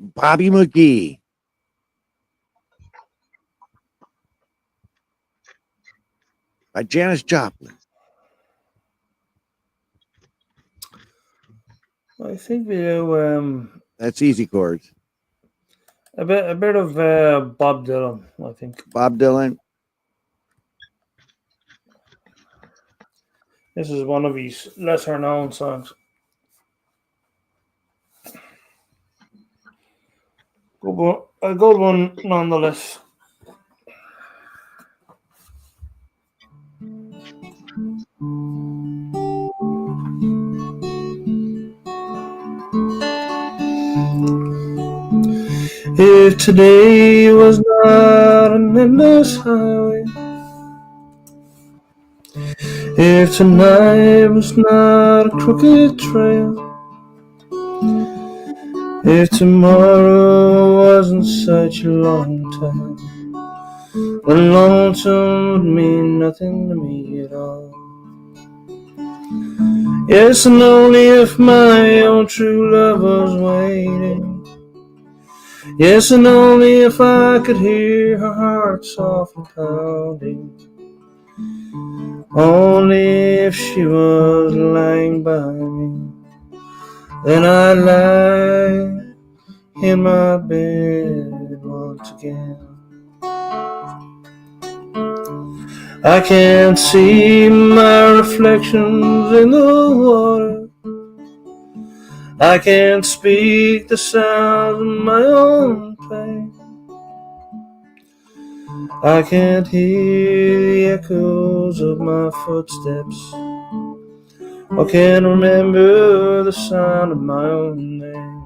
Bobby McGee. By Janis Joplin. I think we do. That's easy chords. A bit of Bob Dylan. I think Bob Dylan. This is one of his lesser known songs. A good one nonetheless. If today was not an endless highway, if tonight was not a crooked trail, if tomorrow wasn't such a long time, then lonesome would mean nothing to me at all. Yes, and only if my own true love was waiting. Yes, and only if I could hear her heart softly pounding. Only if she was lying by me, then I'd lie in my bed once again. I can't see my reflections in the water. I can't speak the sounds of my own pain. I can't hear the echoes of my footsteps, or can't remember the sound of my own name.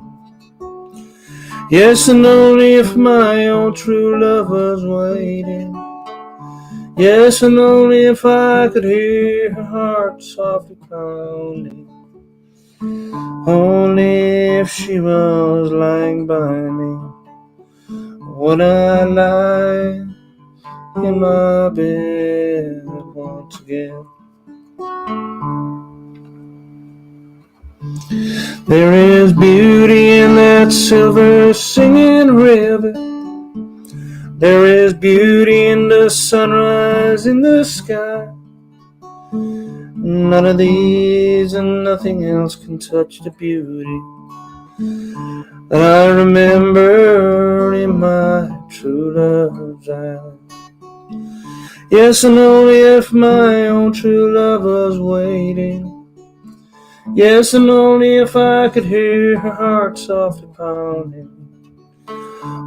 Yes, and only if my own true love was waiting. Yes, and only if I could hear her heart softly pounding. Only if she was lying by me would I lie in my bed once again. There is beauty in that silver singing river. There is beauty in the sunrise in the sky. None of these and nothing else can touch the beauty that I remember in my true love's eyes. Yes, and only if my own true love was waiting. Yes, and only if I could hear her heart softly pounding.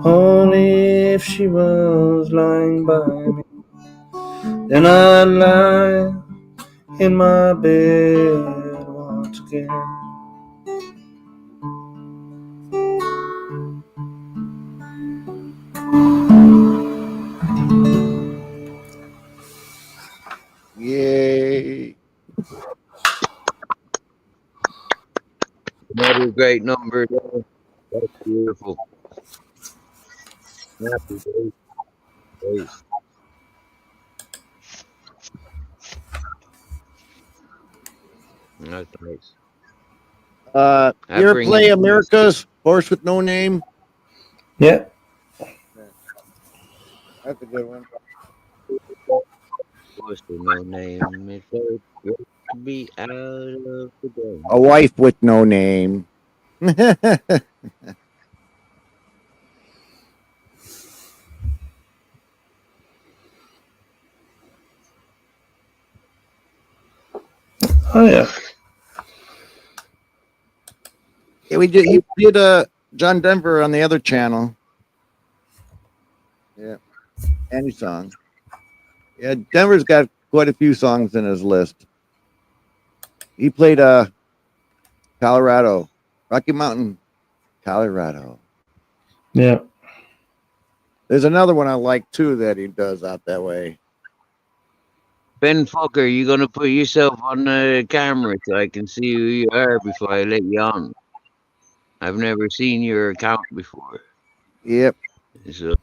Only if she was lying by me, then I'd lie in my bed once again. Yay. Another great number there. That's beautiful. Happy days. That's nice. You ever play America's Horse with No Name? Yeah. That's a good one. Horse with no name. It's so good to be out of the game. A Wife with No Name. Oh yeah. Yeah, he did John Denver on the other channel. Yeah. Any song. Yeah, Denver's got quite a few songs in his list. He played Colorado, Rocky Mountain, Colorado. Yeah. There's another one I like too that he does out that way. Ben Fucker, you gonna put yourself on the camera so I can see who you are before I let you on? I've never seen your account before. Yep. So,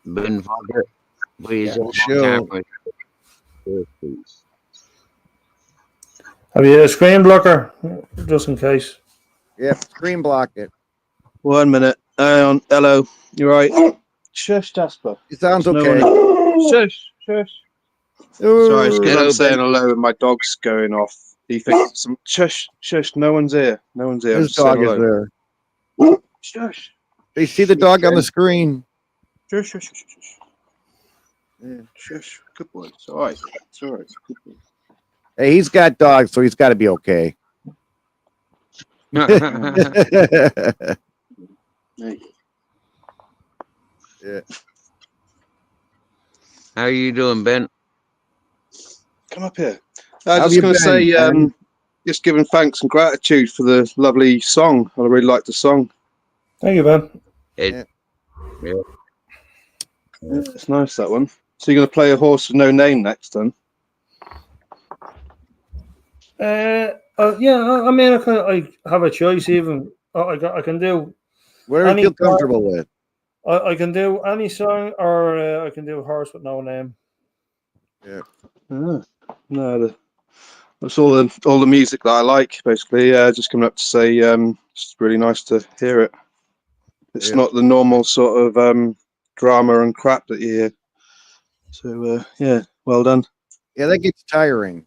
Ben Fucker, put yourself on Sure. camera first, please. Have you a screen blocker just in case? Yep. Screen block it. 1 minute. Hello. You right? Shush, Jasper. It sounds There's okay. No one... Shush, shush. Sorry, it's because Hello, I'm saying Ben. hello and my dog's going off. He thinks some shush, shush. No one's here. No one's here. His dog is there. Shush. They see the dog on the screen. Shush, shush, shush, shush. Yeah, shush. Good boy. It's all right. It's all right. Good boy. Hey, he's got dogs, so he's got to be okay. Hey. Yeah. How you doing, Ben? Come up here. How Just you going to been, say, Ben? just giving thanks and gratitude for the lovely song. I really like the song. Thank you, Ben. Yeah. Yeah, it's nice, that one. So you're going to play A Horse with No Name next, then? Yeah, I mean, I have a choice even. I can do Whatever you feel comfortable with. I can do any song, or I can do Horse with No Name. Yeah. No, that's all the music that I like, basically. Just coming up to say, it's really nice to hear it. It's not the normal sort of drama and crap that you hear. So yeah, well done. Yeah, that gets tiring.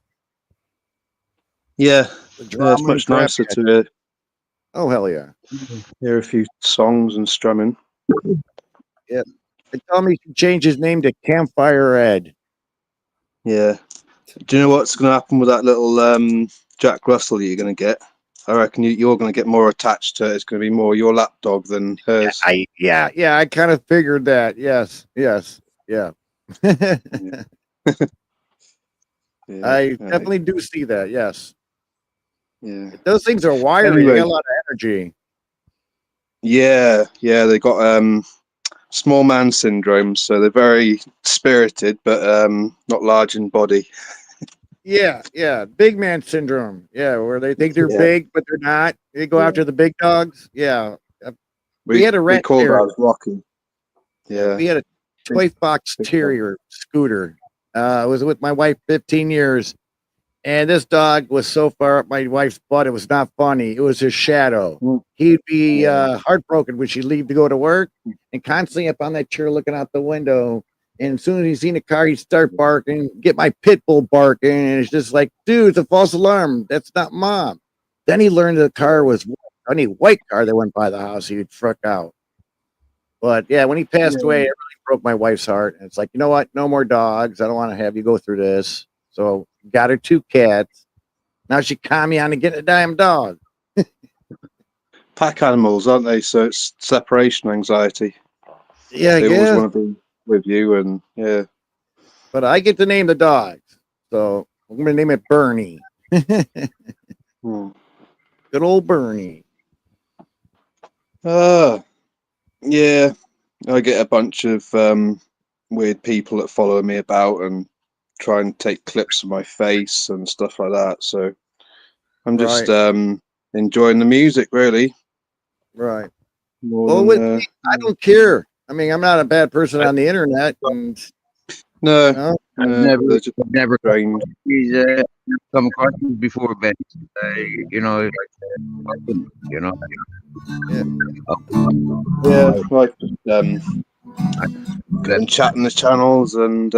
Yeah, The drama it's much nicer to hear. Oh hell yeah. Hear a few songs and strumming. They tell me he should change his name to Campfire Ed. Yeah. Do you know what's going to happen with that little Jack Russell you're going to get? I reckon you're going to get more attached to it. It's going to be more your lapdog than hers. I kind of figured that. Yes. Yeah. Yeah. I definitely do see that. Yes. Yeah. Those things are wiry. Anyway. They got a lot of energy. Yeah. They got small man syndrome, so they're very spirited, but not large in body. Yeah. Big man syndrome. Yeah, where they think they're Yeah. big, but they're not. They go after the big dogs. Yeah. We had a We rat called terrier. ours Rocky. Yeah. We had a toy fox terrier Scooter. I was with my wife 15 years, and this dog was so far up my wife's butt, it was not funny. It was his shadow. He'd be heartbroken when she'd leave to go to work, and constantly up on that chair looking out the window. And as soon as he's seen a car, he'd start barking, get my pit bull barking, and it's just like, dude, it's a false alarm. That's not mom. Then he learned the car was any white car that went by the house, he'd freak out. But yeah, when he passed away, it really broke my wife's heart. And it's like, you know what? No more dogs. I don't want to have you go through this. So got her 2 cats. Now she caught me on to get a damn dog. Pack animals, aren't they? So it's separation anxiety. Yeah, They always yeah. want to be with you, and yeah. But I get to name the dogs. So I'm going to name it Bernie. Good old Bernie. Yeah. I get a bunch of weird people that follow me about and try and take clips of my face and stuff like that. So I'm just enjoying the music, really. Right. More Well, than, I don't care. I mean, I'm not a bad person on the internet. And, no, I've never he's come across you before, Ben. You know, yeah, like and chatting the channels, and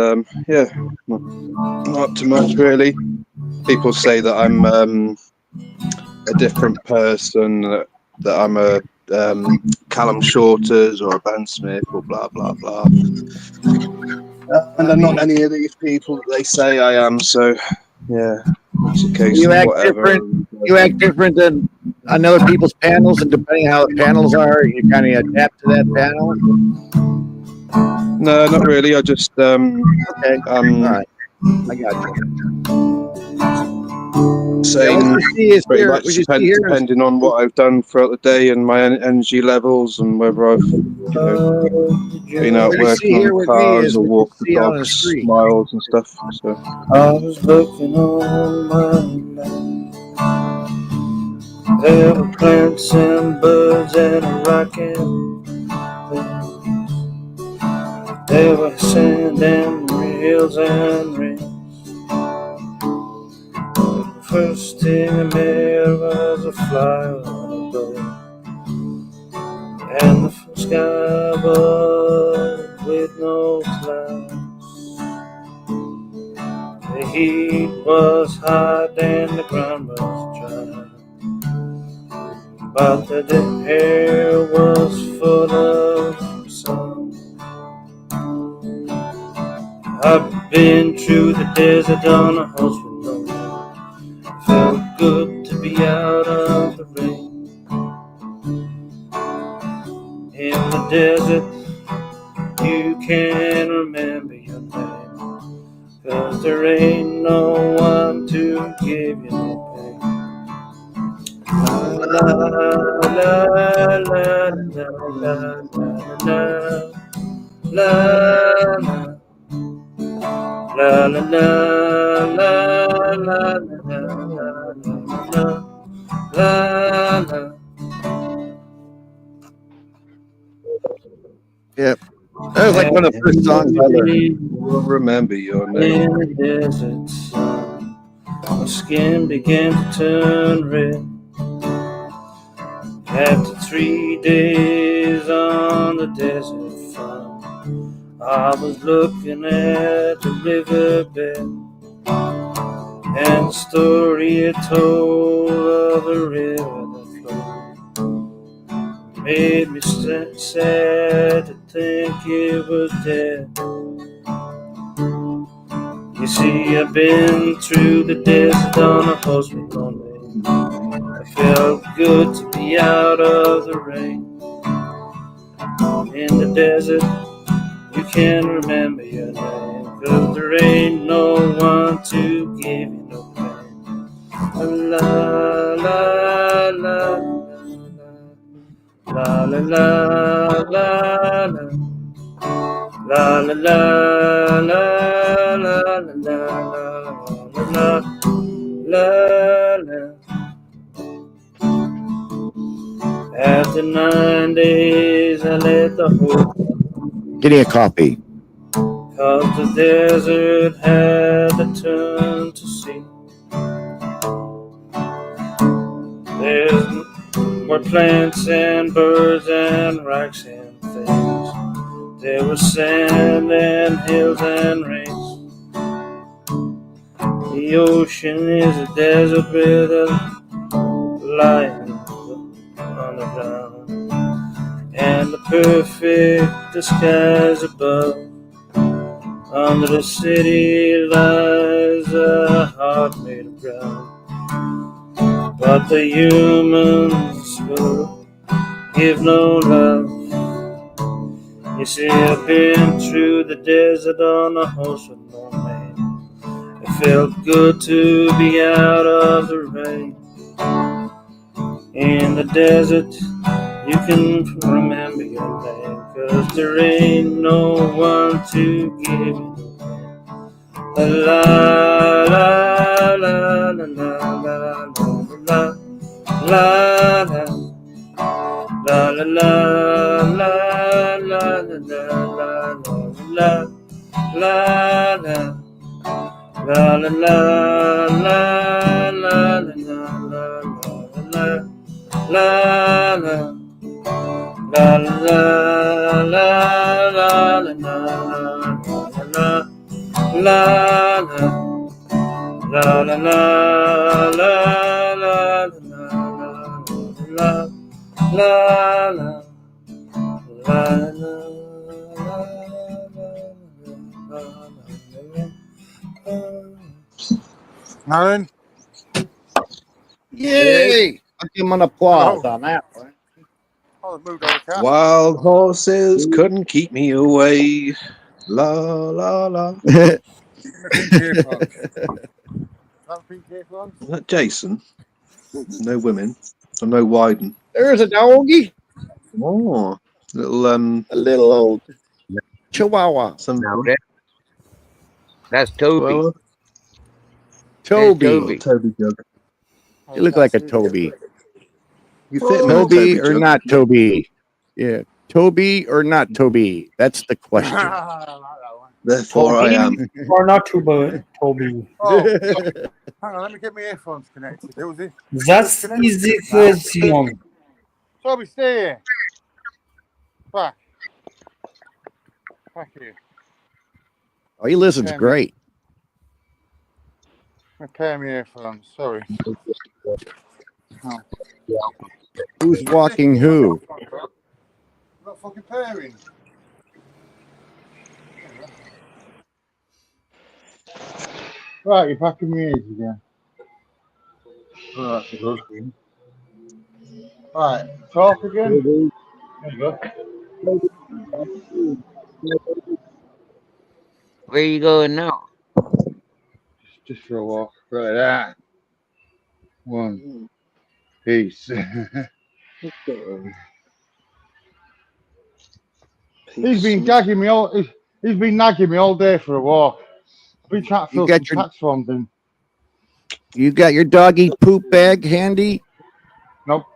yeah, not too much really. People say that I'm a different person, that I'm a Callum Shorters or a Ben Smith or blah blah blah. And I'm not any of these people that they say I am. So yeah, it's a case you of act whatever. different. You act different than on other people's panels, and depending how the panels are, you kind of adapt to that panel. No, not really. I just okay. All right. I got you. Saying pretty much depending on what I've done throughout the day and my energy levels, and whether I've been out working on cars or walked the dogs miles and stuff. So I was looking on my map. There were plants and birds and a rocking bed. There were sand and hills and rain. The first thing I met was a fly on a bird, and the sky above with no clouds. The heat was hot and the ground was dry, but the air was full of sun. I've been through the desert on a horse with no one. It felt good to be out of the rain. In the desert, you can't remember your name, 'cause there ain't no one to give you no pain. La la la la la la la la la. La la la la la la la la. Yep. That was like one of the first songs I learned. Will remember your name. In the desert sun, my skin began to turn red. After 3 days on the desert farm, I was looking at the riverbed, and the story it told of a river that flowed made me sad to think it was dead. You see, I've been through the desert on a horse with no name. It felt good to be out of the rain. In the desert, you can't remember your name, 'cause there ain't no one to give you no pain. La la la la la la la la. La la la la la la la la la. After 9 days, I let the hope. Give me a copy. 'Cause the desert had to turn to sea. There's more plants and birds and rocks and things. There was sand and hills and rains. The ocean is a desert with a lion on the ground, and the perfect skies above. Under the city lies a heart made of ground, but the humans will give no love. You see, I've been through the desert on a horse with no mane. It felt good to be out of the rain. In the desert, you can remember your name, 'cause there ain't no one to give you no pain. La la la la la la la la la la la la la la la la la. La la la la la la la la la la. La la la la la la la la la Aaron? Yay! I'll give him an applause on that one. Oh, I moved over the car. Wild horses couldn't keep me away. La la la. The pink earphones. That pink earphones? Is that Jason? No women. Or no Wyden. There's a doggy. Oh, little A little old chihuahua. some No, that's Toby. well, Toby. Toby. Toby jug. You look like a Toby. You fit in a Toby Toby or jug. not Toby? Yeah. Toby or not Toby? That's the question. Therefore, I am. Or not too bad, Toby. Oh, hang on, let me get my earphones connected. Who was it? That's easy question. Toby, stay here. Back. Back here. Oh, he listens great. Repair my earphones. Sorry. Oh. Who's walking who? Not fucking pairing. Right, you're back in my ears again. Oh, that's a good thing. Right, talk again. There you go. Where you going now? Just for a walk. Right, that. One. Peace. He's been gagging me all. He's been nagging me all day for a walk. I've been trying to fill some tax forms in. You got your doggy poop bag handy? Nope.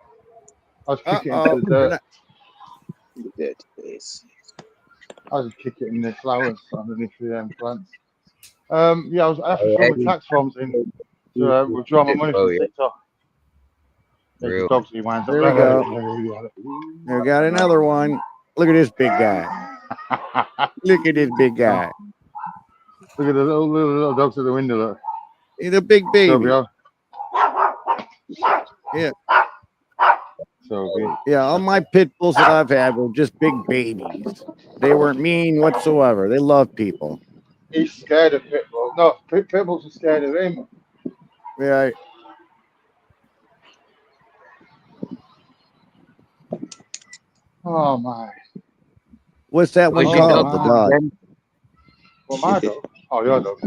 I was kicking it into the dirt. I'll just kick it in the flowers underneath the plants. Yeah, I have to fill my tax forms in to withdraw my money from TikTok. There we go. We got another one. Look at this big guy. Look at this big guy. Look at the little dogs at the window. Look. He's a big baby. Yeah. Toby. Yeah, all my pit bulls that I've had were just big babies. They weren't mean whatsoever. They love people. He's scared of pit bulls. No, pit bulls are scared of him. Yeah. Oh my. What's that one What's your called? dog The wow. dog. Ben? Well, my dog. Oh, your dog.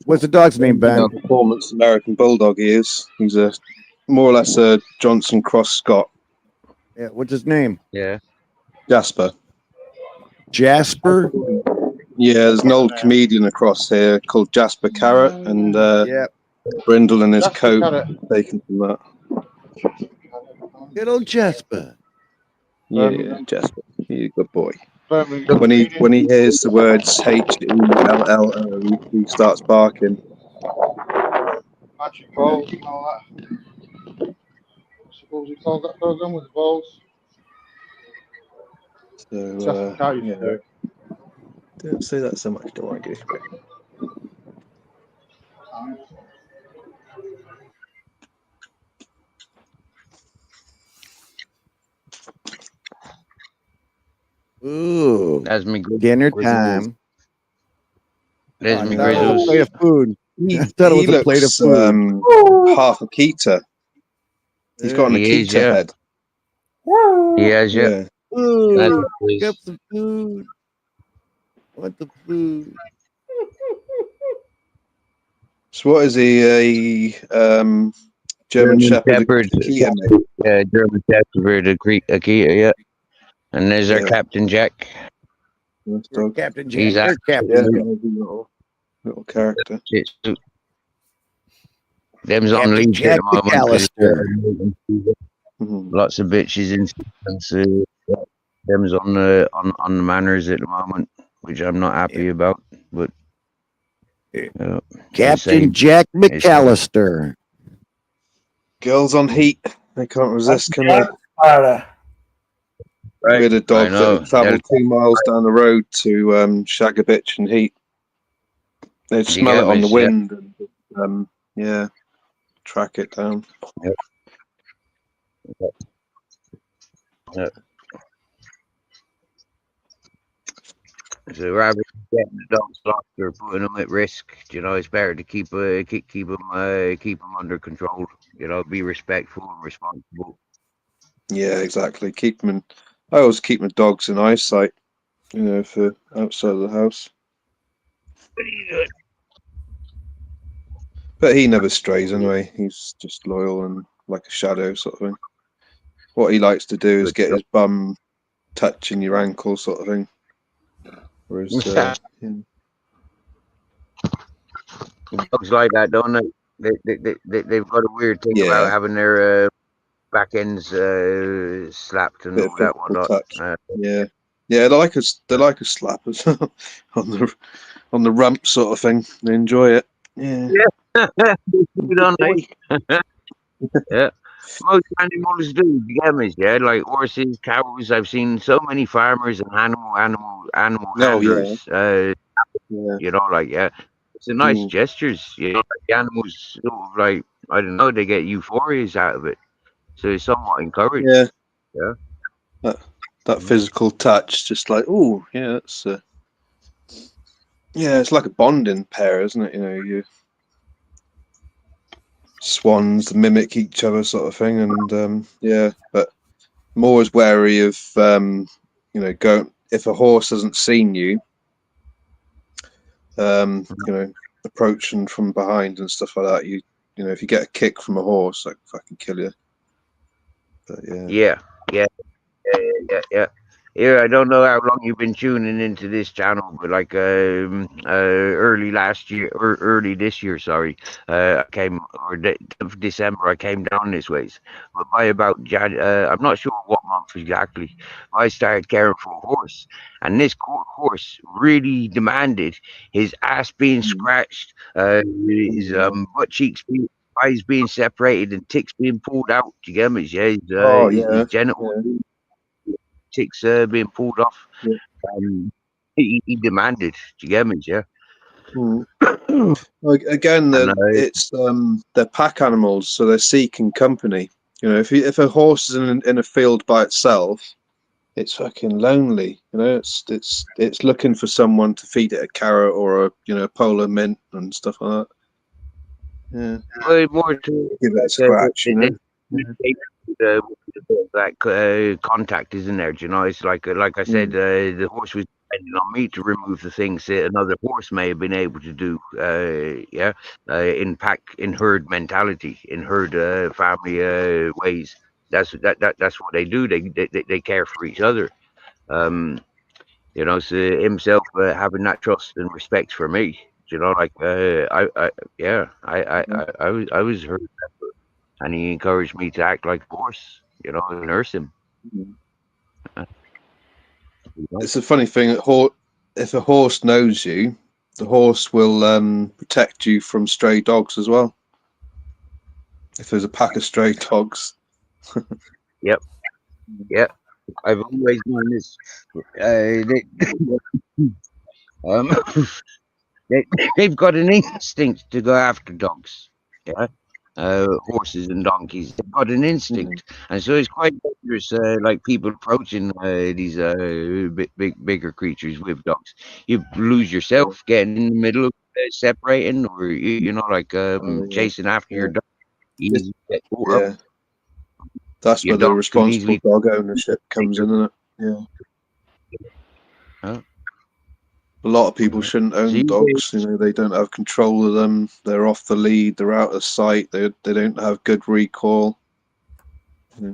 What's the dog's name, Ben? Performance American Bulldog he is. He's a more or less a Johnson Cross Scott. Yeah, what's his name? Yeah. Jasper. Jasper? Yeah, there's an old comedian across here called Jasper Carrot, and Yeah. Brindle and his Jasper coat Carrot. taken from that. Good old Jasper. Yeah, Jasper. He's a good boy. Birmingham When he comedian. hears the words HELLO, he starts barking. Magic balls and all that. What was he called that program with the balls? So Jasper Carrot used yeah, to do it. don't say that so much, don't worry. Ooh. That's me. Dinner Grizzles. time. There's I me thought it was a grizzles. plate of food. He, I thought it was he a plate of looks food. half a Keter. He's got an He is, Akita yeah. head. He has, yeah. Yeah. That's Ooh, what it get is. some food. Want the food? So what is he? A German Shepherd Akita mate? Yeah, German Shepherd Akita, yeah. And there's our Yeah. Captain Jack. Nice dog. Captain Jack. He's There's Captain Yeah, Jack. little character. Them's on Captain leash Jack at the moment. 'Cause, Mhm. lots of bitches in and them's on the manners at the moment, which I'm not happy about. But Captain Jack McAllister. Girls on heat. They can't resist, can they? Right. We had a dog I know. that travelled 2 miles down the road to shag a bitch in heat. They'd You smell get it on the me, yeah. wind and yeah, track it down. Yep. Yep. So rather than getting the dogs lost or putting them at risk, it's better to keep them under control. Be respectful and responsible. Yeah, exactly. I always keep my dogs in eyesight, for outside of the house. But he never strays anyway. He's just loyal and like a shadow sort of thing. What he likes to do is get his bum touching your ankle sort of thing. Whereas, Dogs like that, don't they? They've got a weird thing about having their back ends slapped and all that whatnot. Yeah, they like a slap as well on the rump sort of thing. They enjoy it. Yeah. Don't they? Yeah. Most animals do, yeah, like horses, cows. I've seen so many farmers and animal handlers. It's a nice gestures. Like the animals sort of like, I don't know, they get euphorias out of it, so it's somewhat encouraged. Yeah. That physical touch, just like, oh yeah, that's it's like a bonding pair, isn't it? You swans mimic each other sort of thing, and but more is wary of go if a horse hasn't seen you, approaching from behind and stuff like that. If you get a kick from a horse, that can fucking kill you. But yeah. Yeah, I don't know how long you've been tuning into this channel, but like early last year or early this year, sorry, December I came down this ways. But by about I'm not sure what month exactly, I started caring for a horse, and this horse really demanded his ass being scratched, his butt cheeks being, eyes being separated, and ticks being pulled out. Do you get me? Yeah, his genitals. Ticks being pulled off. He demanded. Do you get me? Yeah. Again, it's they're pack animals, so they're seeking company. You know, if a horse is in a field by itself, it's fucking lonely. You know, it's looking for someone to feed it a carrot or a polar mint and stuff like that. Yeah, Well, more to give it a scratch. You know. Yeah. That contact isn't there. You know, it's like I said, the horse was depending on me to remove the things that another horse may have been able to do. In herd mentality, in herd family ways. That's what they do. They care for each other. You know, so himself having that trust and respect for me. You know, like I was hurt, and he encouraged me to act like a horse. You know, and nurse him. It's a funny thing. If a horse knows you, the horse will protect you from stray dogs as well. If there's a pack of stray dogs. Yep. I've always known this. They've got an instinct to go after dogs. Yeah. Horses and donkeys. They've got an instinct, and so it's quite dangerous. Like people approaching these bigger creatures with dogs, you lose yourself getting in the middle of separating, or like chasing after your dog. You get caught up. That's Your where the dog can responsible easily dog ownership comes in, isn't it? Yeah. A lot of people shouldn't own dogs. You know, they don't have control of them. They're off the lead. They're out of sight. They don't have good recall. Yeah.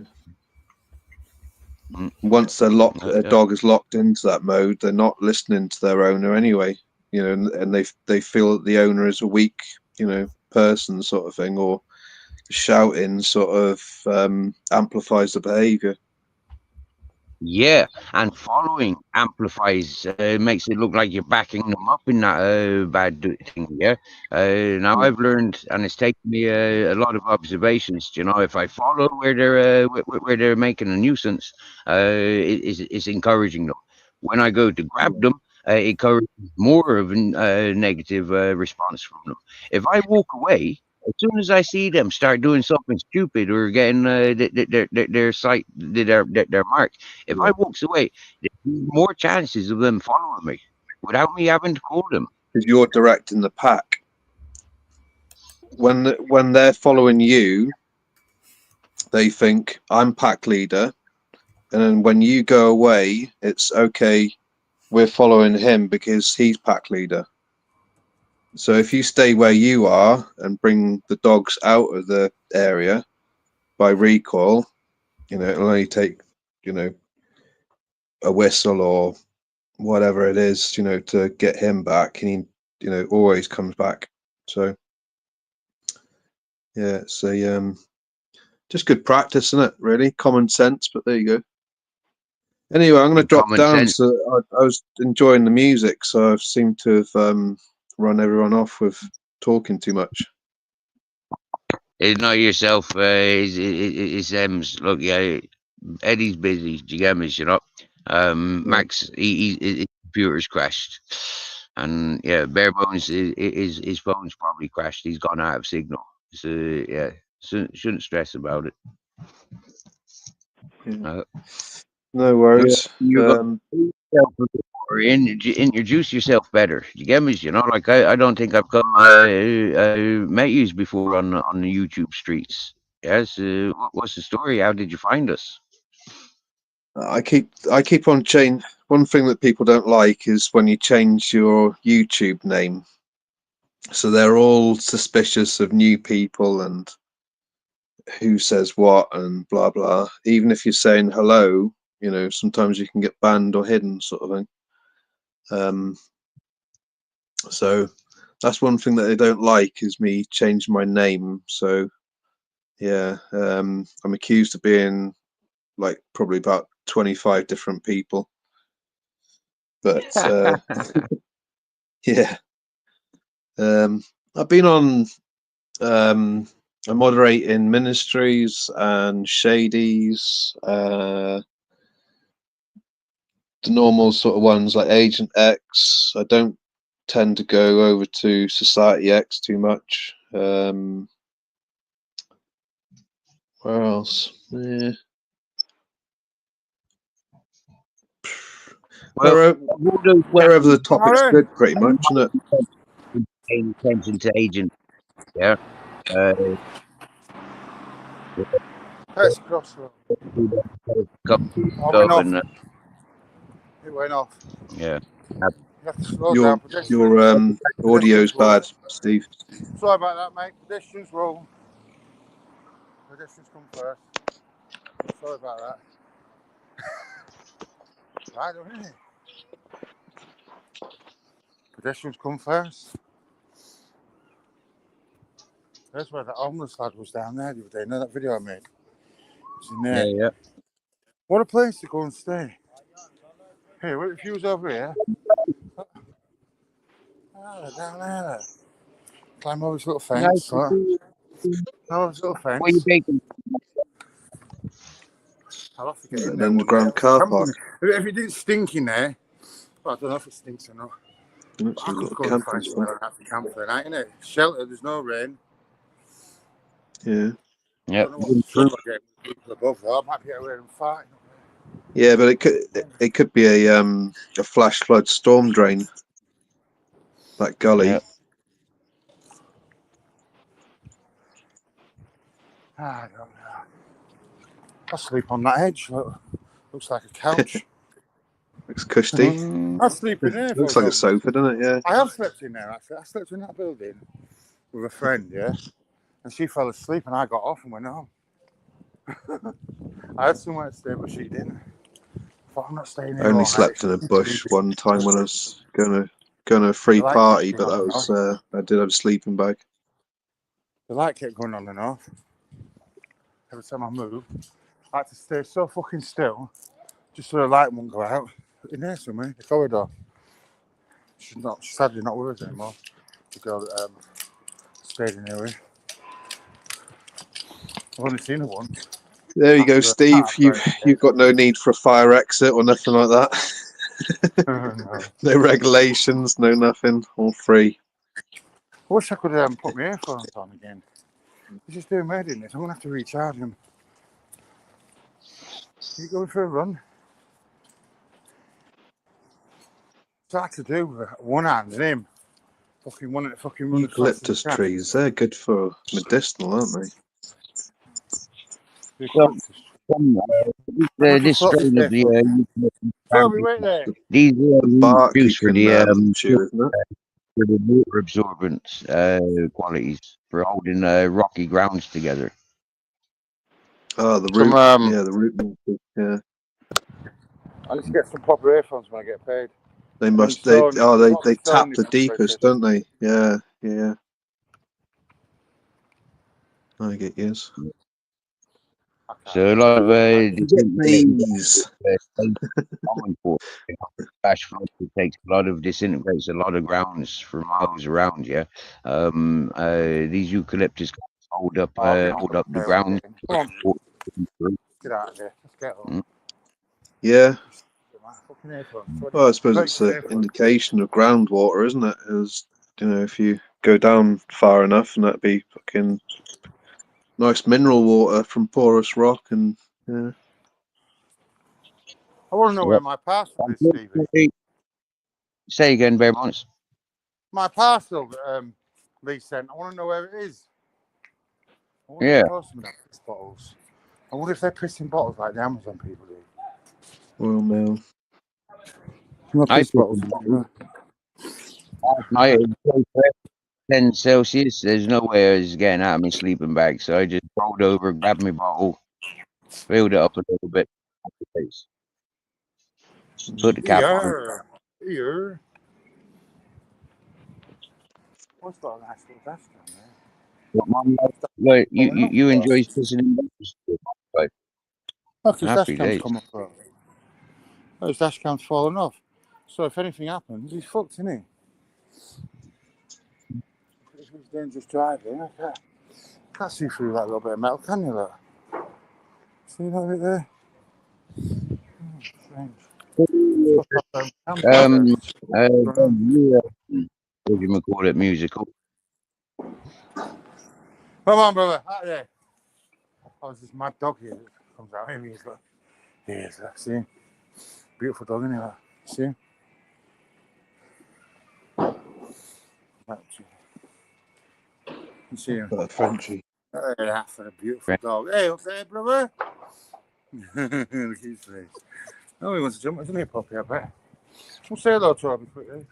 Once their dog is locked into that mode, they're not listening to their owner anyway. You know, and they feel that the owner is a weak, person sort of thing, or shouting sort of amplifies the behavior. Yeah, and following amplifies, makes it look like you're backing them up in that bad thing. Yeah. Now I've learned, and it's taken me a lot of observations. You know, if I follow where they're making a nuisance, it's encouraging them. When I go to grab them, it encourages more of a negative response from them. If I walk away, as soon as I see them start doing something stupid or getting their sight, their mark, if I walks away, there's more chances of them following me without me having to call them. Because you're directing the pack. When they're following you, they think I'm pack leader, and then when you go away, it's okay. We're following him because he's pack leader. So if you stay where you are and bring the dogs out of the area by recall, it'll only take, a whistle or whatever it is, to get him back, and he, always comes back. So yeah, so just good practice, isn't it? Really, common sense. But there you go. Anyway, I'm going to drop down. So I was enjoying the music, so I seem to have run everyone off with talking too much. It's not yourself. It's look, yeah, Eddie's busy. Do you get me? Max, his computer's crashed, and yeah, bare bones, his phone's probably crashed. He's gone out of signal. So yeah, shouldn't stress about it. No worries. Introduce yourself better. You get me? Like I don't think I've come met you before on the YouTube streets. Yes. What's the story? How did you find us? I keep on change. One thing that people don't like is when you change your YouTube name. So they're all suspicious of new people and who says what and blah blah. Even if you're saying hello, sometimes you can get banned or hidden, sort of thing. So that's one thing that they don't like, is me changing my name. So yeah, I'm accused of being like probably about 25 different people. But yeah, I've been on. I moderate in ministries and shadies, the normal sort of ones like Agent X. I don't tend to go over to Society X too much. Where Where else? Yeah. Well, Wherever the topic's good, pretty much, isn't it? Paying attention to agent. Yeah. Let's cross road. It went off. Yeah. You have to slow down. Your audio's bad, Steve. Sorry about that, mate. Pedestrians roll. Pedestrians come first. Sorry about that. Right, don't it? Pedestrians come first. That's where the homeless lad was down there the other day. You know that video I made? It's in there. Yeah. What a place to go and stay. Hey, what if you was over here? Oh, down there. Climb over this little fence. Over this little fence. What are you baking? I'll have to get in An there. underground car park. If it didn't stink in there, well, I don't know if it stinks or not. That's I a could little go and camping find spot. somewhere at the camp for the night, innit? Shelter, there's no rain. Yeah. I don't know what the trouble I get with people above there. I might be away and fight. Yeah, but it could be a flash flood storm drain. That gully. Yeah. I don't know. I'll sleep on that edge. Looks like a couch. Looks cushy. I'll sleep in there. Looks like a sofa, doesn't it? Yeah. I have slept in there, actually. I slept in that building with a friend, yeah? And she fell asleep and I got off and went home. I had somewhere to stay, but she didn't. But I'm not staying here. I only slept in a bush one time when I was going to a free party, but that was I did have a sleeping bag. The light kept going on and off. Every time I moved, I had to stay so fucking still just so the light wouldn't go out. In there somewhere, the corridor. She's sadly not with us anymore. The girl that stayed in here with. I've only seen her once. There you go, Steve. You've got no need for a fire exit or nothing like that. No regulations, no nothing, all free. I wish I could put my earphones on again. He's just doing mad in this. I'm gonna have to recharge him. Are you going for a run? It's hard to do with one hand and him. Fucking run across Eucalyptus trees, they're good for medicinal, aren't they? This strain of the these bark juice for the for the water absorbance qualities for holding rocky grounds together. Oh, the root. The root. Yeah. I need to get some proper earphones when I get paid. They must. They tap the deepest, don't they? Yeah. I get yours. So a lot of these flash flood takes a lot of disintegrates a lot of grounds for miles around. Yeah, these eucalyptus hold up the ground. Get out of here. Let's get on. Yeah. Well, I suppose it's an indication of groundwater, isn't it? As if you go down far enough, and that'd be fucking nice mineral water from porous rock, and yeah. I want to know where my parcel is, Stevie. Say again, Bear Bonds. My parcel, Lee sent. I want to know where it is. Yeah. Bottles. I wonder if they're pissing bottles like the Amazon people do. Well, no. I 10 Celsius. There's no way I was getting out of my sleeping bag, so I just rolled over, grabbed my bottle, filled it up a little bit, put the cap on. Here. What's that nice little desk down there? Like, you enjoy pissing in bottles? Like, his dash cam's come up. His dash cam's fallen off. So if anything happens, he's fucked, isn't he? If he's dangerous driving, I can't see through that little bit of metal, can you, look? See that bit there? Strange. What do you call it? Musical. Come on, brother. Out there. Oh, there's this mad dog here that comes out. Here he is. Look. Here he is. Look. See him? Beautiful dog, isn't he? Look. See him? You see him? Frenchie. Hey, that's a beautiful dog. Hey, what's that, brother? Look at his face. Oh, he wants to jump, isn't he, puppy? I bet. We'll say hello to him quickly.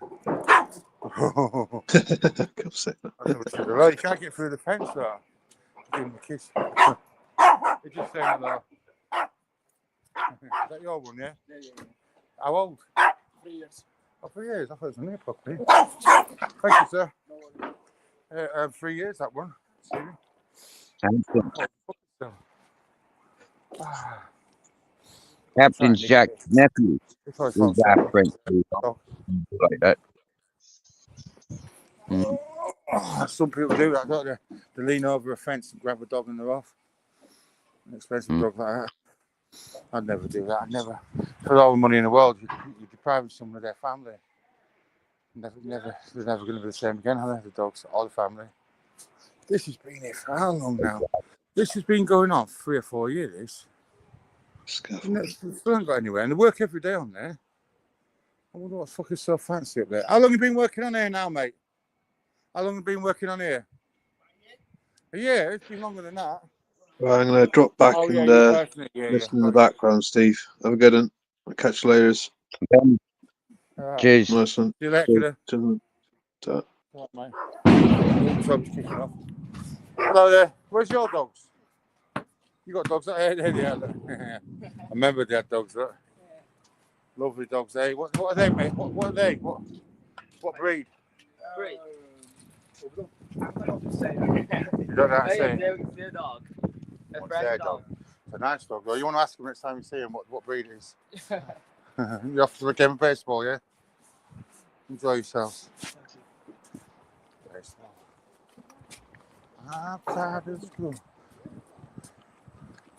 You can't get through the fence, though. Give him a kiss. He just saying hello. Is that your one, yeah? Yeah. How old? 3 years. Oh, 3 years. I thought it was a new puppy. Thank you, sir. 3 years, that one. See me? Captain Jack's nephew is that French like that. Some people do that, don't they? They lean over a fence and grab a dog and they're off. An expensive dog like that. I'd never do that. I'd never. For all the money in the world, you're depriving someone of their family. They're never going to be the same again, are they? The dogs or the family. This has been here for how long now? This has been going on 3 or 4 years. Still haven't got anywhere, and they work every day on there. I wonder what the fuck is so fancy up there. How long have you been working on here now, mate? How long have you been working on here? Yeah, it's been longer than that. Right, I'm going to drop back and listen in the background, Steve. Have a good one. I'll catch you later. Cheers. Nice one. See you later. Right, mate. Hello there. Where's your dogs? You got dogs? There they are. I remember they had dogs. Look. Lovely dogs, eh? What are they, mate? What are they? What breed? Breed. You don't know how to say They're a dog. That's Brad's dog. It's a nice dog, though. You want to ask him next time you see him what breed it is. You're off to the game of baseball, yeah? Enjoy yourselves. Baseball. Outside is good.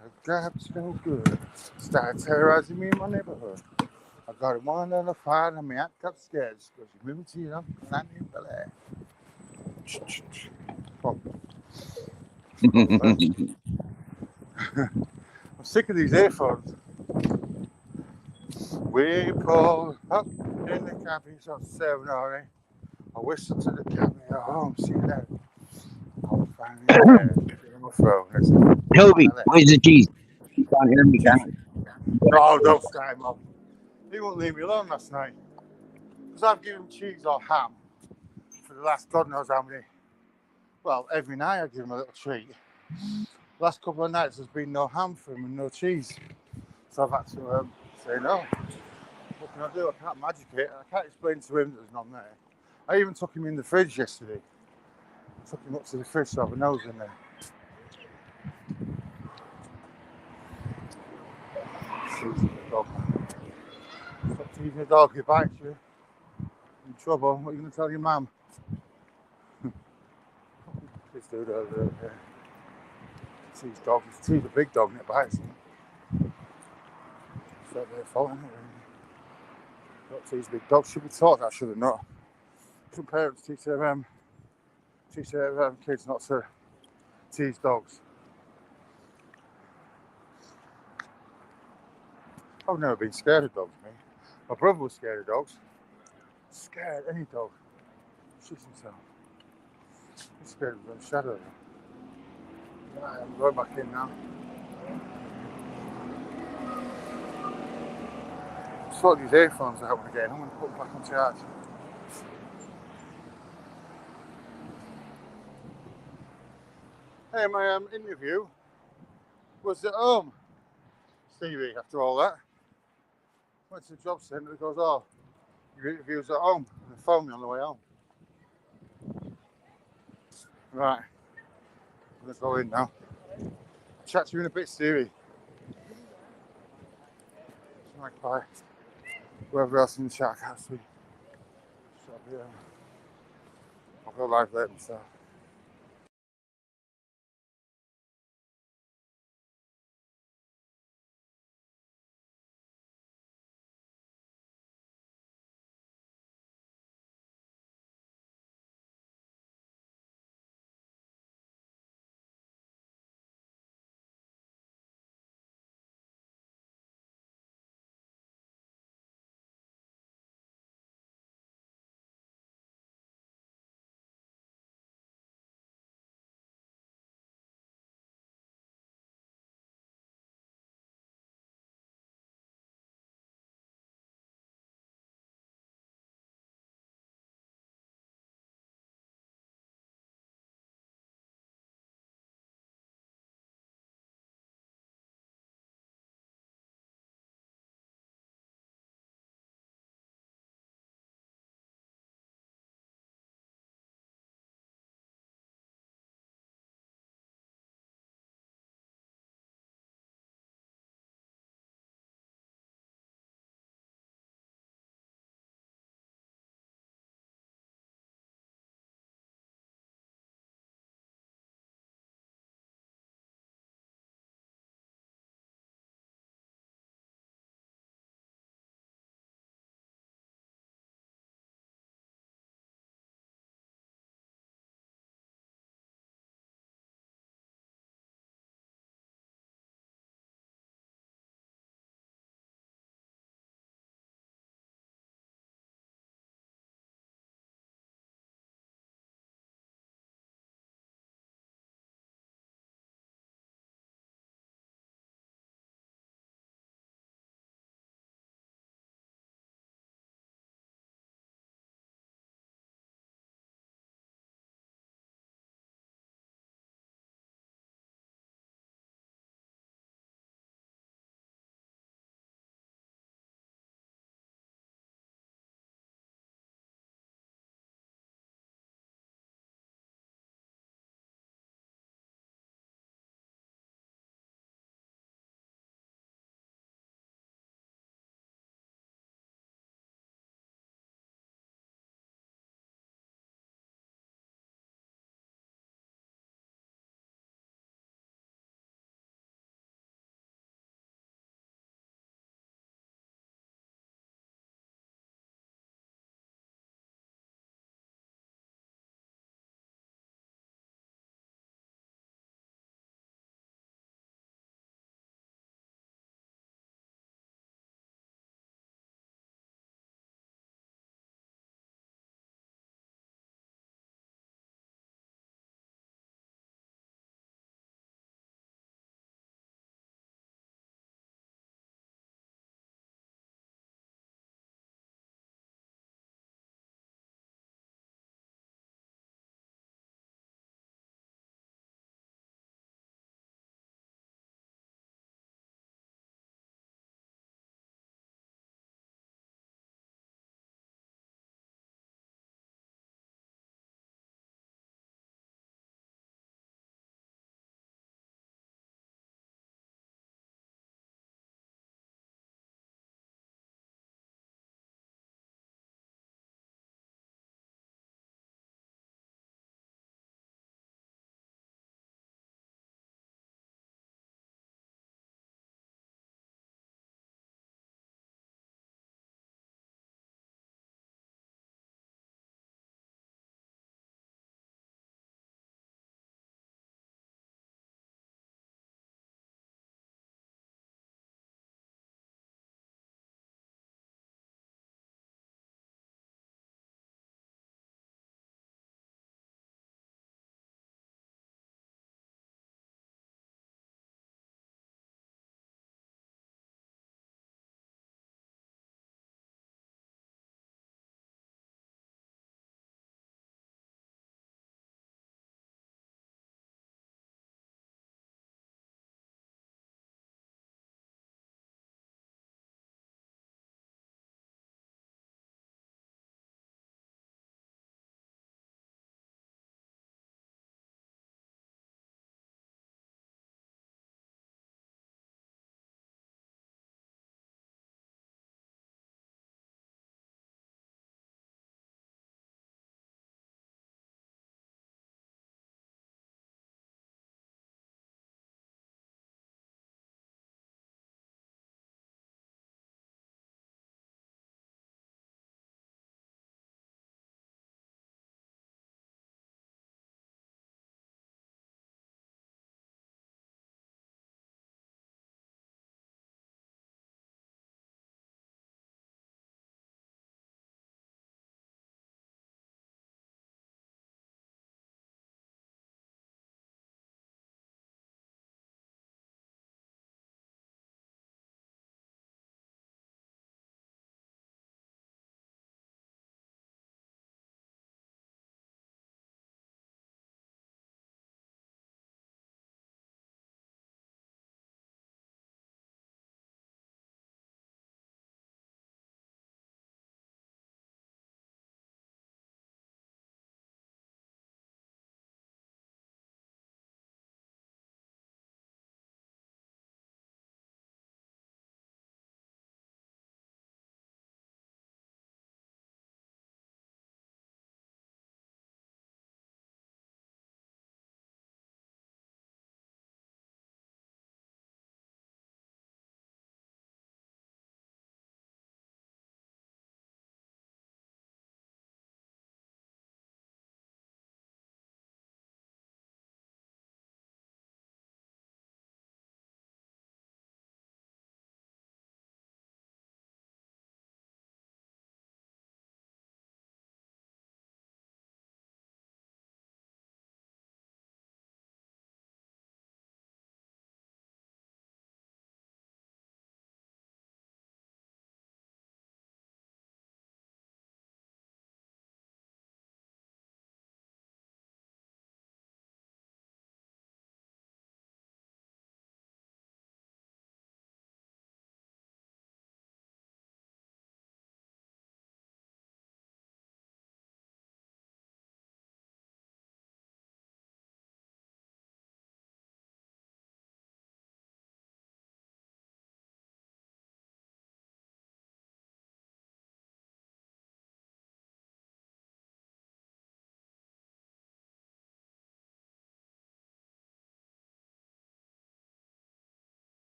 The gap's no good. Started terrorizing me in my neighborhood. I got it one on the fire and me act upstairs because you moving to you and I need belly. I'm sick of these earphones. We pulled up in the cabin, so 7 already. I whistled to the cabin, go home, see that. I'm finally there. In my throat. Toby, where's the cheese? You can't hear me, can you? No, don't start him up. He won't leave me alone last night. Because I've given him cheese or ham for the last God knows how many. Well, every night I give him a little treat. Last couple of nights there's been no ham for him and no cheese. So I've had to say no. What can I do? I can't magic it. I can't explain to him that there's none there. I even took him in the fridge yesterday. I took him up to the fridge to have a nose in there. Teasing the dog. Stop teasing the dog, he bites you. In trouble. What are you going to tell your mum? This dude over there. Tease dog. Tease a big dog and it bites him. It's not their fault, isn't it? Don't tease big dogs. Should be taught that, should have not. Some parents teach their kids not to tease dogs. I've never been scared of dogs, mate. My brother was scared of dogs. Scared of any dog. Shoots himself. He's scared of the shadow. Right, I'm going back in now. Sort these earphones out again. I'm going to put them back on charge. Hey, my interview was at home, Stevie, after all that. Went to the job centre, he goes, oh, your interview's at home. And they phoned me on the way home. Right, I'm going to go in now. I'll chat to you in a bit, Stevie. Bye. Whoever else in the chat, I can't see. So I'll go live later myself.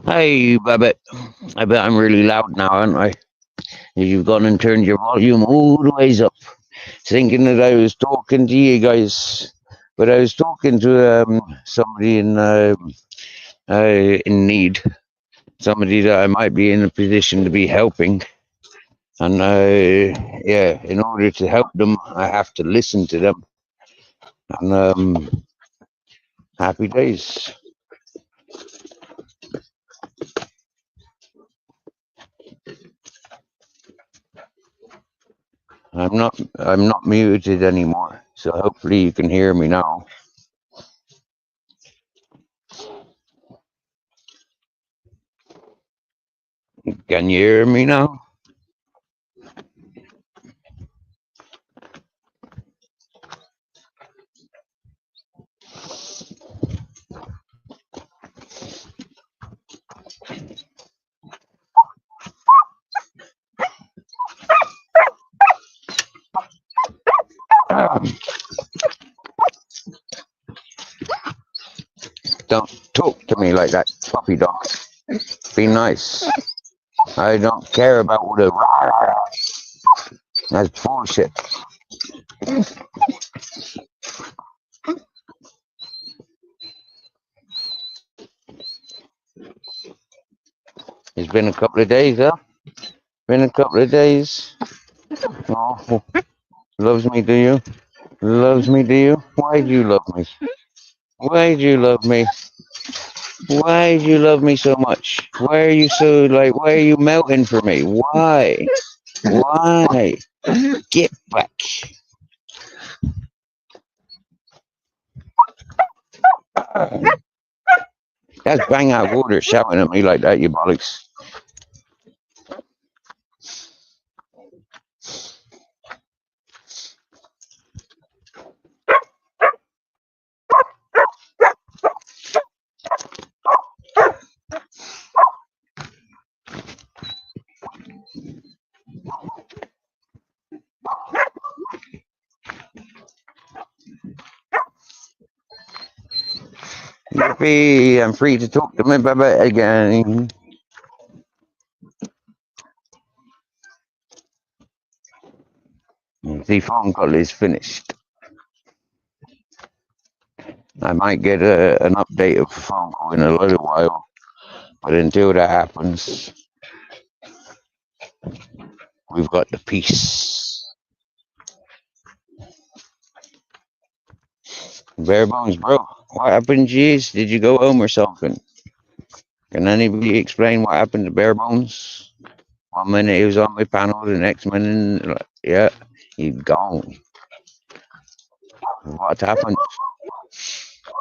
Hey, Babbitt. I bet I'm really loud now, aren't I? You've gone and turned your volume all the ways up, thinking that I was talking to you guys. But I was talking to somebody in need, somebody that I might be in a position to be helping. And yeah, in order to help them, I have to listen to them. And happy days. I'm not muted anymore, so hopefully you can hear me now. Can you hear me now? Don't talk to me like that, puppy dog. Be nice. I don't care about what a. That's bullshit. It's been a couple of days, huh? Been a couple of days. Oh, loves me, do you? Loves me, do you? Why do you love me? Why do you love me? Why do you love me so much? Why are you so like? Why are you melting for me? Why? Why? Get back. That's bang out water shouting at me like that, you bollocks. Yippee, I'm free to talk to my Baba again. The phone call is finished. I might get an update of the phone call in a little while, but until that happens, we've got the peace. Bare bones, bro. What happened, Jeez? Did you go home or something? Can anybody explain what happened to Bare Bones? 1 minute he was on my panel, the next minute, yeah, he's gone. What happened?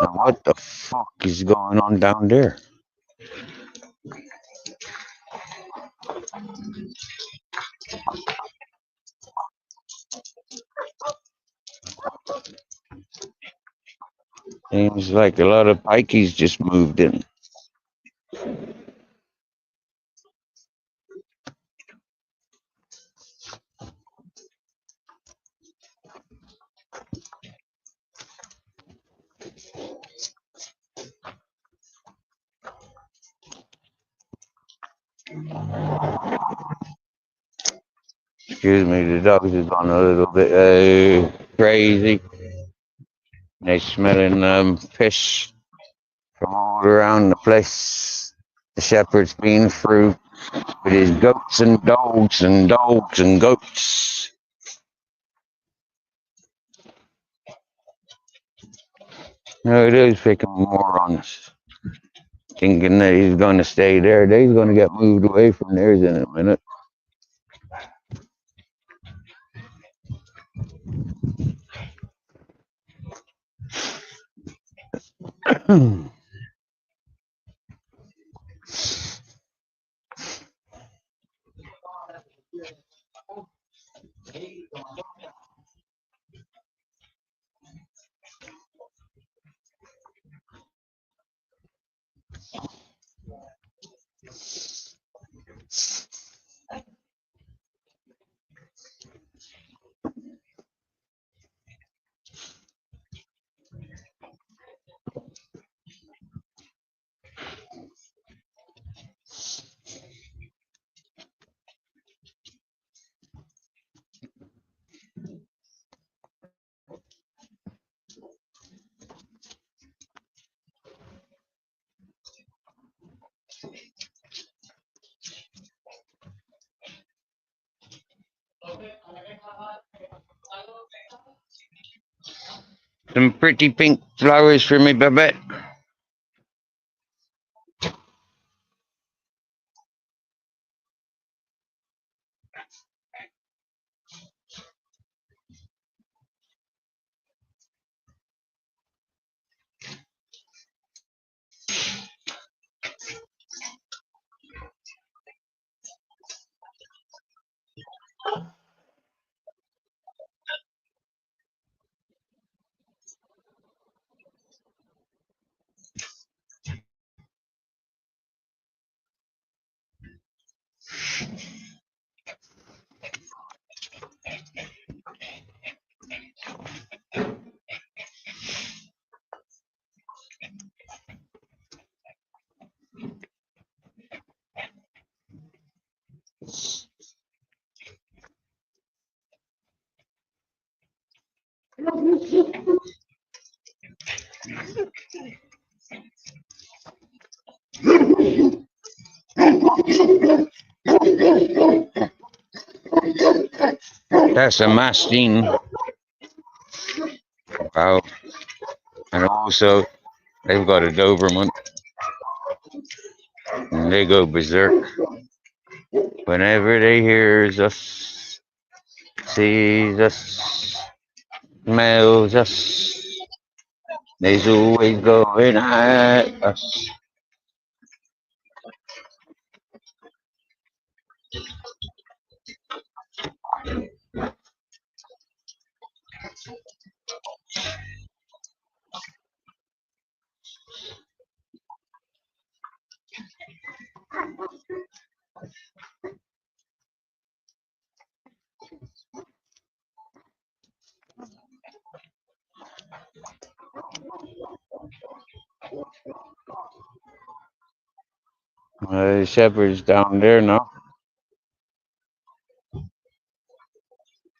And what the fuck is going on down there? Seems like a lot of pikeys just moved in. Excuse me, the dogs have gone a little bit crazy. They're smelling fish from all around the place. The shepherd's been through with his goats and dogs and dogs and goats. No, those freaking morons thinking that he's going to stay there. They're going to get moved away from theirs in a minute. Some pretty pink flowers for me, Babette. That's a mastine. Wow. And also, they've got a Doberman. And they go berserk whenever they hears us, sees us, smells us. They's always going at us. The shepherd's down there now.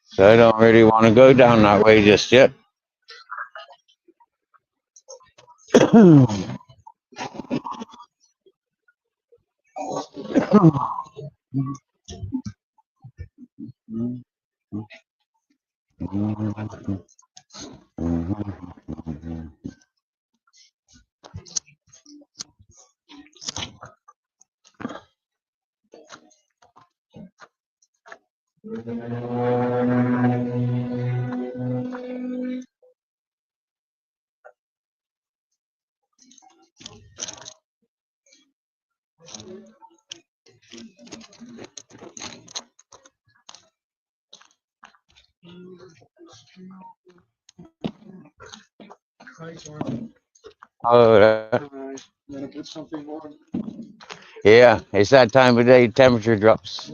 So I don't really want to go down that way just yet. Oh, yeah, it's that time of day. Temperature drops.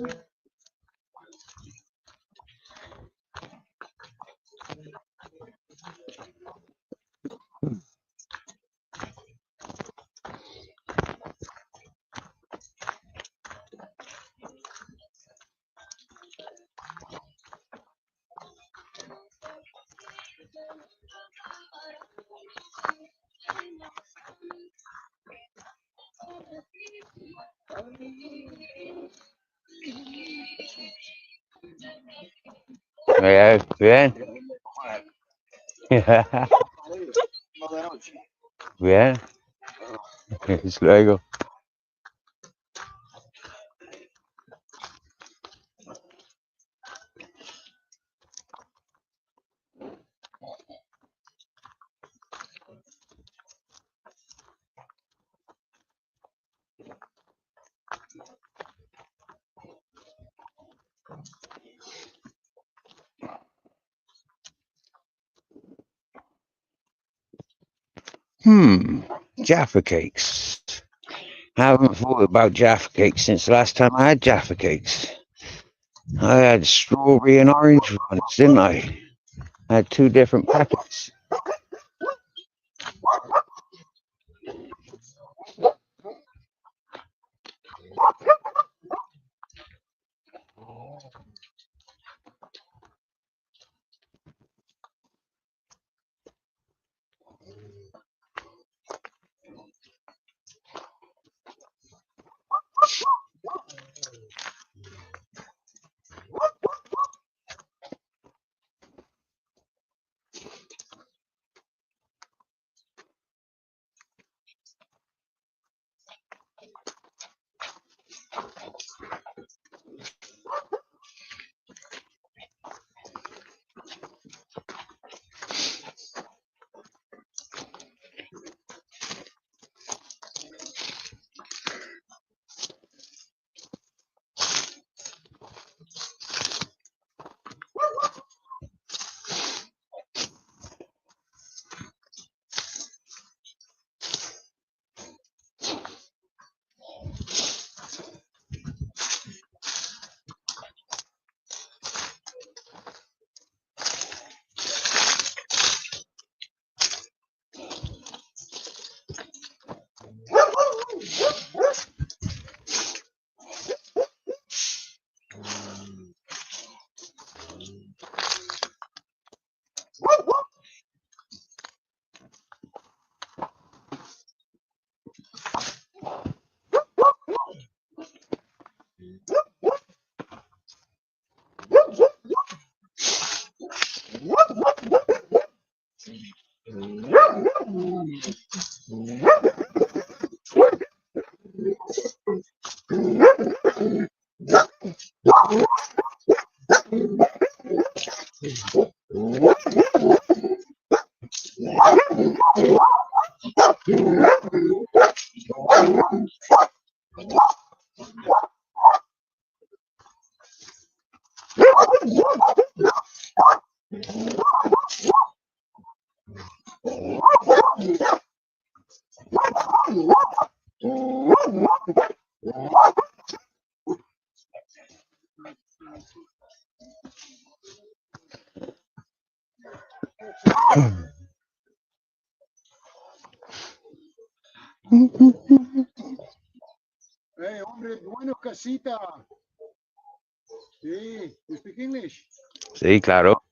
Yeah, yeah. Yeah, it's Lego. Jaffa cakes. Haven't thought about Jaffa cakes since the last time I had Jaffa cakes. I had strawberry and orange ones, didn't I? I had 2 different packets. Hey, hombre, bueno, casita. Sí, you speak English? Sí, claro.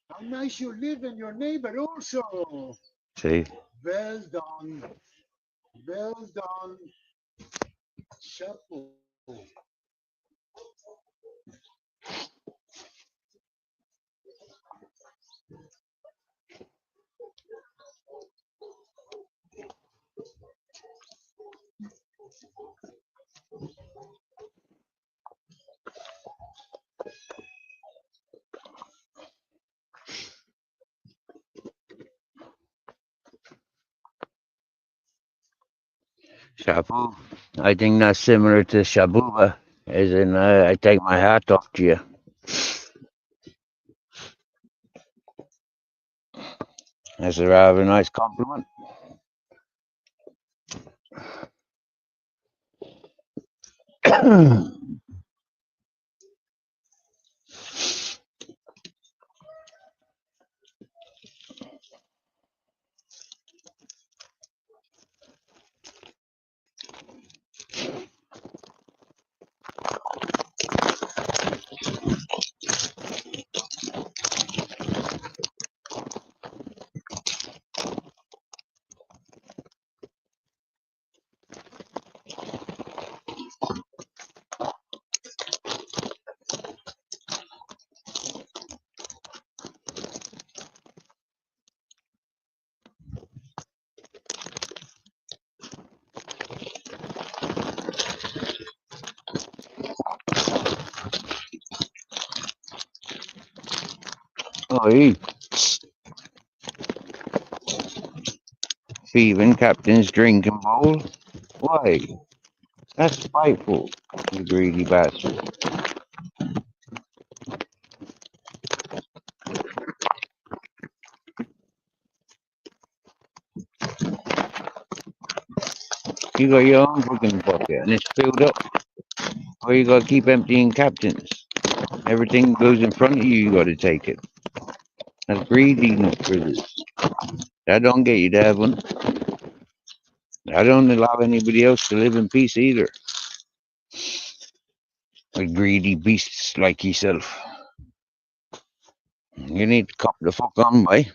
How nice you live and your neighbor also. Sí. Well done. Well done. Chapeau. Shabu. I think that's similar to shabuba, as in I take my hat off to you. That's a rather nice compliment. Oi, thieving captain's drinking bowl. Why? That's spiteful, you greedy bastard. You got your own fucking bucket and it's filled up. Or you gotta keep emptying captains. Everything goes in front of you, you gotta take it. That's greediness, brothers. That don't get you to heaven. I don't allow anybody else to live in peace either. With greedy beasts like yourself. You need to cop the fuck on, boy.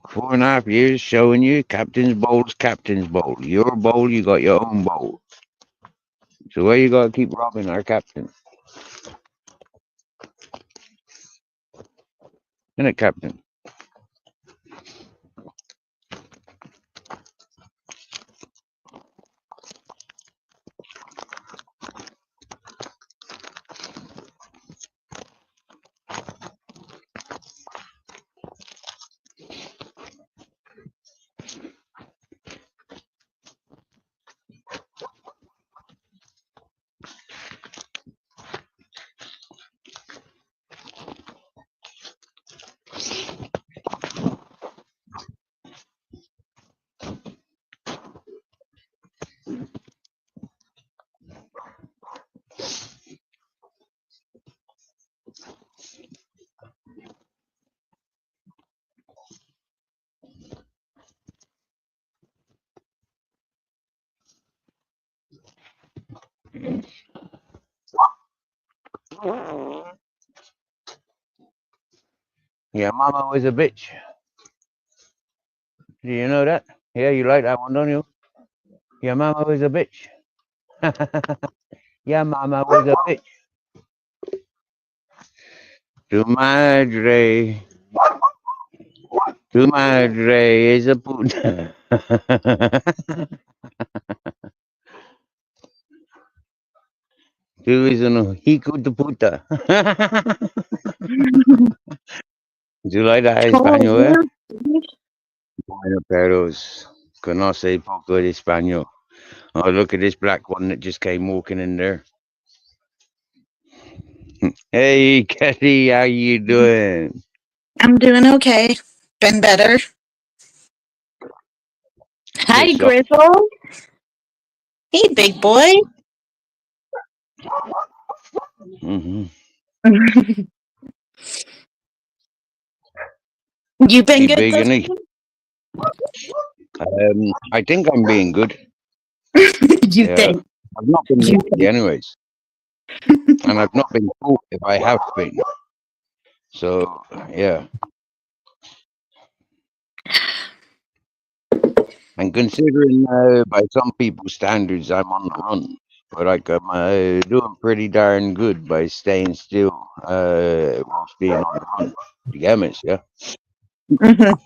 4.5 years showing you captain's bowl's captain's bowl. Your bowl, you got your own bowl. So why you gotta keep robbing our captain? Isn't it, Captain? Yeah, mama was a bitch. Do you know that? Yeah, you like that one, don't you? Your mama was a bitch. Yeah, mama was a bitch. Tu madre. Tu madre is a puta. Tú eres un hijo de puta. ¿You like that español, eh? Bueno, perros. Conoce poco de español. Oh, look at this black one that just came walking in there. Hey, Kelly, how you doing? I'm doing okay. Been better. Hi, Good stuff. Grizzle. Hey, big boy. Mm-hmm. You been He good big, this isn't he? I think I'm being good. You Yeah. think? I've not been You lucky anyways. And I've not been caught if I have been. So, yeah. And considering by some people's standards I'm on the run, but like I'm doing pretty darn good by staying still whilst being on the run. You get me, yeah? Mhm.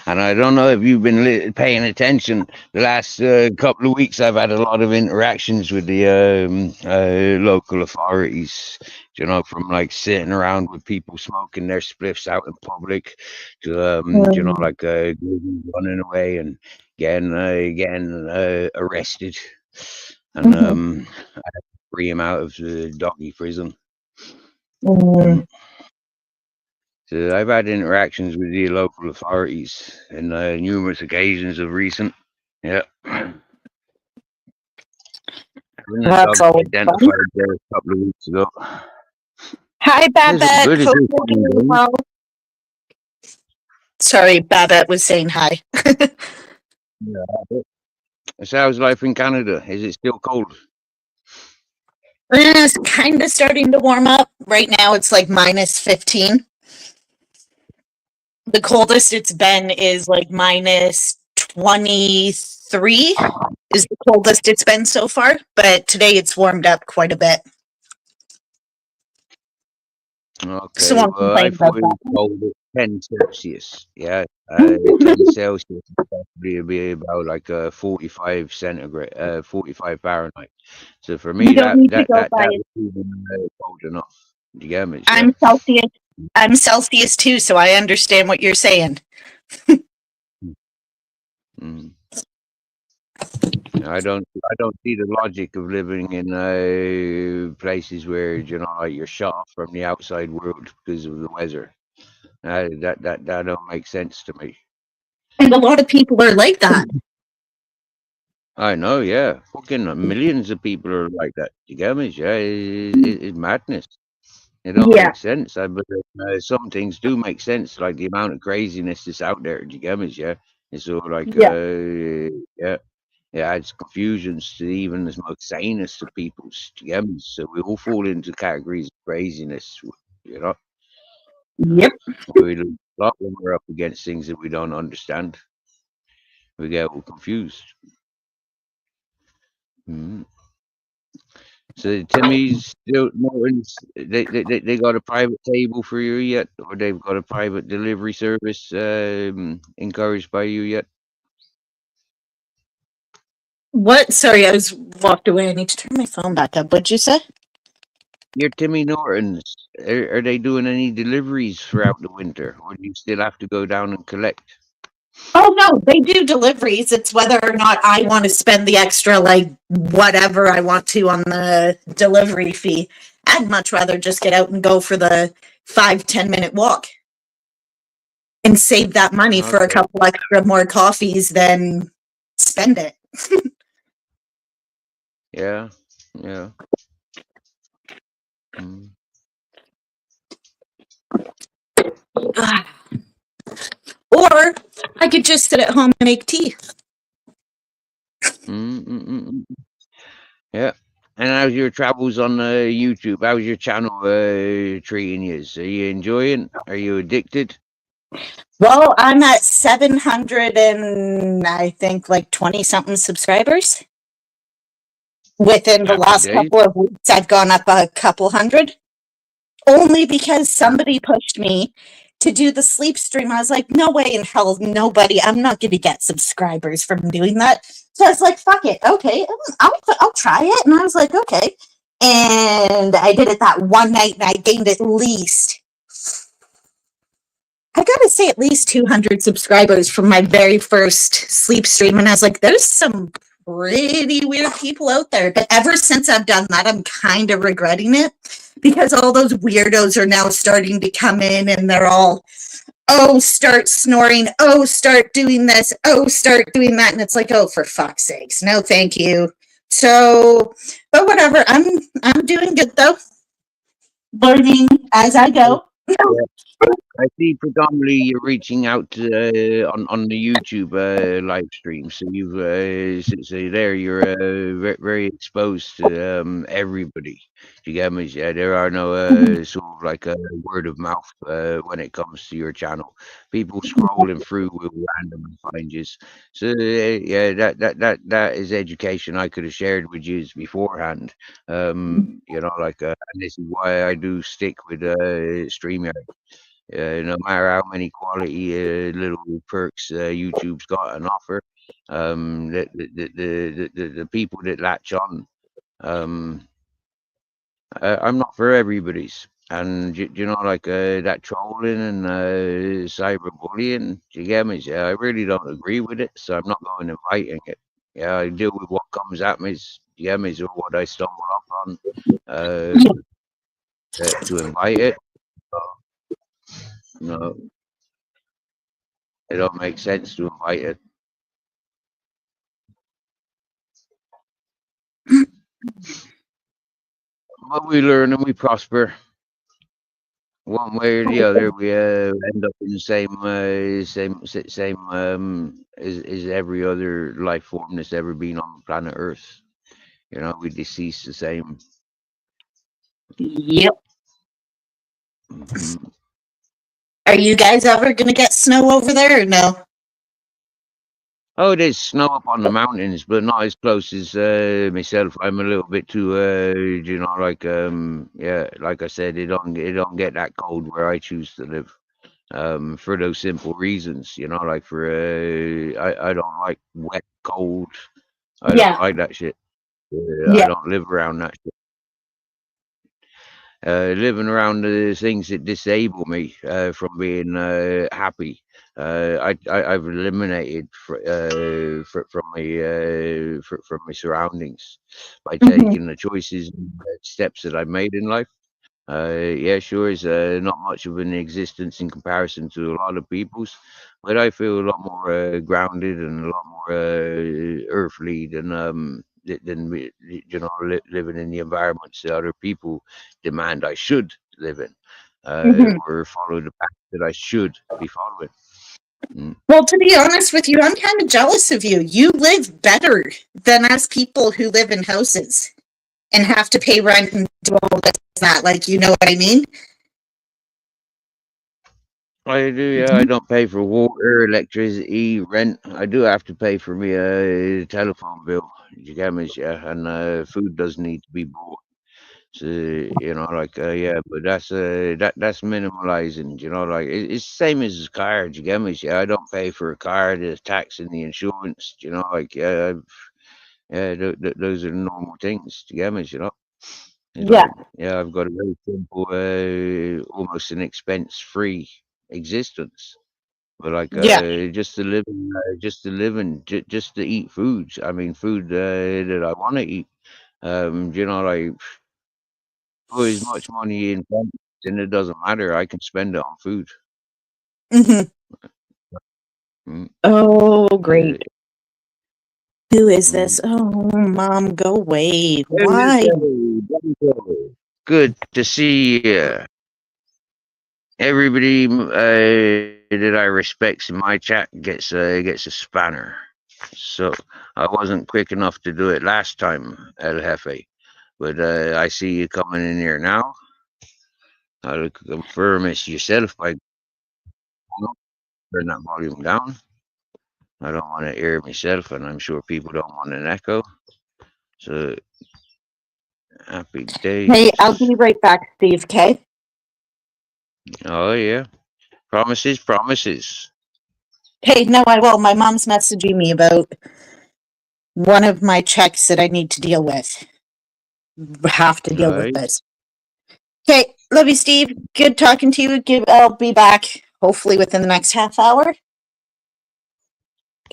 And I don't know if you've been paying attention. The last couple of weeks, I've had a lot of interactions with the local authorities. You know, from like sitting around with people smoking their spliffs out in public, to you know, like running away and getting arrested, and I had to free him out of the doggy prison. So I've had interactions with the local authorities in numerous occasions of recent. Yeah. That's always fun. Identified there a couple of weeks ago. Hi, This is Babette. good. It's Hope just you're fun and doing games. well. Sorry, Babette was saying hi. Yeah. So how's life in Canada? Is it still cold? It's kind of starting to warm up. Right now, it's like minus 15. The coldest it's been is like minus 23 is the coldest it's been so far. But today it's warmed up quite a bit. Okay, So won't well, I complain about thought it that. was cold at 10 Celsius. Yeah, 10 Celsius would probably be about like 45 centigrade, 45 Fahrenheit. So for You me, don't need to go by that it. was even cold enough. Do you get me? Yeah. I'm Celsius. I'm Celsius too, so I understand what you're saying. Mm. I don't see the logic of living in places where you know like you're shut off from the outside world because of the weather. That don't make sense to me. And a lot of people are like that. I know, yeah. Fucking millions of people are like that. You get me? Yeah, it's madness. It don't Yeah. make sense. But some things do make sense, like the amount of craziness that's out there. Do you get me? Yeah, it's all like, Yeah. yeah, it adds confusions to even the most sanest of people's. Do you get me? So we all fall into categories of craziness. You know, Yep. we lose a lot when we're up against things that we don't understand. We get all confused. Mm. So Timmy's still Norton's they got a private table for you yet, or they've got a private delivery service encouraged by you yet? What? Sorry, I was walked away. I need to turn my phone back up. What'd you say? Your Timmy Norton's are they doing any deliveries throughout the winter, or do you still have to go down and collect? Oh no, they do deliveries. It's whether or not I want to spend the extra, like whatever I want to on the delivery fee. I'd much rather just get out and go for the 5-10 minute walk and save that money for a Okay. couple extra more coffees than spend it. Yeah. Yeah. Mm. Or I could just sit at home and make tea. Yeah. And how's your travels on YouTube? How's your channel treating you? Are you enjoying? Are you addicted? Well, I'm at 700 and I think like 20 something subscribers. Within the Happy last days. couple of weeks, I've gone up a couple hundred. Only because somebody pushed me to do the sleep stream. I was like, no way in hell, nobody, I'm not going to get subscribers from doing that. So I was like, fuck it. Okay, I'll try it. And I was like, okay. And I did it that one night and I gained at least, I gotta say, at least 200 subscribers from my very first sleep stream. And I was like, there's some pretty weird people out there. But ever since I've done that, I'm kind of regretting it because all those weirdos are now starting to come in and they're all, oh, start snoring, oh, start doing this, oh, start doing that. And it's like, oh, for fuck's sakes, no, thank you. So, but whatever, I'm doing good though. Learning as I go. Yeah. I see predominantly you're reaching out on the YouTube live stream, so so there you're very exposed to everybody. Do you get me? Yeah, there are no sort of like a word of mouth when it comes to your channel. People scrolling through will randomly find you. So yeah, that is education I could have shared with you beforehand. You know, like, and this is why I do stick with StreamYard. No matter how many quality little perks YouTube's got on offer, the people that latch on, I'm not for everybody's. And you know, like that trolling and cyberbullying, do you get me? Yeah, I really don't agree with it, so I'm not going inviting it. Yeah, I deal with what comes at me. You get me? Or what I stumble upon to invite it. No, it don't make sense to invite it. But we learn and we prosper. One way or the other, we end up in the same as every other life form that's ever been on planet Earth. You know, we decease the same. Yep. Mhm. Are you guys ever gonna get snow over there or no? Oh, there's snow up on the mountains, but not as close as myself. I'm a little bit too, you know, like yeah, like I said, it don't get that cold where I choose to live. For those simple reasons, you know, like for I don't like wet, cold. I don't Yeah. like that shit. I Yeah. don't live around that shit. Living around the things that disable me from being happy. I've eliminated from my surroundings by taking the choices and steps that I've made in life. Yeah, sure, is not much of an existence in comparison to a lot of people's, but I feel a lot more grounded and a lot more earthly than living in the environments that other people demand I should live in, or follow the path that I should be following. Well, to be honest with you, I'm kind of jealous of you. You live better than us people who live in houses and have to pay rent and do all this that. Like, you know what I mean? I do, yeah. I don't pay for water, electricity, rent. I do have to pay for me telephone bill. You get me, yeah. And food does need to be bought. So you know, like yeah, but that's minimalizing. You know, like it's the same as a car. You get me, yeah. I don't pay for a car. There's tax and the insurance. You know, like yeah, yeah. Those are the normal things. You get me, you know. It's Yeah. like, yeah, I've got a very simple, almost an expense-free existence. But like, Yeah. just to live and just to eat foods. I mean, food that I want to eat. You know, like put as much money in, and it doesn't matter. I can spend it on food. Mm-hmm. Mm. Oh, great. Who is Mm. this? Oh, Mom, go away. Hey, Why? good to see you. Everybody that I respects in my chat gets a spanner. So I wasn't quick enough to do it last time, El Jefe. But I see you coming in here now. I'll confirm it's yourself by turn that volume down. I don't want to hear myself, and I'm sure people don't want an echo. So happy days. Hey, I'll be right back, Steve, okay? Oh yeah. Promises, promises. Hey, no, I will. My mom's messaging me about one of my checks that I need to deal with. Have to deal with Right. this. Okay, love you, Steve. Good talking to you. I'll be back hopefully within the next half hour.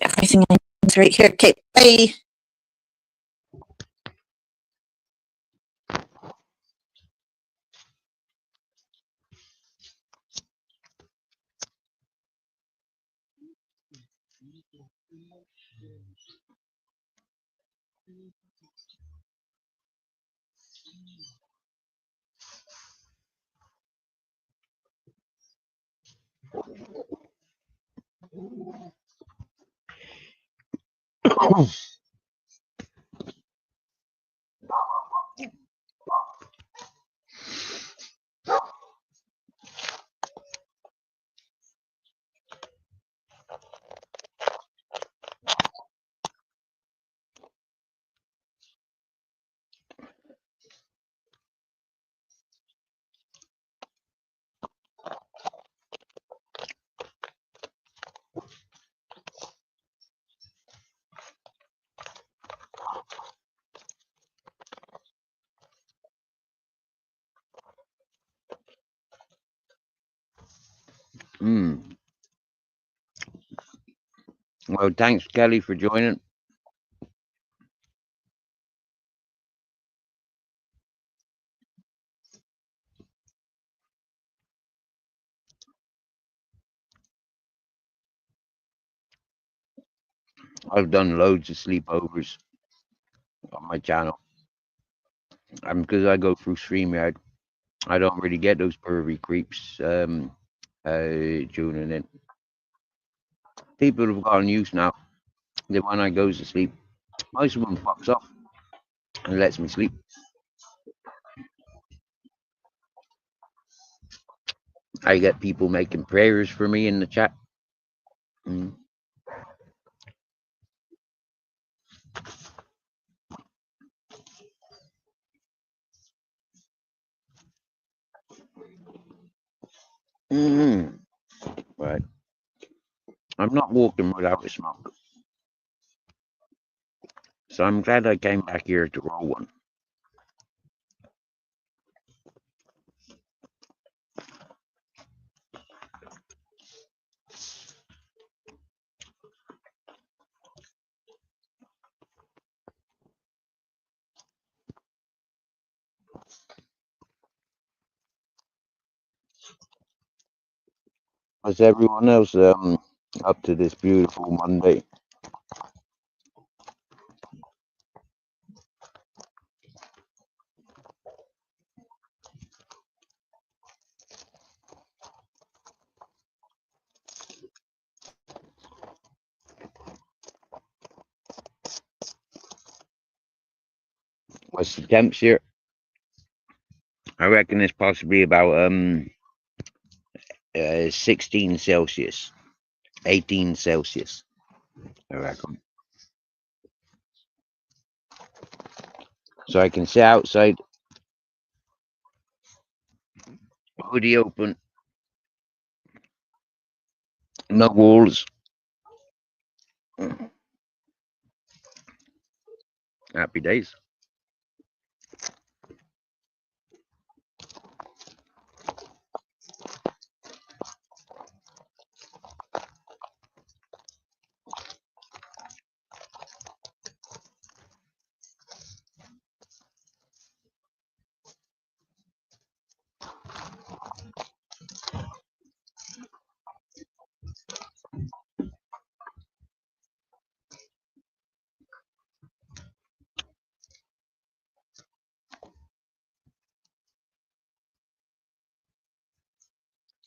Everything is right here. Okay, bye. Well, thanks, Kelly, for joining. I've done loads of sleepovers on my channel. Because I go through StreamYard, I don't really get those pervy creeps tuning in. People have gotten used now that when I goes to sleep, most of them fucks off and lets me sleep. I get people making prayers for me in the chat. Right. I'm not walking without a smoke. So I'm glad I came back here to roll one. How's everyone else up to this beautiful Monday? What's the temps here? I reckon it's possibly about 16 Celsius, 18 Celsius, I reckon. So I can sit outside, hoodie open, no walls. Happy days.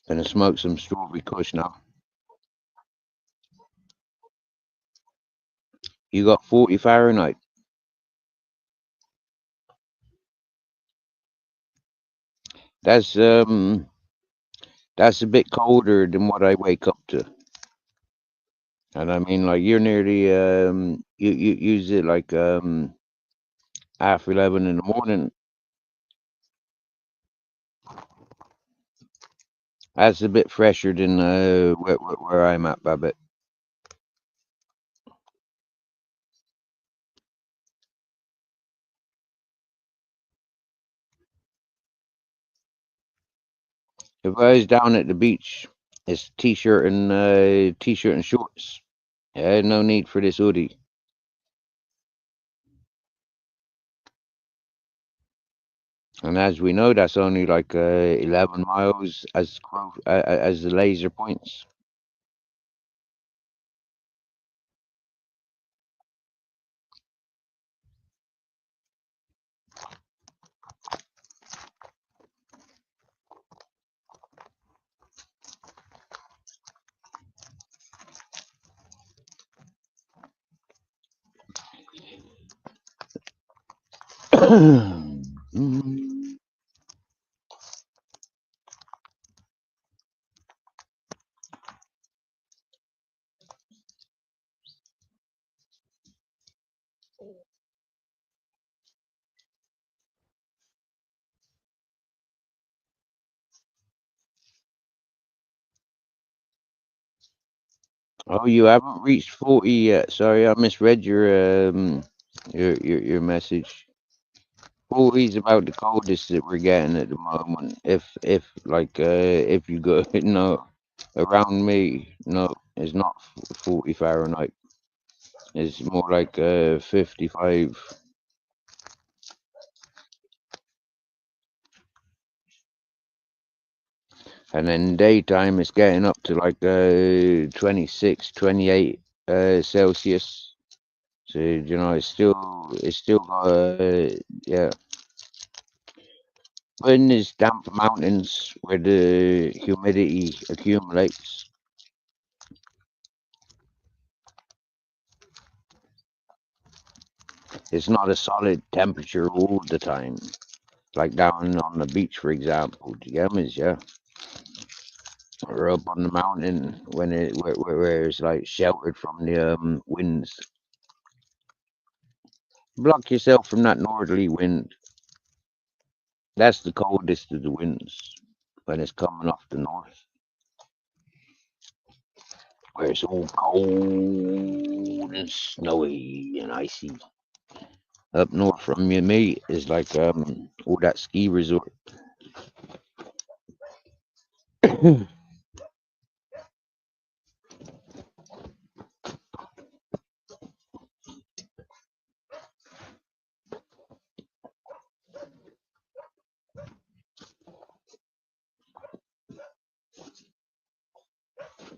Gonna smoke some strawberry kush now. You got 40 Fahrenheit. That's a bit colder than what I wake up to. And I mean, like, you're nearly you use it like half 11 in the morning. That's a bit fresher than where I'm at, Babbitt. If I was down at the beach, it's t-shirt and shorts. Yeah, no need for this hoodie. And as we know, that's only like 11 miles as the laser points. Oh, you haven't reached 40 yet. Sorry, I misread your message. 40 is about the coldest that we're getting at the moment. If you go no around me, no, it's not 40 Fahrenheit. It's more like 55. And then daytime it's getting up to like 26, 28 Celsius. So you know it's still yeah. But in these damp mountains where the humidity accumulates, it's not a solid temperature all the time. Like down on the beach, for example. Do you get me? Yeah. Or up on the mountain when where it's like sheltered from the winds. Block yourself from that northerly wind. That's the coldest of the winds when it's coming off the north, where it's all cold and snowy and icy. Up north from me is like all that ski resort.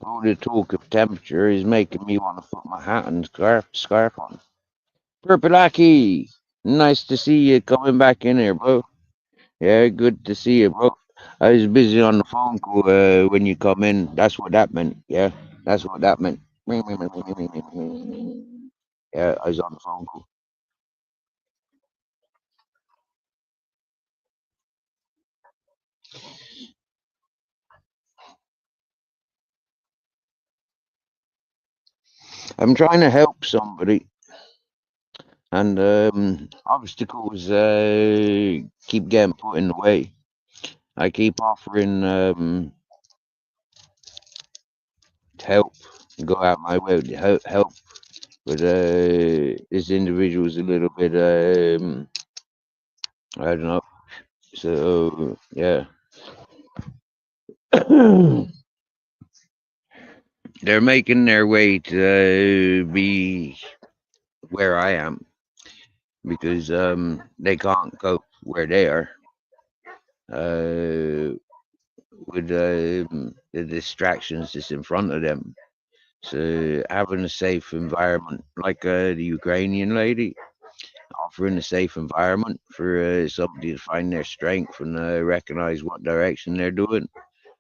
All the talk of temperature is making me want to put my hat and scarf on. Purpleaki, nice to see you coming back in here, bro. Yeah, good to see you, bro. I was busy on the phone call when you come in. That's what that meant. Yeah, that's what that meant. Yeah, I was on the phone call. I'm trying to help somebody, and obstacles keep getting put in the way. I keep offering to help, go out my way to help, but this individual's a little bit I don't know. So yeah, they're making their way to be where I am because they can't cope where they are with the distractions that's in front of them. So having a safe environment, like the Ukrainian lady, offering a safe environment for somebody to find their strength and recognize what direction they're doing.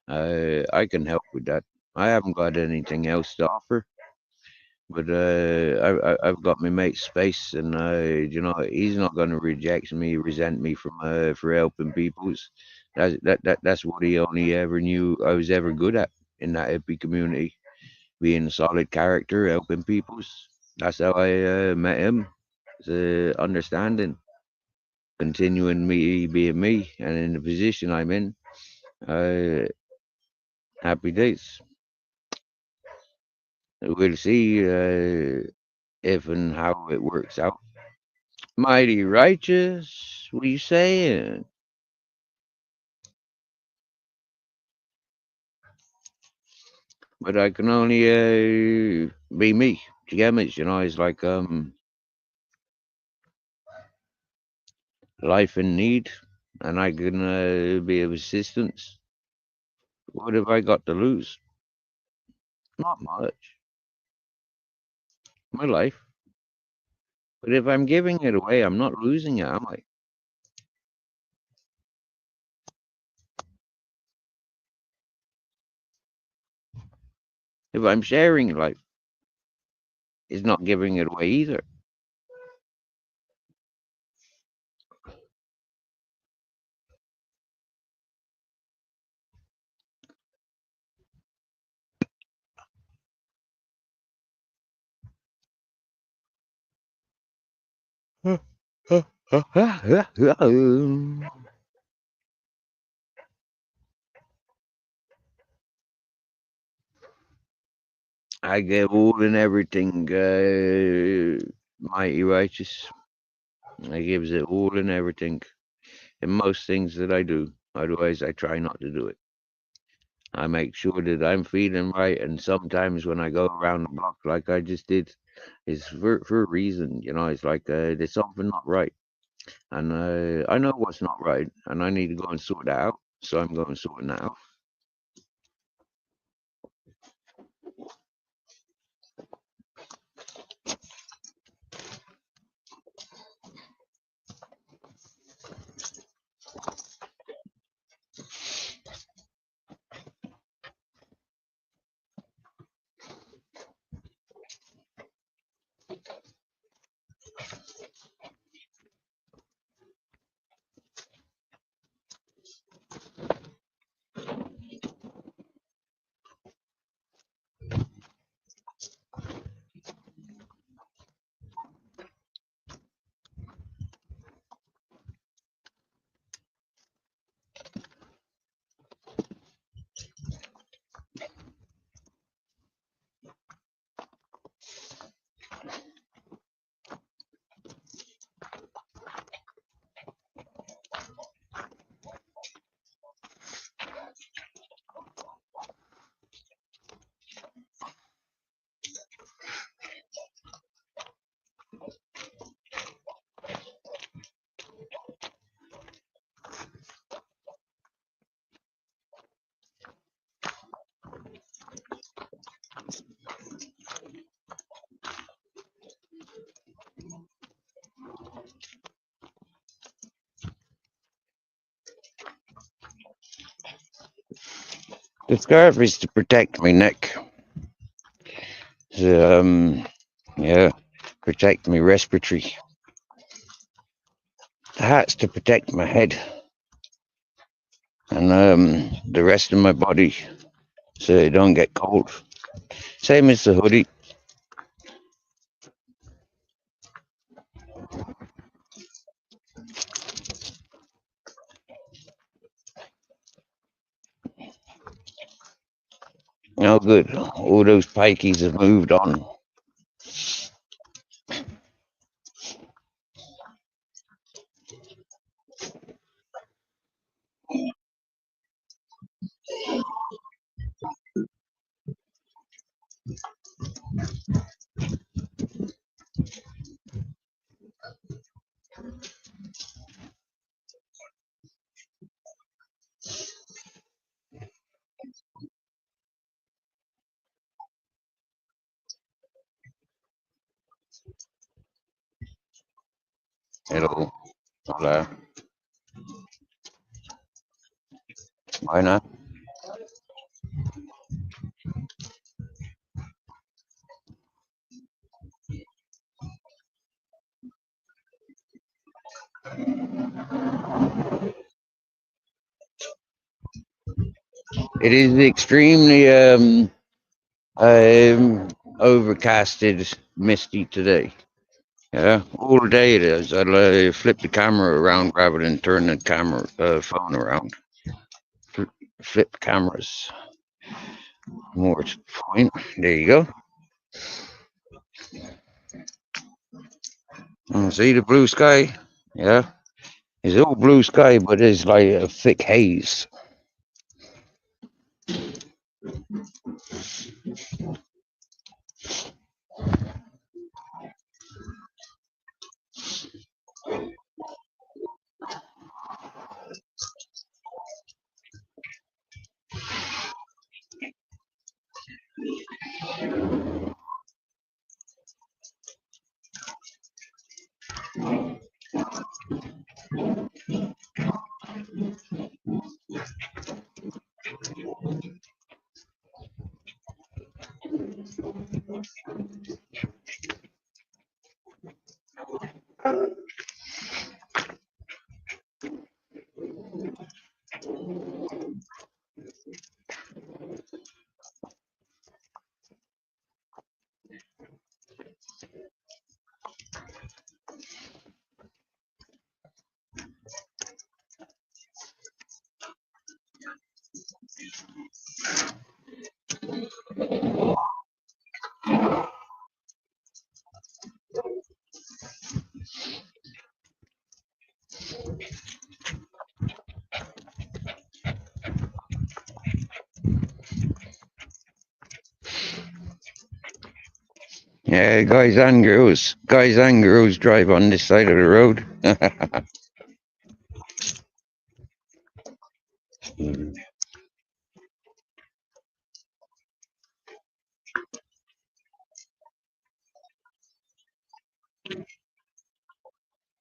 I can help with that. I haven't got anything else to offer, but I've got my mate Space, and you know he's not going to reject me, resent me from for helping peoples. That's what he only ever knew I was ever good at in that hippie community, being a solid character, helping peoples. That's how I met him. Understanding, continuing me being me, and in the position I'm in. Happy days. We'll see if and how it works out. Mighty righteous, what you saying? But I can only be me. Do you get me? You know, it's like life in need, and I can be of assistance. What have I got to lose? Not much. My life. But if I'm giving it away, I'm not losing it, am I? If I'm sharing life, it's not giving it away either. I give all and everything, mighty righteous. I gives it all and everything in most things that I do. Otherwise, I try not to do it. I make sure that I'm feeling right, and sometimes when I go around the block like I just did, it's for a reason. You know, it's like there's something not right, and I know what's not right, and I need to go and sort that out. So I'm going sorting that out. The scarf is to protect my neck. Yeah, protect my respiratory. The hat's to protect my head and the rest of my body, so it don't get cold. Same as the hoodie. Oh, good. All those pikeys have moved on. Hello. Hola. Why not? It is extremely overcasted, misty today. Yeah, all day it is. I'll flip the camera around rather than turn the camera phone around. Flip cameras. More to the point. There you go. See the blue sky? Yeah. It's all blue sky, but it's like a thick haze. Yeah, guys and girls drive on this side of the road.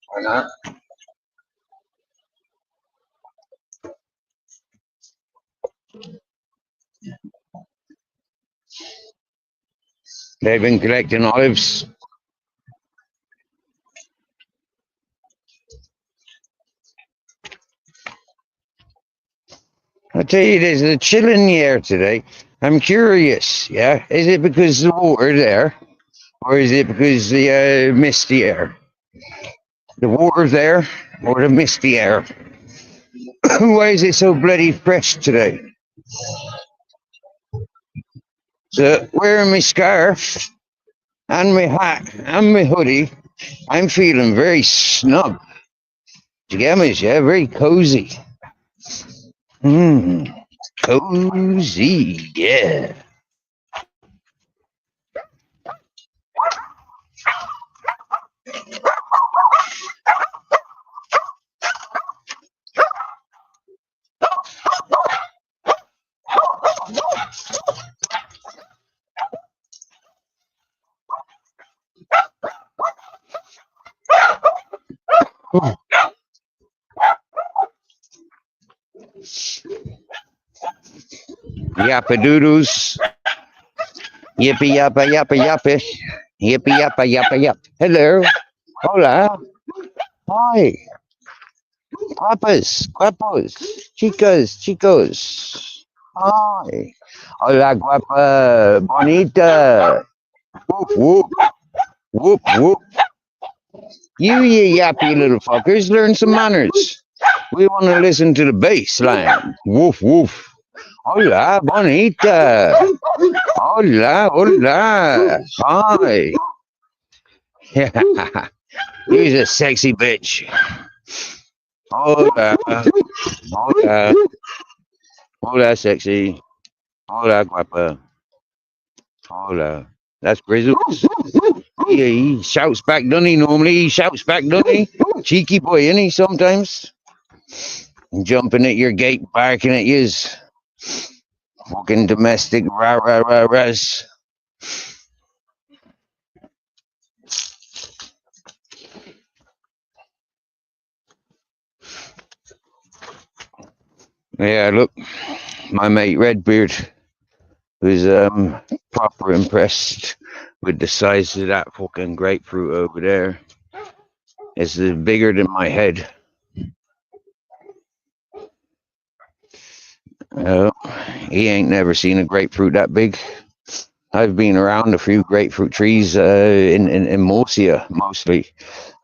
Why not? They've been collecting olives. I tell you, there's a chill in the air today. I'm curious, yeah? Is it because the water there? Or is it because the misty air? The water there or the misty air? Why is it so bloody fresh today? So, wearing my scarf and my hat and my hoodie, I'm feeling very snug. Pajamas, yeah, very cozy. Cozy, yeah. Yappa-doodles. Yippee yappa yappa yappa. Yippee yappa yappa yap. Hello. Hola. Hi. Guapas. Guapos. Chicas. Chicos. Hi. Hola guapa. Bonita. Whoop whoop. Whoop whoop. You yappy little fuckers, learn some manners. We want to listen to the bass line. Woof woof. Hola, bonita. Hola, hola. Hi. He's a sexy bitch. Hola. Hola. Hola, sexy. Hola, guapa. Hola. That's Grizzles. He shouts back, doesn't he? Normally, he shouts back, doesn't he? Cheeky boy, isn't he? Sometimes. Jumping at your gate, barking at yous. Fucking domestic rah rah rah rahs. Yeah, look, my mate Redbeard was proper impressed with the size of that fucking grapefruit over there. It's bigger than my head. He ain't never seen a grapefruit that big. I've been around a few grapefruit trees in Murcia, mostly.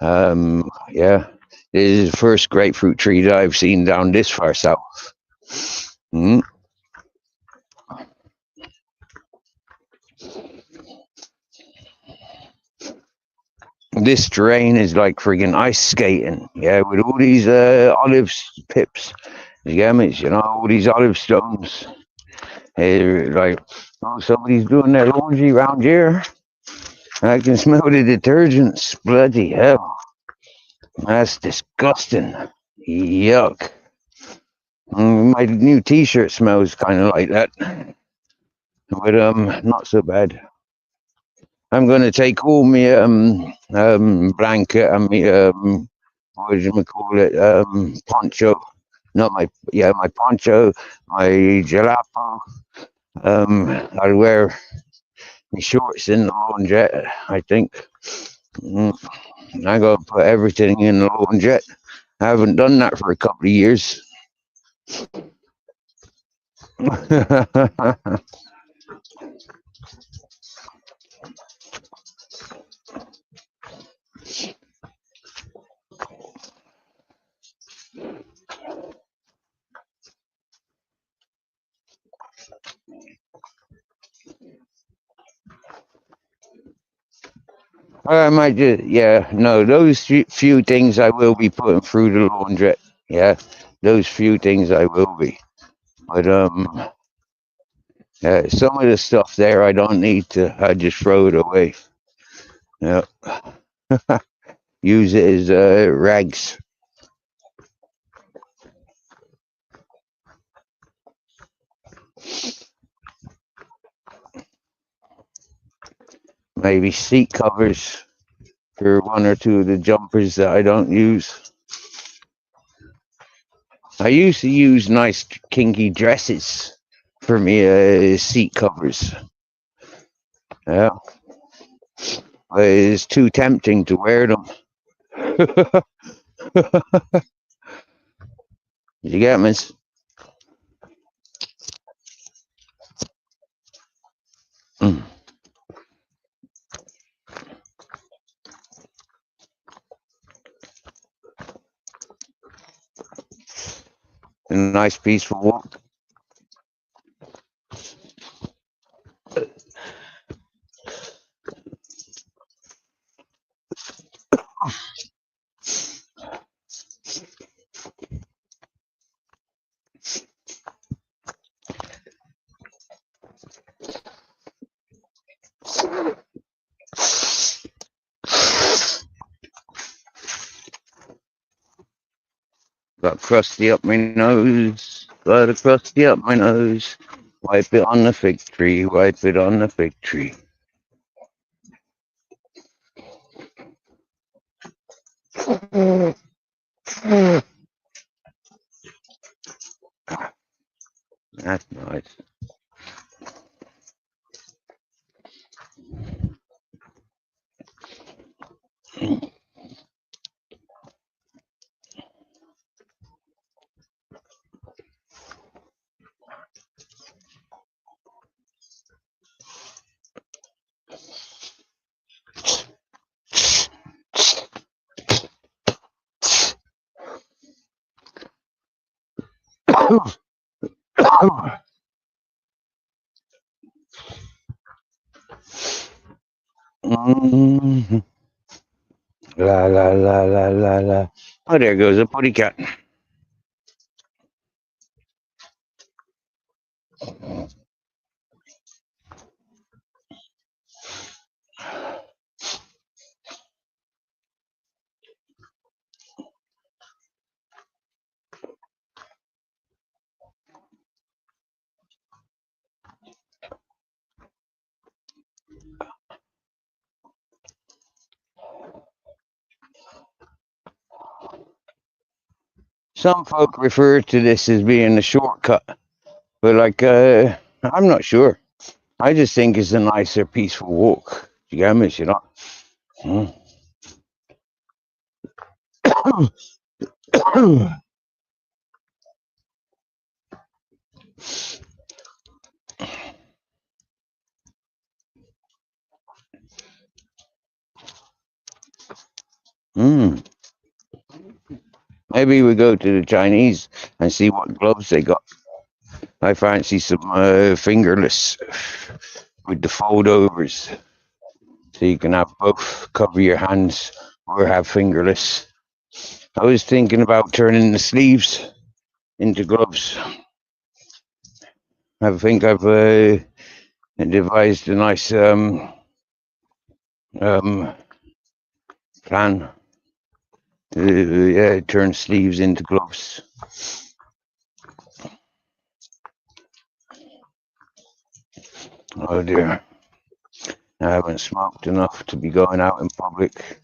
Yeah, this is the first grapefruit tree that I've seen down this far south. This terrain is like friggin' ice skating, yeah, with all these olive pips, you know, all these olive stones. Like, oh, somebody's doing their laundry around here. I can smell the detergents. Bloody hell. That's disgusting. Yuck. My new t-shirt smells kind of like that. But, not so bad. I'm going to take all my, blanket and my, what do you call it, poncho. Not my, yeah, my poncho, my jalapa. I'll wear my shorts in the laundrette, I think. I got to put everything in the laundrette. I haven't done that for a couple of years. I might just, yeah, no, those few things I will be putting through the laundrette. Yeah, those few things I will be. But, some of the stuff there I don't need to, I just throw it away. Yeah. Use it as rags. Maybe seat covers for one or two of the jumpers that I don't use. I used to use nice kinky dresses for me seat covers. Yeah. But it's too tempting to wear them. You get me? A nice peaceful walk. Got crusty up my nose. Got a crusty up my nose. Wipe it on the fig tree. Wipe it on the fig tree. That's nice. La la la la la la. Oh, there goes a putty cat. Some folk refer to this as being a shortcut, but like, I'm not sure. I just think it's a nicer, peaceful walk. You get me? You know. Maybe we go to the Chinese and see what gloves they got. I fancy some fingerless with the fold overs. So you can have both, cover your hands, or have fingerless. I was thinking about turning the sleeves into gloves. I think I've devised a nice plan. Yeah, turn sleeves into gloves. Oh dear. I haven't smoked enough to be going out in public.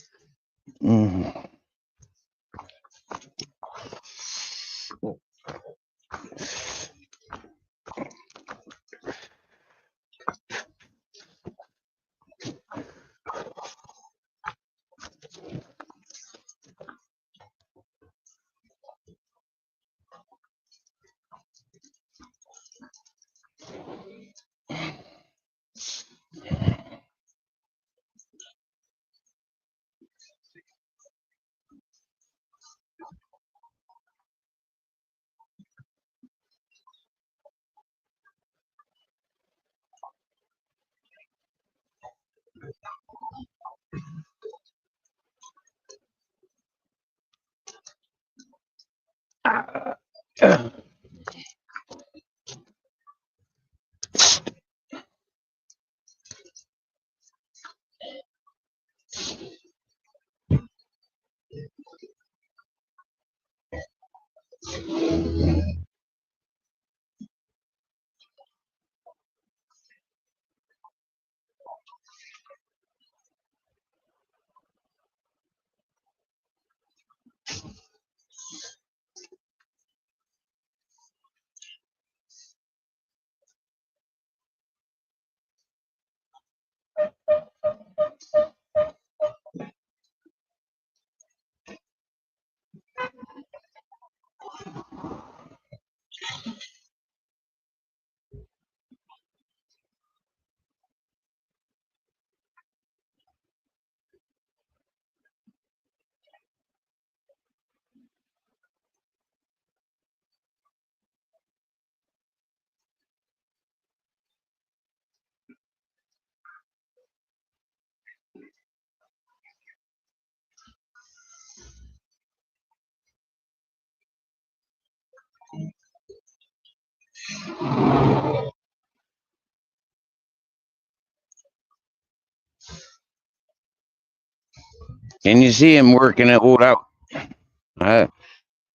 Can you see him working it all out?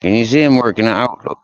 Can you see him working it out? Look.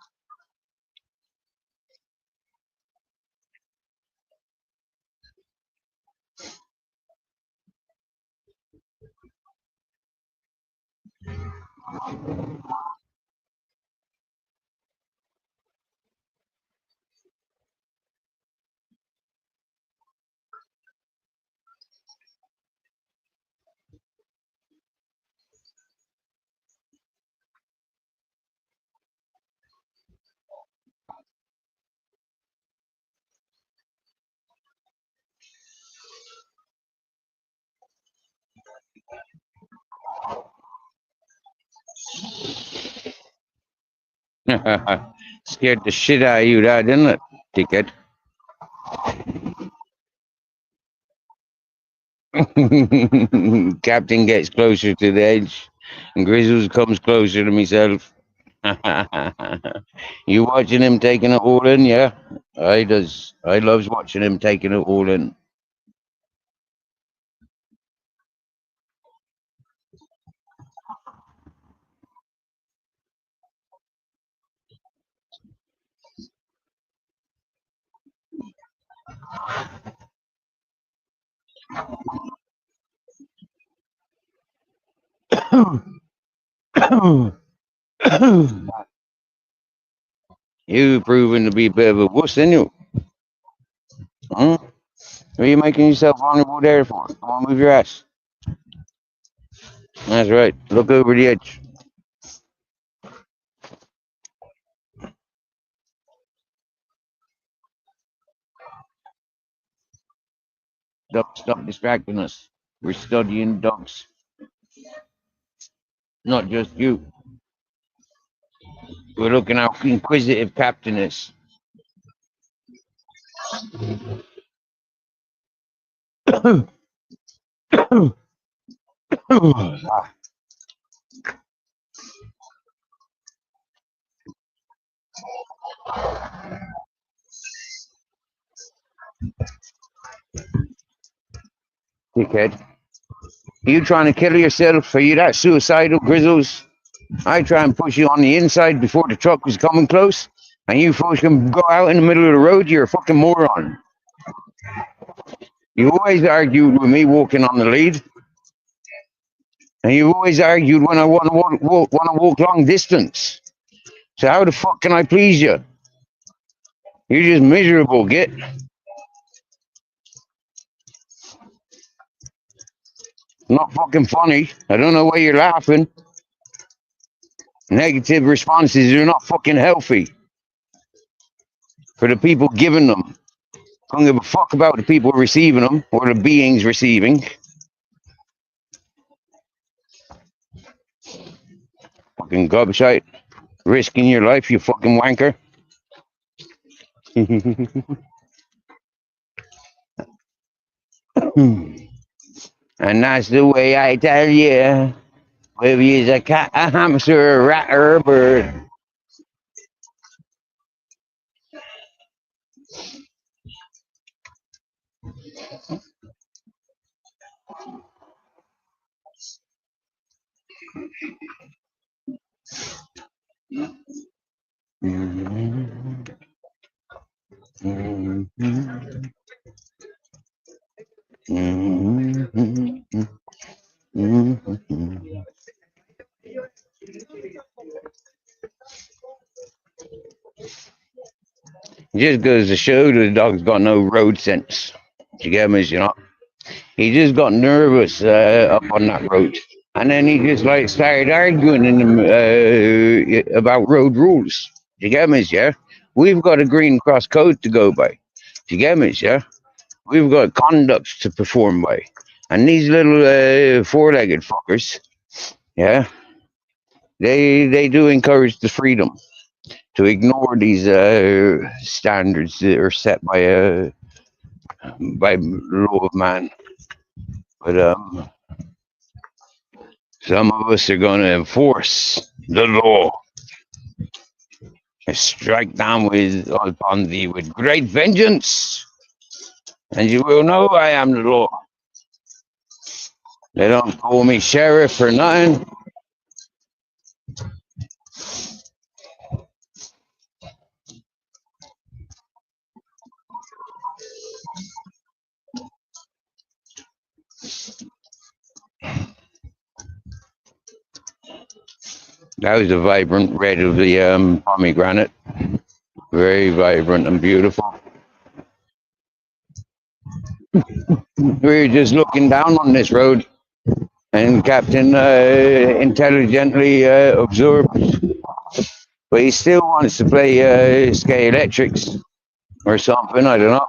Scared the shit out of you, that, didn't it, dickhead? Captain gets closer to the edge, and Grizzles comes closer to myself. You watching him taking it all in, yeah? I does. I loves watching him taking it all in. You proving to be a bit of a wuss, ain't you? Huh? What are you making yourself vulnerable there for? Come on, move your ass. That's right. Look over the edge. Stop distracting us. We're studying dogs. Not just you. We're looking how inquisitive Captain is. Dickhead. You trying to kill yourself? Are you that suicidal, Grizzles? I try and push you on the inside before the truck was coming close, and you fucking go out in the middle of the road. You're a fucking moron. You always argued with me walking on the lead, and you always argued when I want to walk long distance. So how the fuck can I please you? You're just miserable, git. Not fucking funny. I don't know why you're laughing. Negative responses are not fucking healthy for the people giving them. I don't give a fuck about the people receiving them or the beings receiving. Fucking gobshite. Risking your life, you fucking wanker. And that's the way I tell you. Whether you's a cat, a hamster, a rat, or a bird. Just goes to show the dog's got no road sense. You get me? You know, he just got nervous up on that road, and then he just like started arguing about road rules. You get me? Yeah, we've got a green cross code to go by. You get me? Yeah, we've got conducts to perform by, and these little four-legged fuckers, yeah, they do encourage the freedom to ignore these standards that are set by law of man. But some of us are going to enforce the law and strike down upon thee with great vengeance, and you will know I am the law. They don't call me sheriff for nothing. That was the vibrant red of the pomegranate. Very vibrant and beautiful. We were just looking down on this road, and Captain intelligently observed, but he still wants to play Sky Electrics or something. I don't know.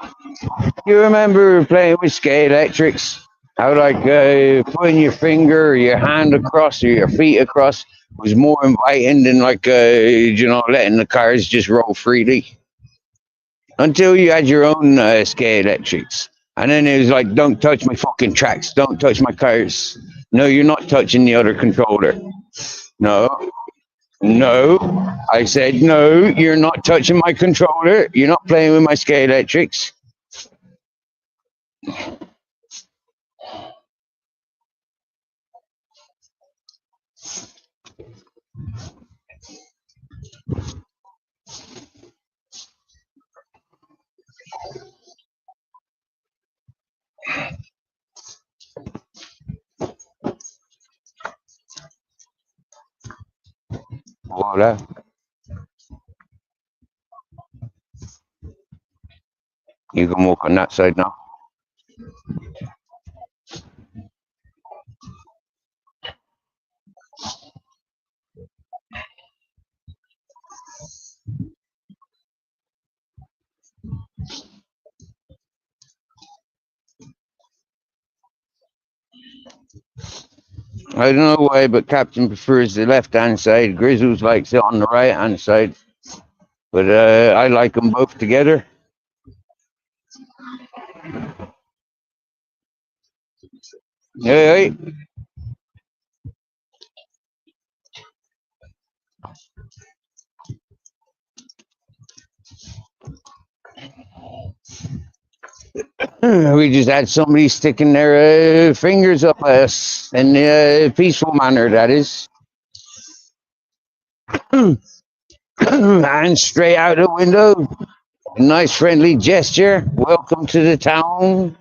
You remember playing with Sky Electrics? How like putting your finger or your hand across or your feet across was more inviting than like letting the cars just roll freely. Until you had your own Sky Electrics. And then it was like, don't touch my fucking tracks. Don't touch my cars. No, you're not touching the other controller. No. I said, no, you're not touching my controller. You're not playing with my Sky Electrics. Voila. You can walk on that side now. I don't know why, but Captain prefers the left-hand side. Grizzles likes it on the right-hand side. But I like them both together. Hey, we just had somebody sticking their fingers up us in a peaceful manner, that is. And straight out the window. A nice friendly gesture. Welcome to the town.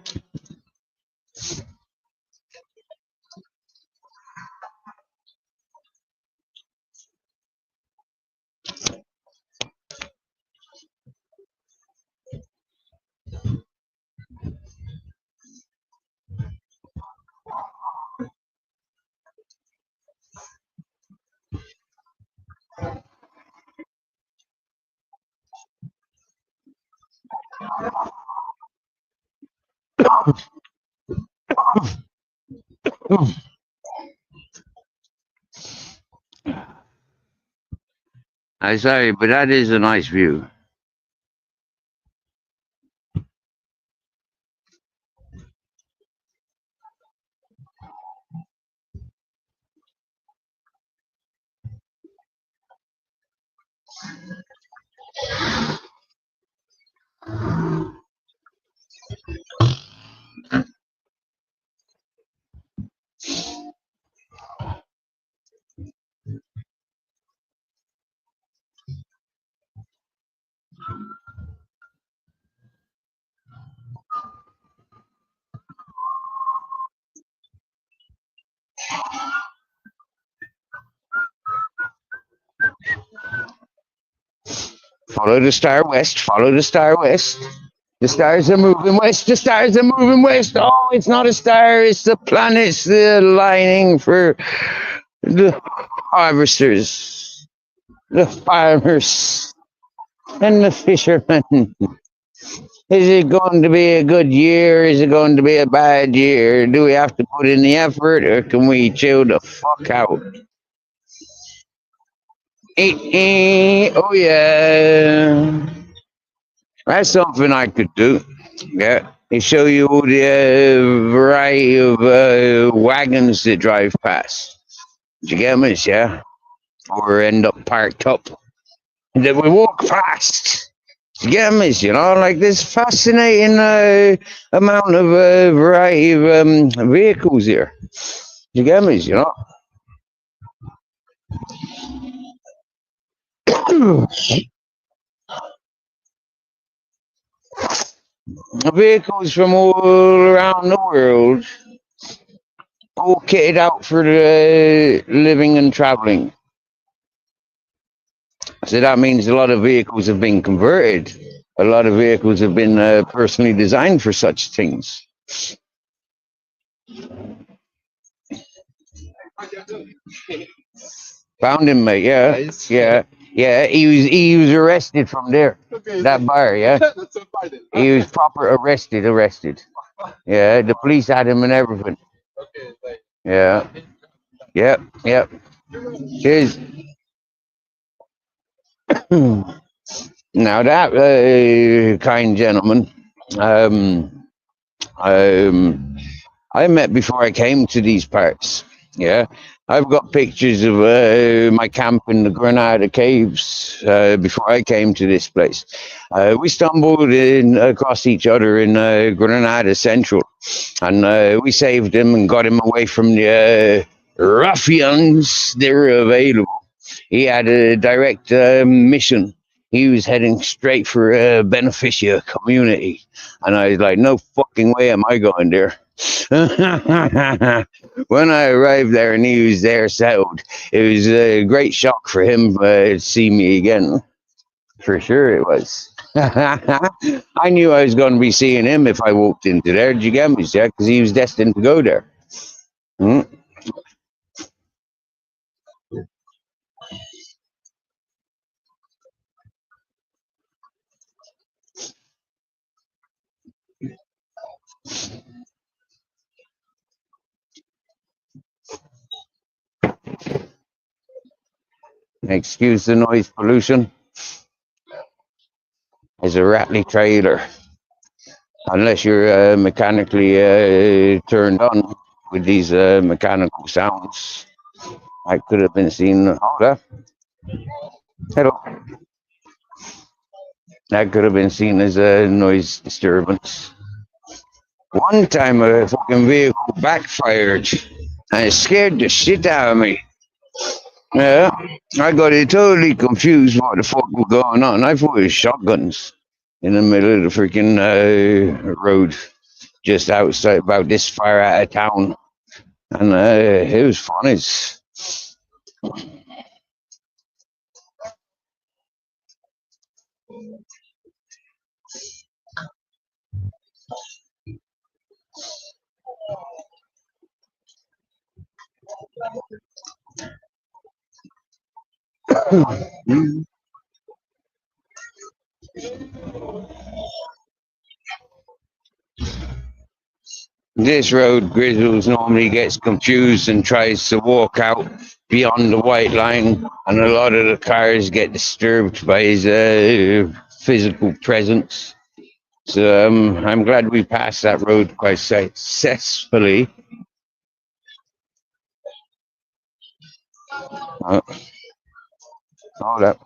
I'm sorry, but that is a nice view. Follow the star west, follow the star west. The stars are moving west, the stars are moving west. Oh, it's not a star, it's the planets, the lining for the harvesters, the farmers, and the fishermen. Is it going to be a good year? Is it going to be a bad year? Do we have to put in the effort, or can we chill the fuck out? Oh yeah. That's something I could do. Yeah. They show you all the variety of wagons that drive past. Do you get me? Yeah. Or end up parked up. And then we walk past. Do you get me? You know, like this fascinating amount of variety of vehicles here. Do you get me? You know? Vehicles from all around the world, all kitted out for the living and traveling. So that means a lot of vehicles have been converted. A lot of vehicles have been personally designed for such things. Found him, mate. Yeah, nice. Yeah. He was arrested from there. Okay, that bar. Yeah. He was proper arrested. Yeah, the police had him and everything. Okay, yeah. Yep. Cheers. Now that kind gentleman, I met before I came to these parts. Yeah, I've got pictures of my camp in the Granada Caves before I came to this place. We stumbled in across each other in Granada Central, and we saved him and got him away from the ruffians that were available. He had a direct mission. He was heading straight for Beneficia community, and I was like, no fucking way am I going there. When I arrived there and he was there settled, it was a great shock for him to see me again. For sure it was. I knew I was going to be seeing him if I walked into there. Did you get me, yeah? Because he was destined to go there. Excuse the noise pollution. There's a rattly trailer. Unless you're mechanically turned on, with these mechanical sounds. I could have been seen. Hold up. Hello. That could have been seen as a noise disturbance. One time a fucking vehicle backfired and it scared the shit out of me. Yeah, I got it totally confused what the fuck was going on. I thought it was shotguns in the middle of the freaking road just outside, about this far out of town. And it was fun as. This road, Grizzles normally gets confused and tries to walk out beyond the white line, and a lot of the cars get disturbed by his physical presence. So I'm glad we passed that road quite successfully. Hold up.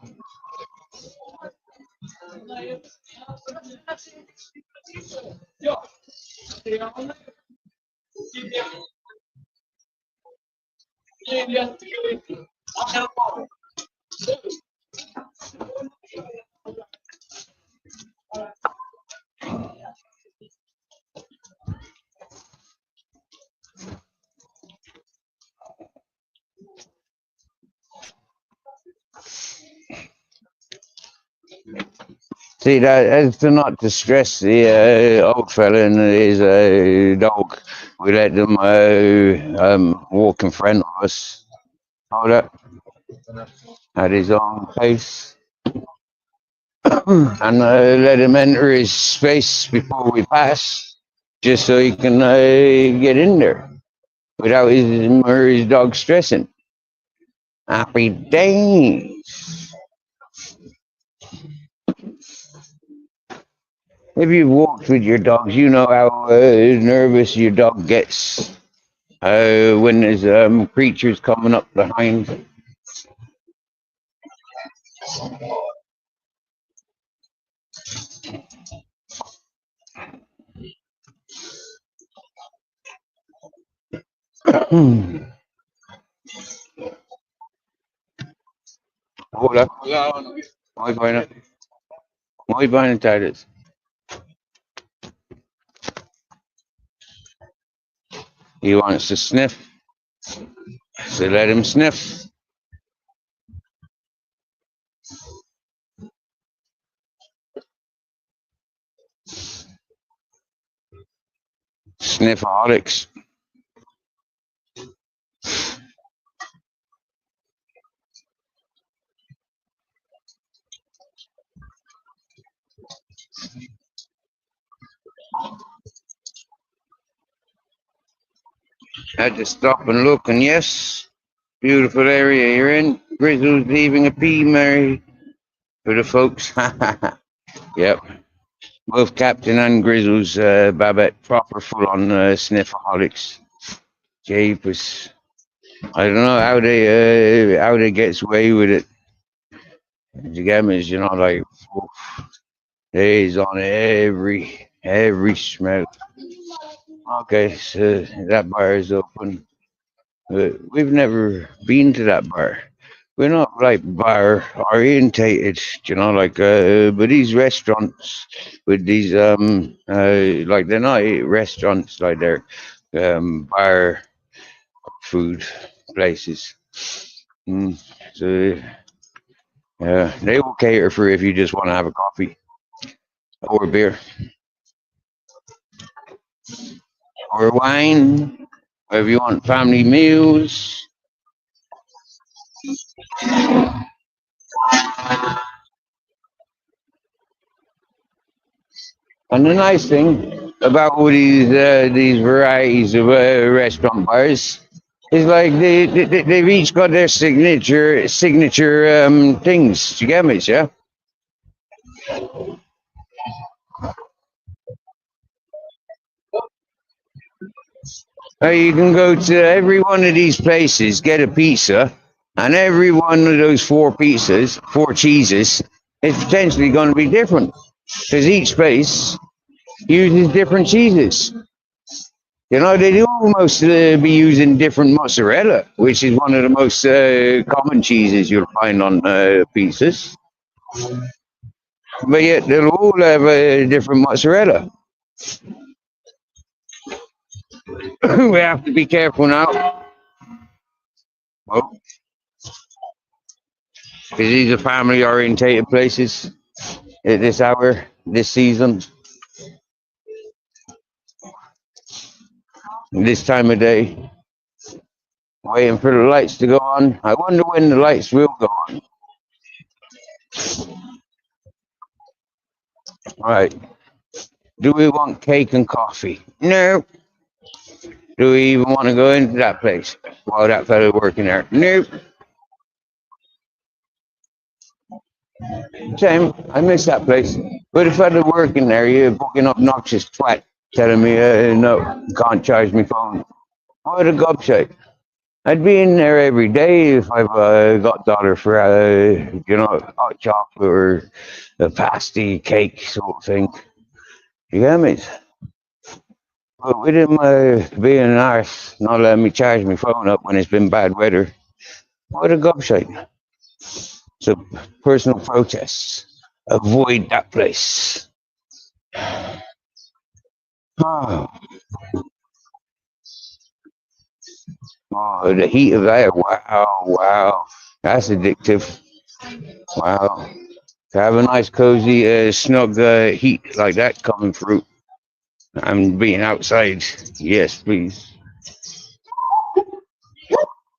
See, as to not distress the old fella and his dog, we let them walk in front of us. Hold up. At his own pace. And let him enter his space before we pass, just so he can get in there without him or his dog stressing. Happy days. If you've walked with your dogs, you know how nervous your dog gets when there's creatures coming up behind. Hola. Muy buena. Muy buenas tardes. He wants to sniff, so let him sniff. Sniffaholics. Had to stop and look, and yes, beautiful area you're in. Grizzle's leaving a pea, Mary, for the folks. Yep. Both Captain and Grizzle's Babette proper full on sniffaholics. Jeepers. I don't know how they gets away with it. The game is, you know, like he's on every smell. Okay, so that bar is open. We've never been to that bar. We're not like bar orientated, you know, like but these restaurants with these like they're not restaurants, like they're bar food places. So they will cater for if you just want to have a coffee or a beer or wine, or if you want family meals. And the nice thing about all these varieties of restaurant bars is like they've each got their signature things. You get me, yeah? You can go to every one of these places, get a pizza, and every one of those 4 pizzas, 4 cheeses, is potentially going to be different because each place uses different cheeses. You know, they do almost be using different mozzarella, which is one of the most common cheeses you'll find on pizzas. But yet they'll all have a different mozzarella. We have to be careful now. Well, because these are family-orientated places at this hour, this season, this time of day. Waiting for the lights to go on. I wonder when the lights will go on. Right. Do we want cake and coffee? No. Do we even want to go into that place while that fellow working there? Nope. Same. I miss that place. But if fellow working there, you're fucking obnoxious twat telling me, no, can't charge me phone. What a gobshite. I'd be in there every day if I've got dollar for, hot chocolate or a pasty cake sort of thing. You get me? But with him being an arse, not letting me charge my phone up when it's been bad weather, what a gobshite. So, personal protests. Avoid that place. Oh. Oh, the heat of that. Wow. That's addictive. Wow. To have a nice, cozy, snug heat like that coming through. I'm being outside. Yes, please.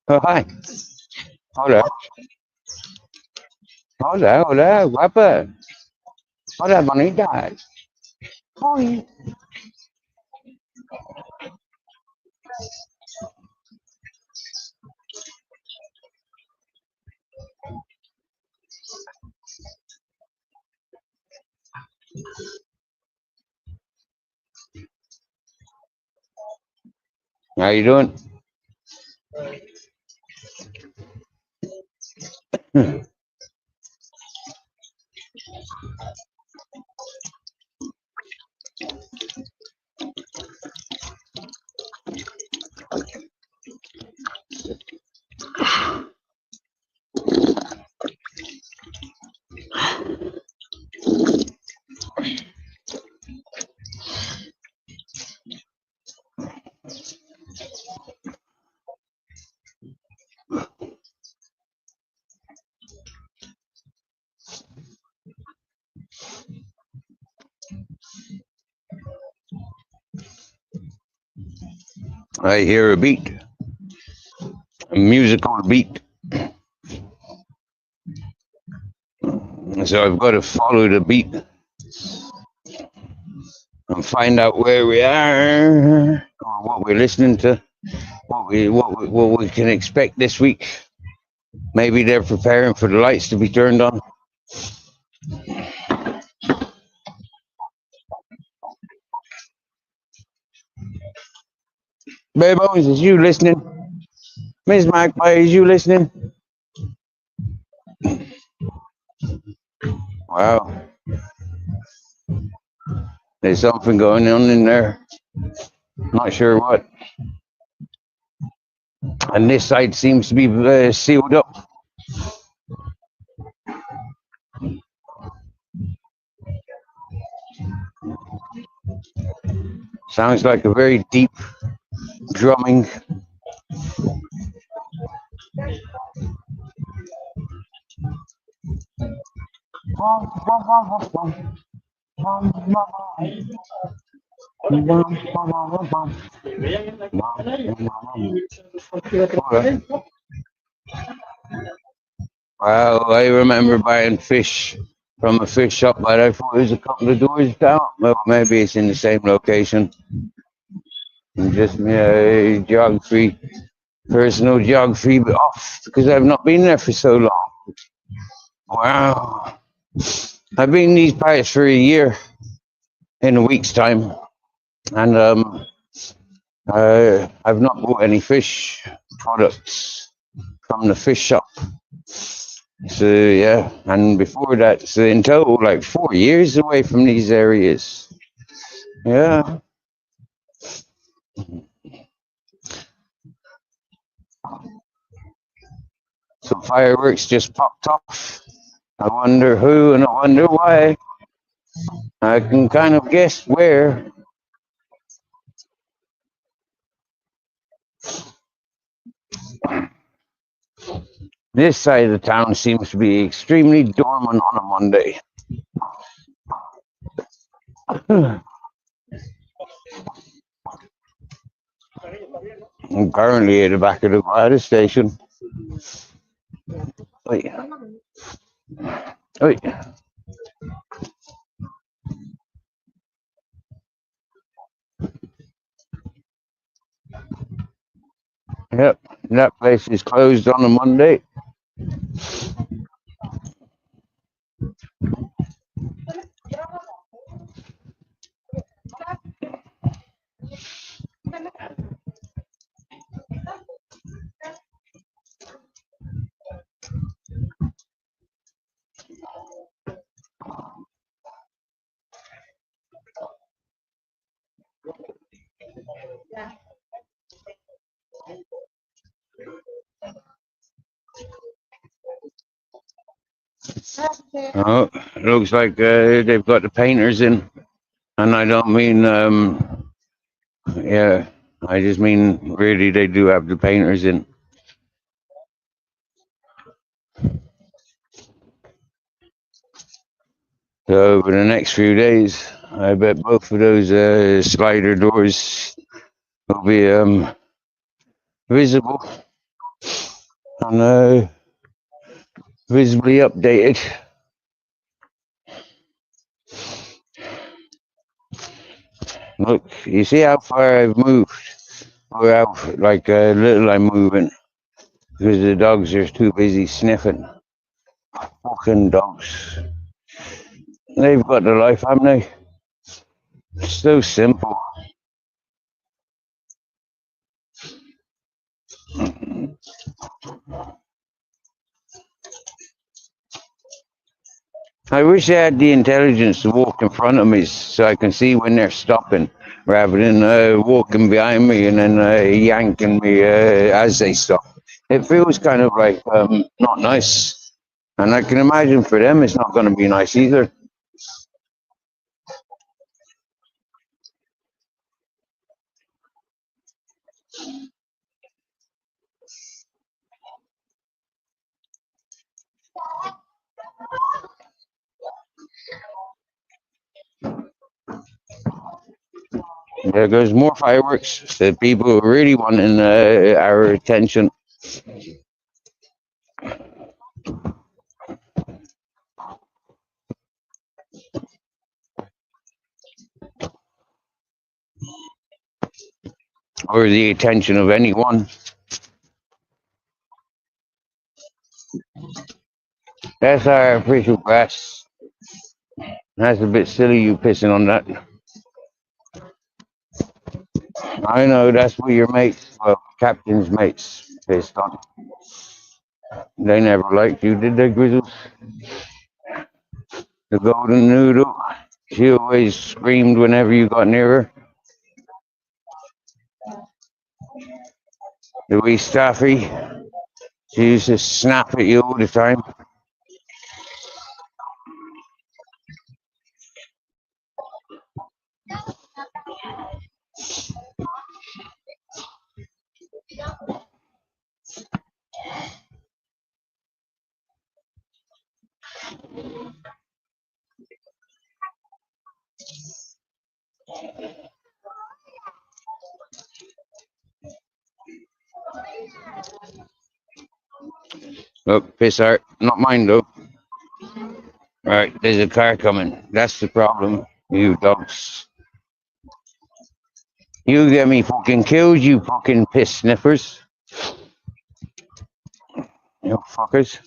Oh, hi. Hola. Hola, guapa. Hola, bonita. Hi. How you doing? I hear a beat. A musical beat. So I've got to follow the beat and find out where we are, or what we're listening to, what we can expect this week. Maybe they're preparing for the lights to be turned on. Bay Bones, is you listening? Miss Magpie, is you listening? Wow. There's something going on in there. Not sure what. And this side seems to be sealed up. Sounds like a very deep drumming. Well, I remember buying fish from a fish shop, but I thought it was a couple of doors down. Well, maybe it's in the same location. Just geography, personal geography off because I've not been there for so long. Wow. I've been in these parts for a year in a week's time. And I've not bought any fish products from the fish shop. So yeah, and before that, so in total, like 4 years away from these areas. Yeah. So fireworks just popped off. I wonder who and I wonder why. I can kind of guess where. This side of the town seems to be extremely dormant on a Monday. I'm currently at the back of the fire station. Wait. Wait. Yep, that place is closed on a Monday. Oh, it looks like they've got the painters in, and I don't mean yeah, I just mean really they do have the painters in. So over the next few days, I bet both of those slider doors will be visible and visibly updated. Look, you see how far I've moved, or how like little I'm moving, because the dogs are too busy sniffing. Fucking dogs. They've got the life, haven't they? It's so simple. I wish I had the intelligence to walk in front of me so I can see when they're stopping, rather than walking behind me and then yanking me as they stop. It feels kind of like not nice. And I can imagine for them it's not going to be nice either. There goes more fireworks. The people really wanting our attention. Or the attention of anyone. That's our official grass. That's a bit silly you pissing on that. I know that's what your mates, well, captain's mates, pissed on. They never liked you, did they, Grizzles? The golden noodle. She always screamed whenever you got near her. The wee Staffy. She used to snap at you all the time. Look, piss art. Not mine, though. Right, there's a car coming. That's the problem, you dogs. You get me fucking killed, you fucking piss sniffers. You fuckers.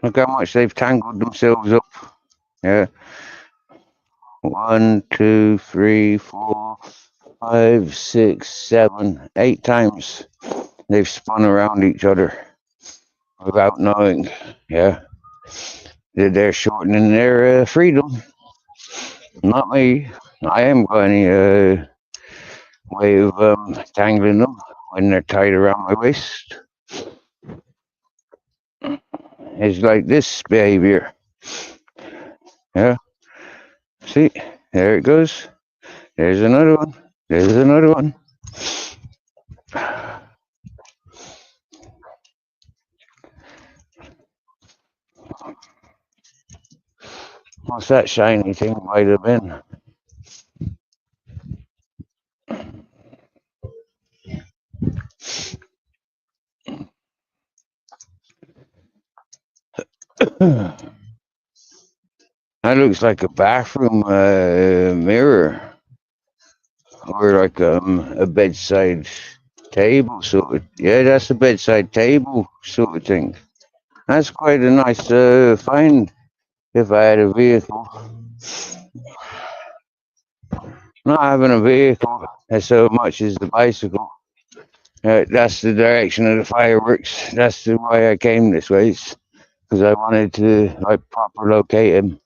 Look how much they've tangled themselves up. Yeah. 1, 2, 3, 4, 5, 6, 7, 8 times they've spun around each other without knowing. Yeah. They're shortening their freedom. Not me. I haven't got any way of tangling them when they're tied around my waist. It's like this behavior. Yeah. See, there it goes. There's another one. There's another one. What's that shiny thing might have been? That looks like a bathroom mirror, or like a bedside table sort of. Yeah, that's a bedside table sort of thing. That's quite a nice find if I had a vehicle. Not having a vehicle as so much as the bicycle. That's the direction of the fireworks. That's the why I came this way, because I wanted to like proper locate him.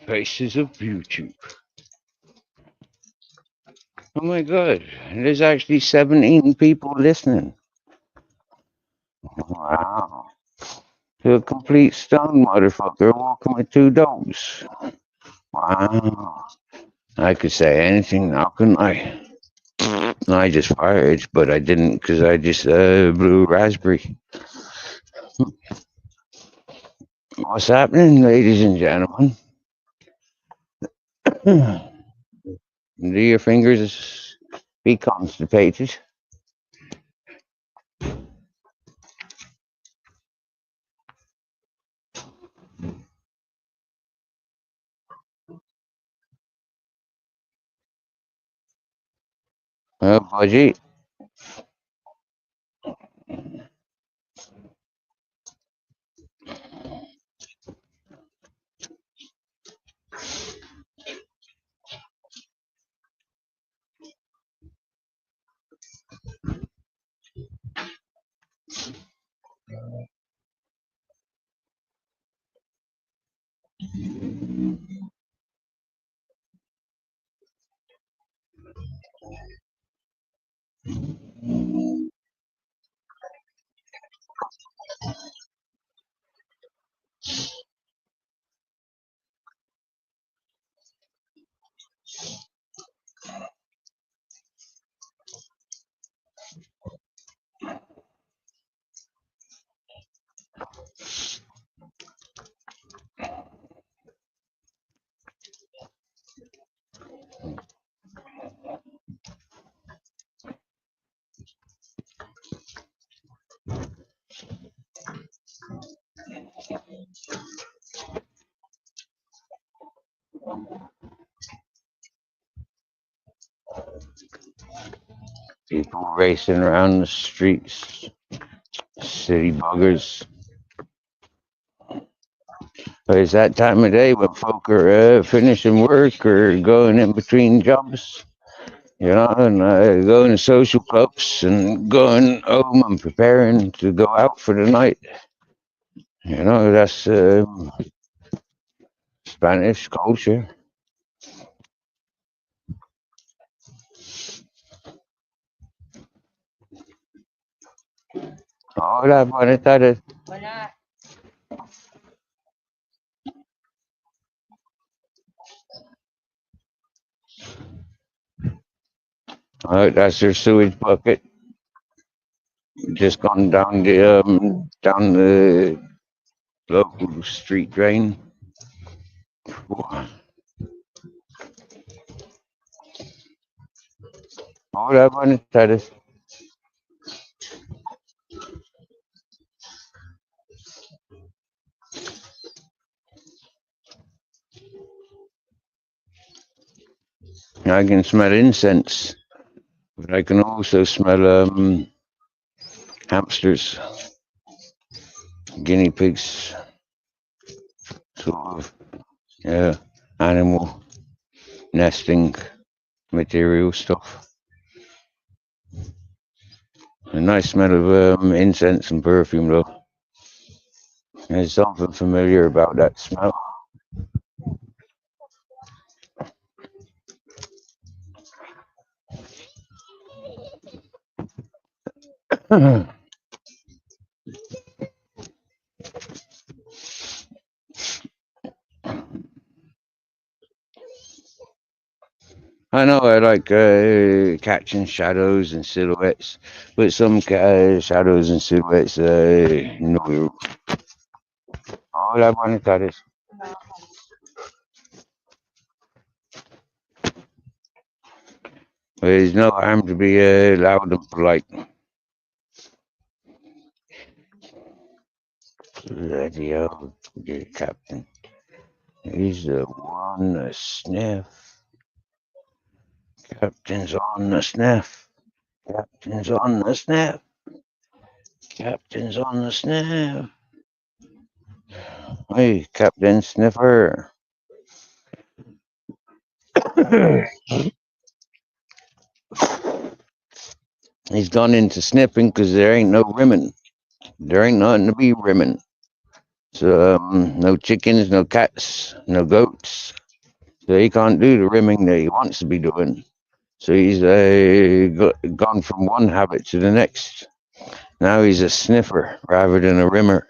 Faces of YouTube. Oh my god, there's actually 17 people listening. Wow. To a complete stone motherfucker walking with 2 dogs. Wow. I could say anything now, couldn't I? I just fired, but I didn't because I just blew a raspberry. What's happening, ladies and gentlemen? Do your fingers be constipated? Budgie. People racing around the streets. City buggers. But it's that time of day when folk are finishing work or going in between jobs, you know, and going to social clubs and going home and preparing to go out for the night. You know, that's Spanish culture. Hola, buenas tardes. That's their sewage bucket. Just gone down the local street drain. Hola, buenas tardes. I can smell incense, but I can also smell hamsters, guinea pigs, sort of animal nesting material stuff. A nice smell of incense and perfume, though. There's something familiar about that smell. I know I like catching shadows and silhouettes, but some shadows and silhouettes no. Hola, buenas tardes. There's no harm to be loud and polite. Bloody hell, the captain. He's the one to sniff. Captain's on the sniff. Captain's on the sniff. Captain's on the sniff. Hey, Captain Sniffer. He's gone into sniffing because there ain't no rimming. There ain't nothing to be rimming. So, no chickens, no cats, no goats. So he can't do the rimming that he wants to be doing. So he's gone from one habit to the next. Now he's a sniffer rather than a rimmer.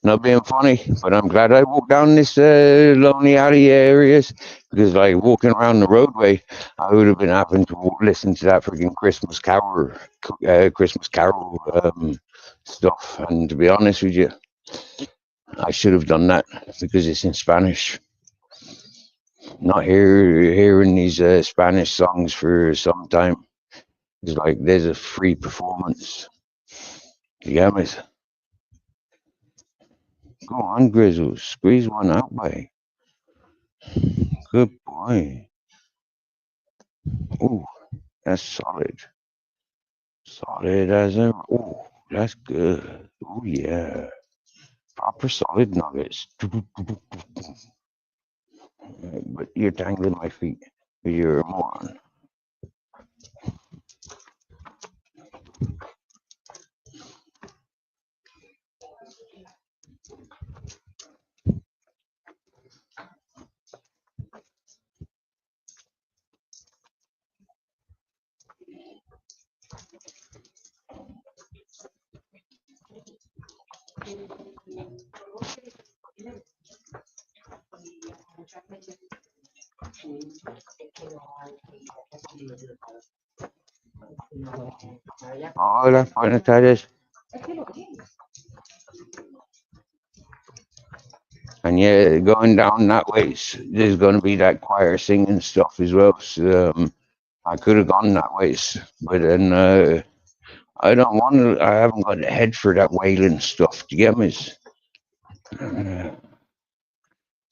Not being funny, but I'm glad I walked down this lonely alley areas because, like, walking around the roadway, I would have been having to listen to that freaking Christmas Carol stuff. And to be honest with you, I should have done that because it's in Spanish. Not hearing these Spanish songs for some time. It's like there's a free performance. You get me? Go on, Grizzle. Squeeze one out, boy. Good boy. Ooh, that's solid. Solid as ever. Ooh, that's good. Oh, yeah. Proper solid nuggets. But you're tangling my feet. You're a moron. Hola, buenas tardes. And yeah, going down that way, there's going to be that choir singing stuff as well. So I could have gone that way, but then I don't want to. I haven't got the head for that wailing stuff. Do you get me?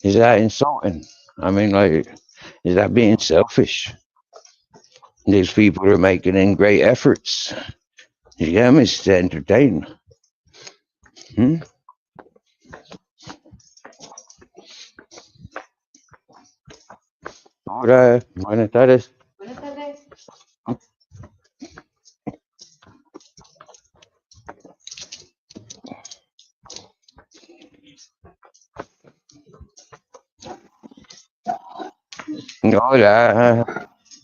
Is that insulting? I mean, like, is that being selfish? These people are making in great efforts. Do you get me? To entertain. Hola, buenas tardes. Buenas tardes. Hola.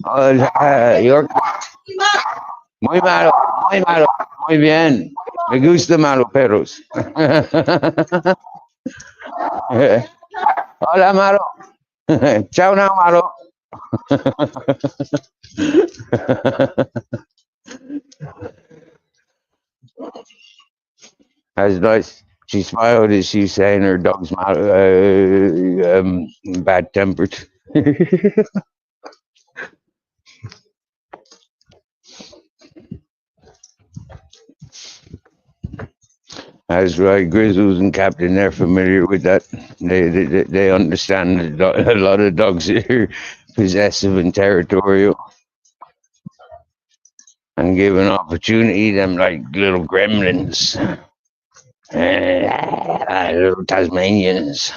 Hola, York. Muy malo, muy malo. Muy bien. Me gusta malo, perros. Hola, malo. Ciao now, malo. That's nice. She smiled as she was saying her dog's bad tempered. That's right, Grizzles and Captain, they're familiar with that. They understand that a lot of dogs are possessive and territorial, and give an opportunity them like little gremlins, little Tasmanians.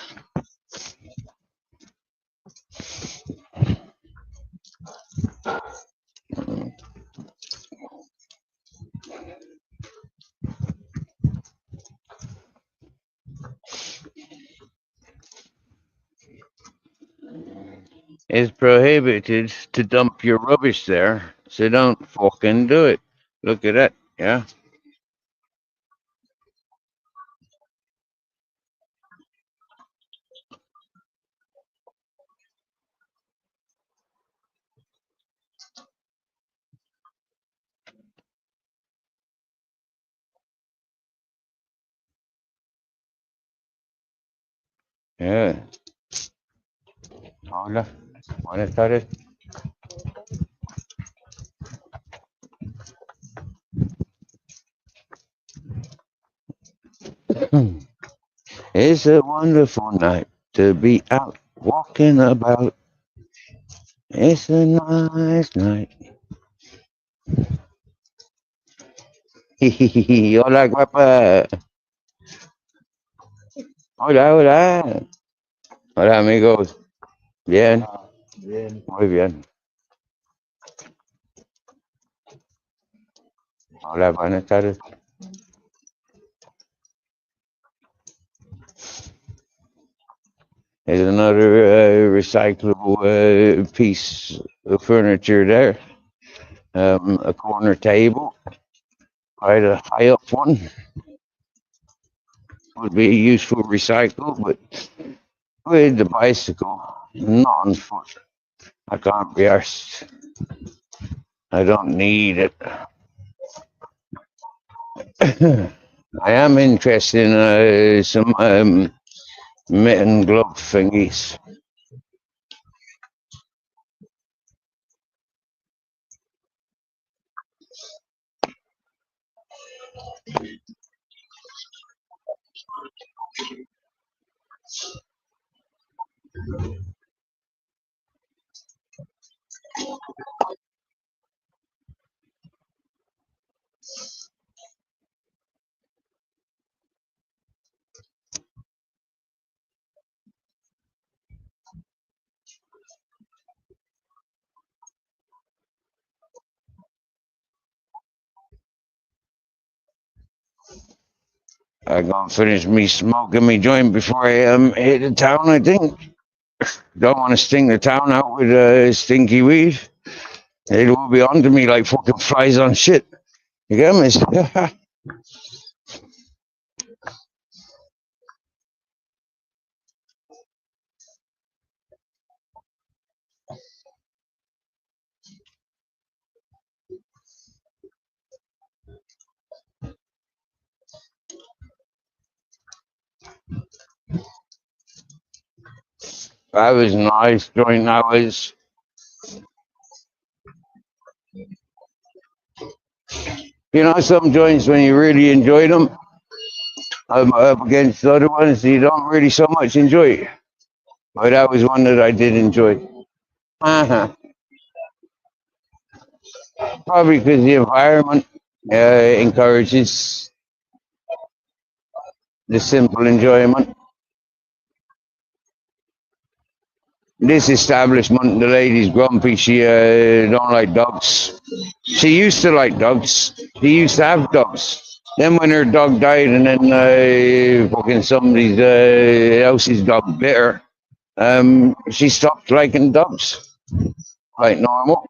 It's prohibited to dump your rubbish there, so don't fucking do it. Look at that, yeah. Yeah. Hola, buenas tardes. It's a wonderful night to be out walking about. It's a nice night. Hola, guapa. Hola, hola. Hola, amigos. Bien, Bien. muy bien. Hola, buenas tardes. There's another recyclable piece of furniture there. A corner table, quite a high up one. Would be a useful recycle, but with the bicycle, not on foot. I can't be arsed. I don't need it. I am interested in some mitt and glove thingies. I'm gonna finish me smoking me joint before I hit the town. I think. Don't want to sting the town out with stinky weed. It will be onto me like fucking flies on shit. You get me? That was nice joint. That was. You know, some joints when you really enjoy them, up against the other ones, you don't really so much enjoy it. But that was one that I did enjoy. Uh-huh. Probably because the environment encourages the simple enjoyment. This establishment, the lady's grumpy. She don't like dogs. She used to like dogs. She used to have dogs. Then when her dog died, and then fucking somebody's else's dog bit her, she stopped liking dogs like normal.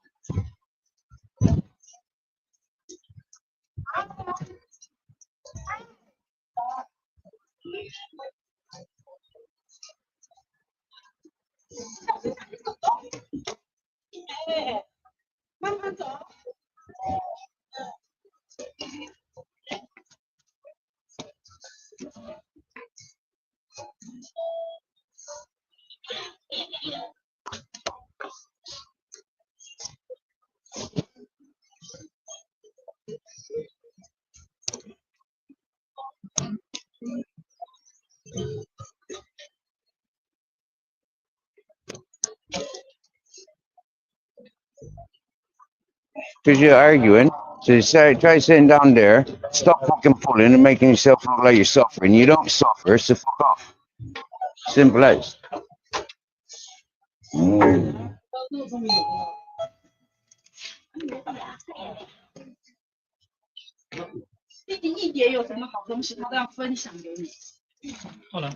because you're arguing. So try sitting down there. Stop fucking pulling and making yourself look like you're suffering. You don't suffer, so fuck off. Simple as. Mm. 弟弟一碟有什么好东西，他都要分享给你。好了。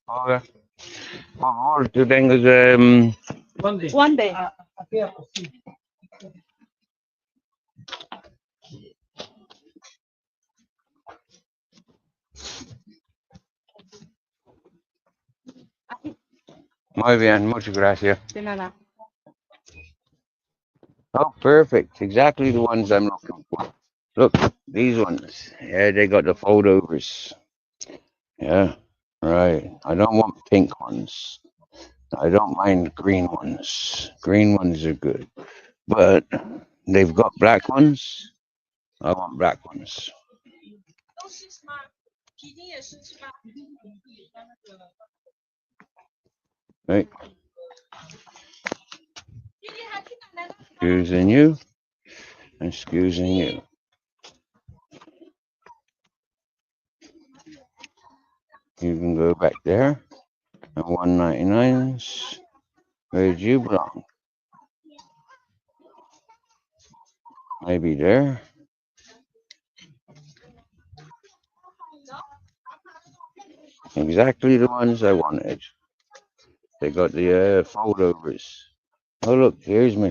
Okay. Por favor, tú tengas One day. Muy bien, muchas gracias. De nada. Oh, perfect. Exactly the ones I'm looking for. Look, these ones. Yeah, they got the foldovers. Yeah, right. I don't want pink ones. I don't mind green ones. Green ones are good. But they've got black ones. I want black ones. Right. Excusing you. Excusing you. You can go back there. And 199s. Where do you belong? Maybe there. Exactly the ones I wanted. They got the foldovers. Oh look, here's my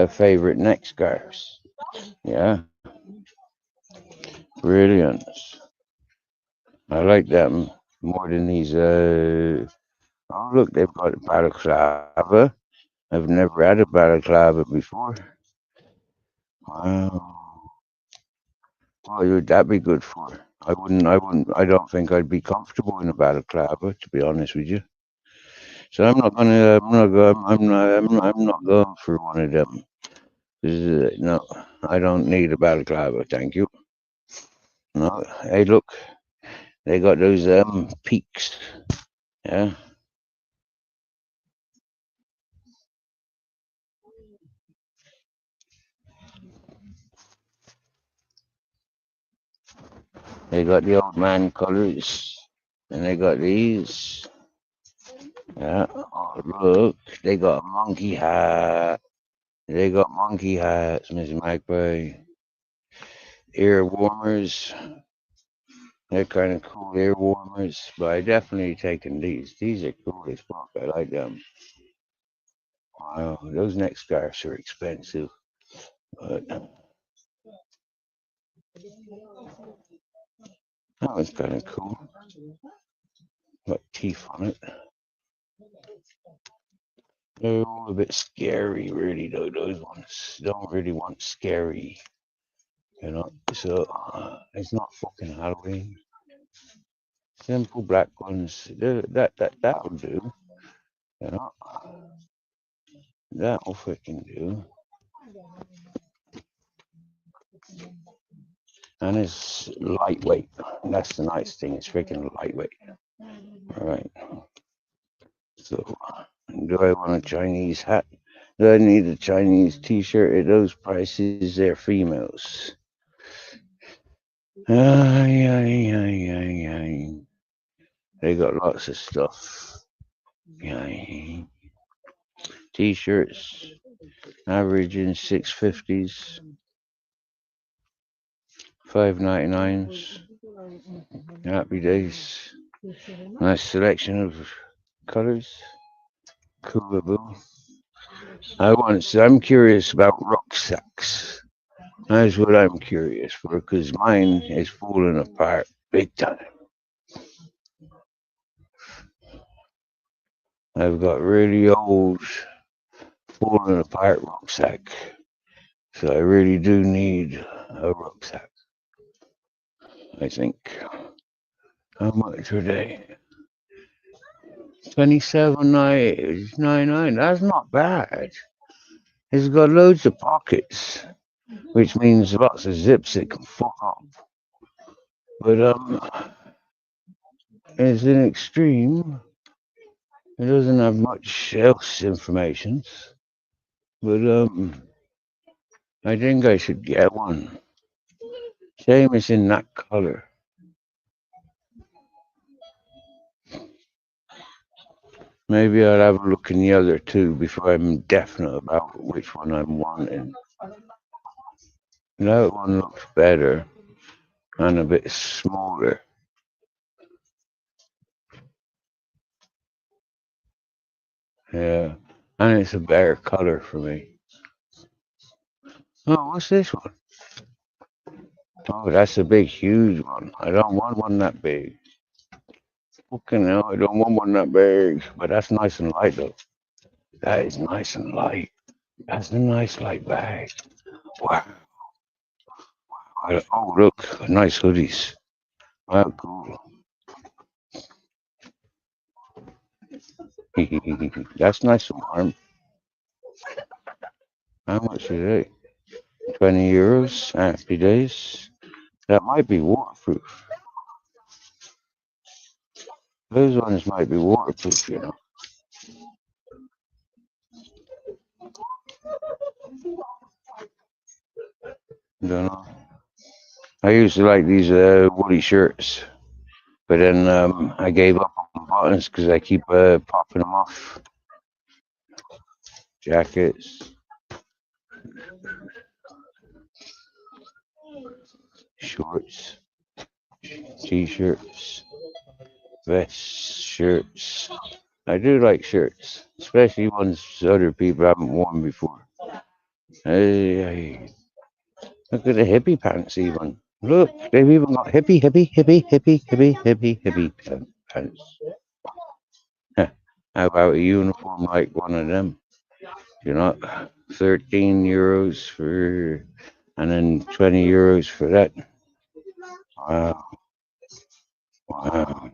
favorite neck scarves. Yeah, brilliant. I like them more than these. Oh look, they've got a balaclava. I've never had a balaclava before. Wow. What would that be good for? I don't think I'd be comfortable in a balaclava, to be honest with you. So I'm not going for one of them. No, I don't need a balaclava, thank you. No, hey, look, they got those peaks. Yeah. They got the old man colors, and they got these. Yeah. Oh, look, they got a monkey hat. They got monkey hats, Miss Magpie. Ear warmers. They're kind of cool ear warmers, but I definitely taken these. These are cool as fuck. I like them. Wow, those neck scarves are expensive, but that was kind of cool. Got teeth on it. They're all a bit scary, really, though. Those ones don't really want scary, you know. So it's not fucking Halloween. Simple black ones. That'll do, you know. That'll freaking do. And it's lightweight. That's the nice thing. It's freaking lightweight. All right. So, do I want a Chinese hat? Do I need a Chinese T-shirt at those prices? They're females. Ay, ay, ay, ay, ay. They got lots of stuff. Ay. T-shirts, averaging 650s, 599s. Happy days. Nice selection of colors. Coolable. I'm curious about rucksacks. That's what I'm curious for, because mine is falling apart big time. I've got really old, falling apart rucksack. So I really do need a rucksack. I think. How much are they? 27.99. That's not bad. It's got loads of pockets, which means lots of zips it can fuck up. But it's an extreme. It doesn't have much else information. But I think I should get one. Same as in that color. Maybe I'll have a look in the other two before I'm definite about which one I'm wanting. That one looks better and a bit smaller. Yeah, and it's a better color for me. Oh, what's this one? Oh, that's a big, huge one. I don't want one that big. Fucking hell, I don't want one that big. But that's nice and light, though. That is nice and light. That's a nice light bag. Wow. Oh, look, nice hoodies. Wow, cool. That's nice and warm. How much is it? 20 euros, happy days. That might be waterproof. Those ones might be waterproof, you know. Don't know. I used to like these woolly shirts, but then I gave up on buttons because I keep popping them off. Jackets, shorts, t-shirts, vests, shirts. I do like shirts, especially ones other people haven't worn before. Hey, look at the hippie pants even. Look, they've even got hippie pants. How about a uniform like one of them? You know, 13 euros for, and then 20 euros for that. Wow. Wow.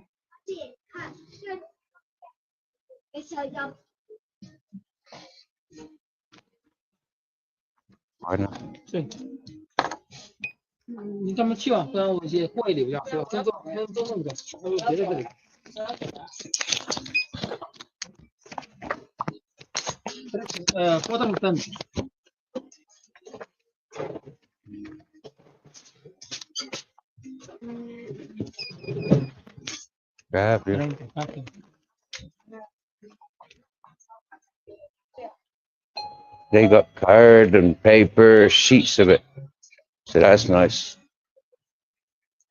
Why not? 你干嘛去啊？不然我也过一留下，是吧？先做，先做那个，还有别的这里。bottom pen. Grab you. Okay. They got card and paper, sheets of it. So that's nice.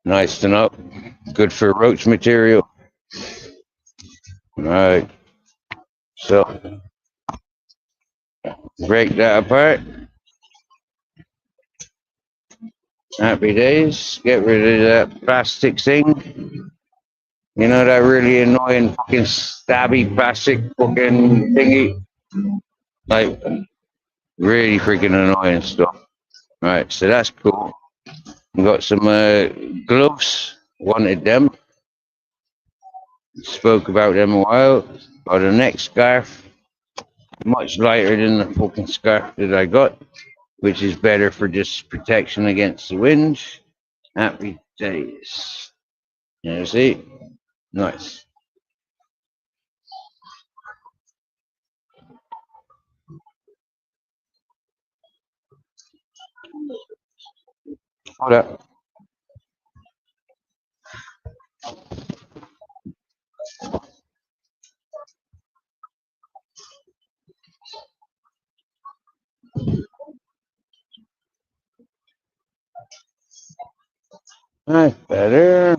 Nice to know. Good for roach material. All right. So break that apart. Happy days. Get rid of that plastic thing. You know that really annoying fucking stabby plastic fucking thingy? Like, really freaking annoying stuff. Right, so that's cool. We got some gloves. Wanted them. Spoke about them a while. Got a neck scarf. Much lighter than the fucking scarf that I got, which is better for just protection against the wind. Happy days. You see? Nice. Hold up. That's better.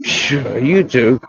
Sure, you too.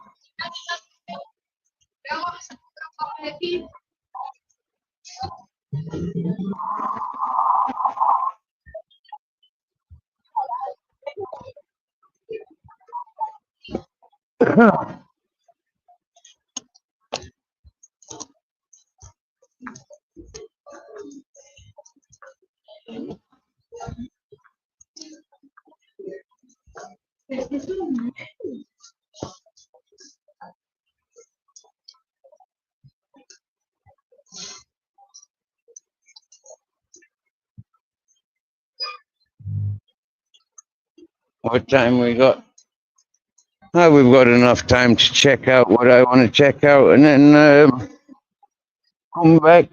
What time we got? Oh, we've got enough time to check out what I want to check out and then come back.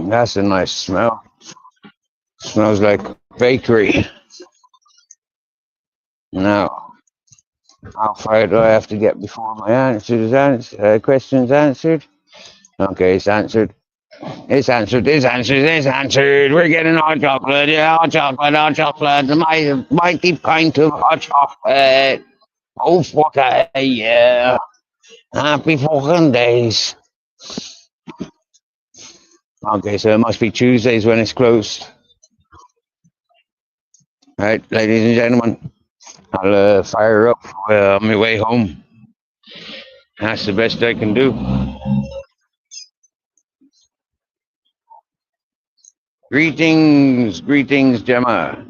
That's a nice smell. Smells like bakery. Now, how far do I have to get before my question's answered? Okay, it's answered. It's answered. It's answered. It's answered. We're getting hot chocolate. Yeah, hot chocolate. Hot chocolate. My mighty pint of hot chocolate. Oh, fuck yeah. Happy fucking days. Okay, so it must be Tuesdays when it's closed. All right, ladies and gentlemen, I'll fire up on my way home. That's the best I can do. Greetings, greetings, Gemma.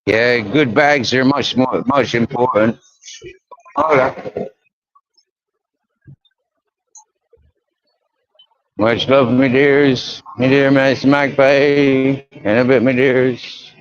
Yeah, good bags are much important. Hola. Much love, my dears. My dear Miss Magpie. And a bit, my dears.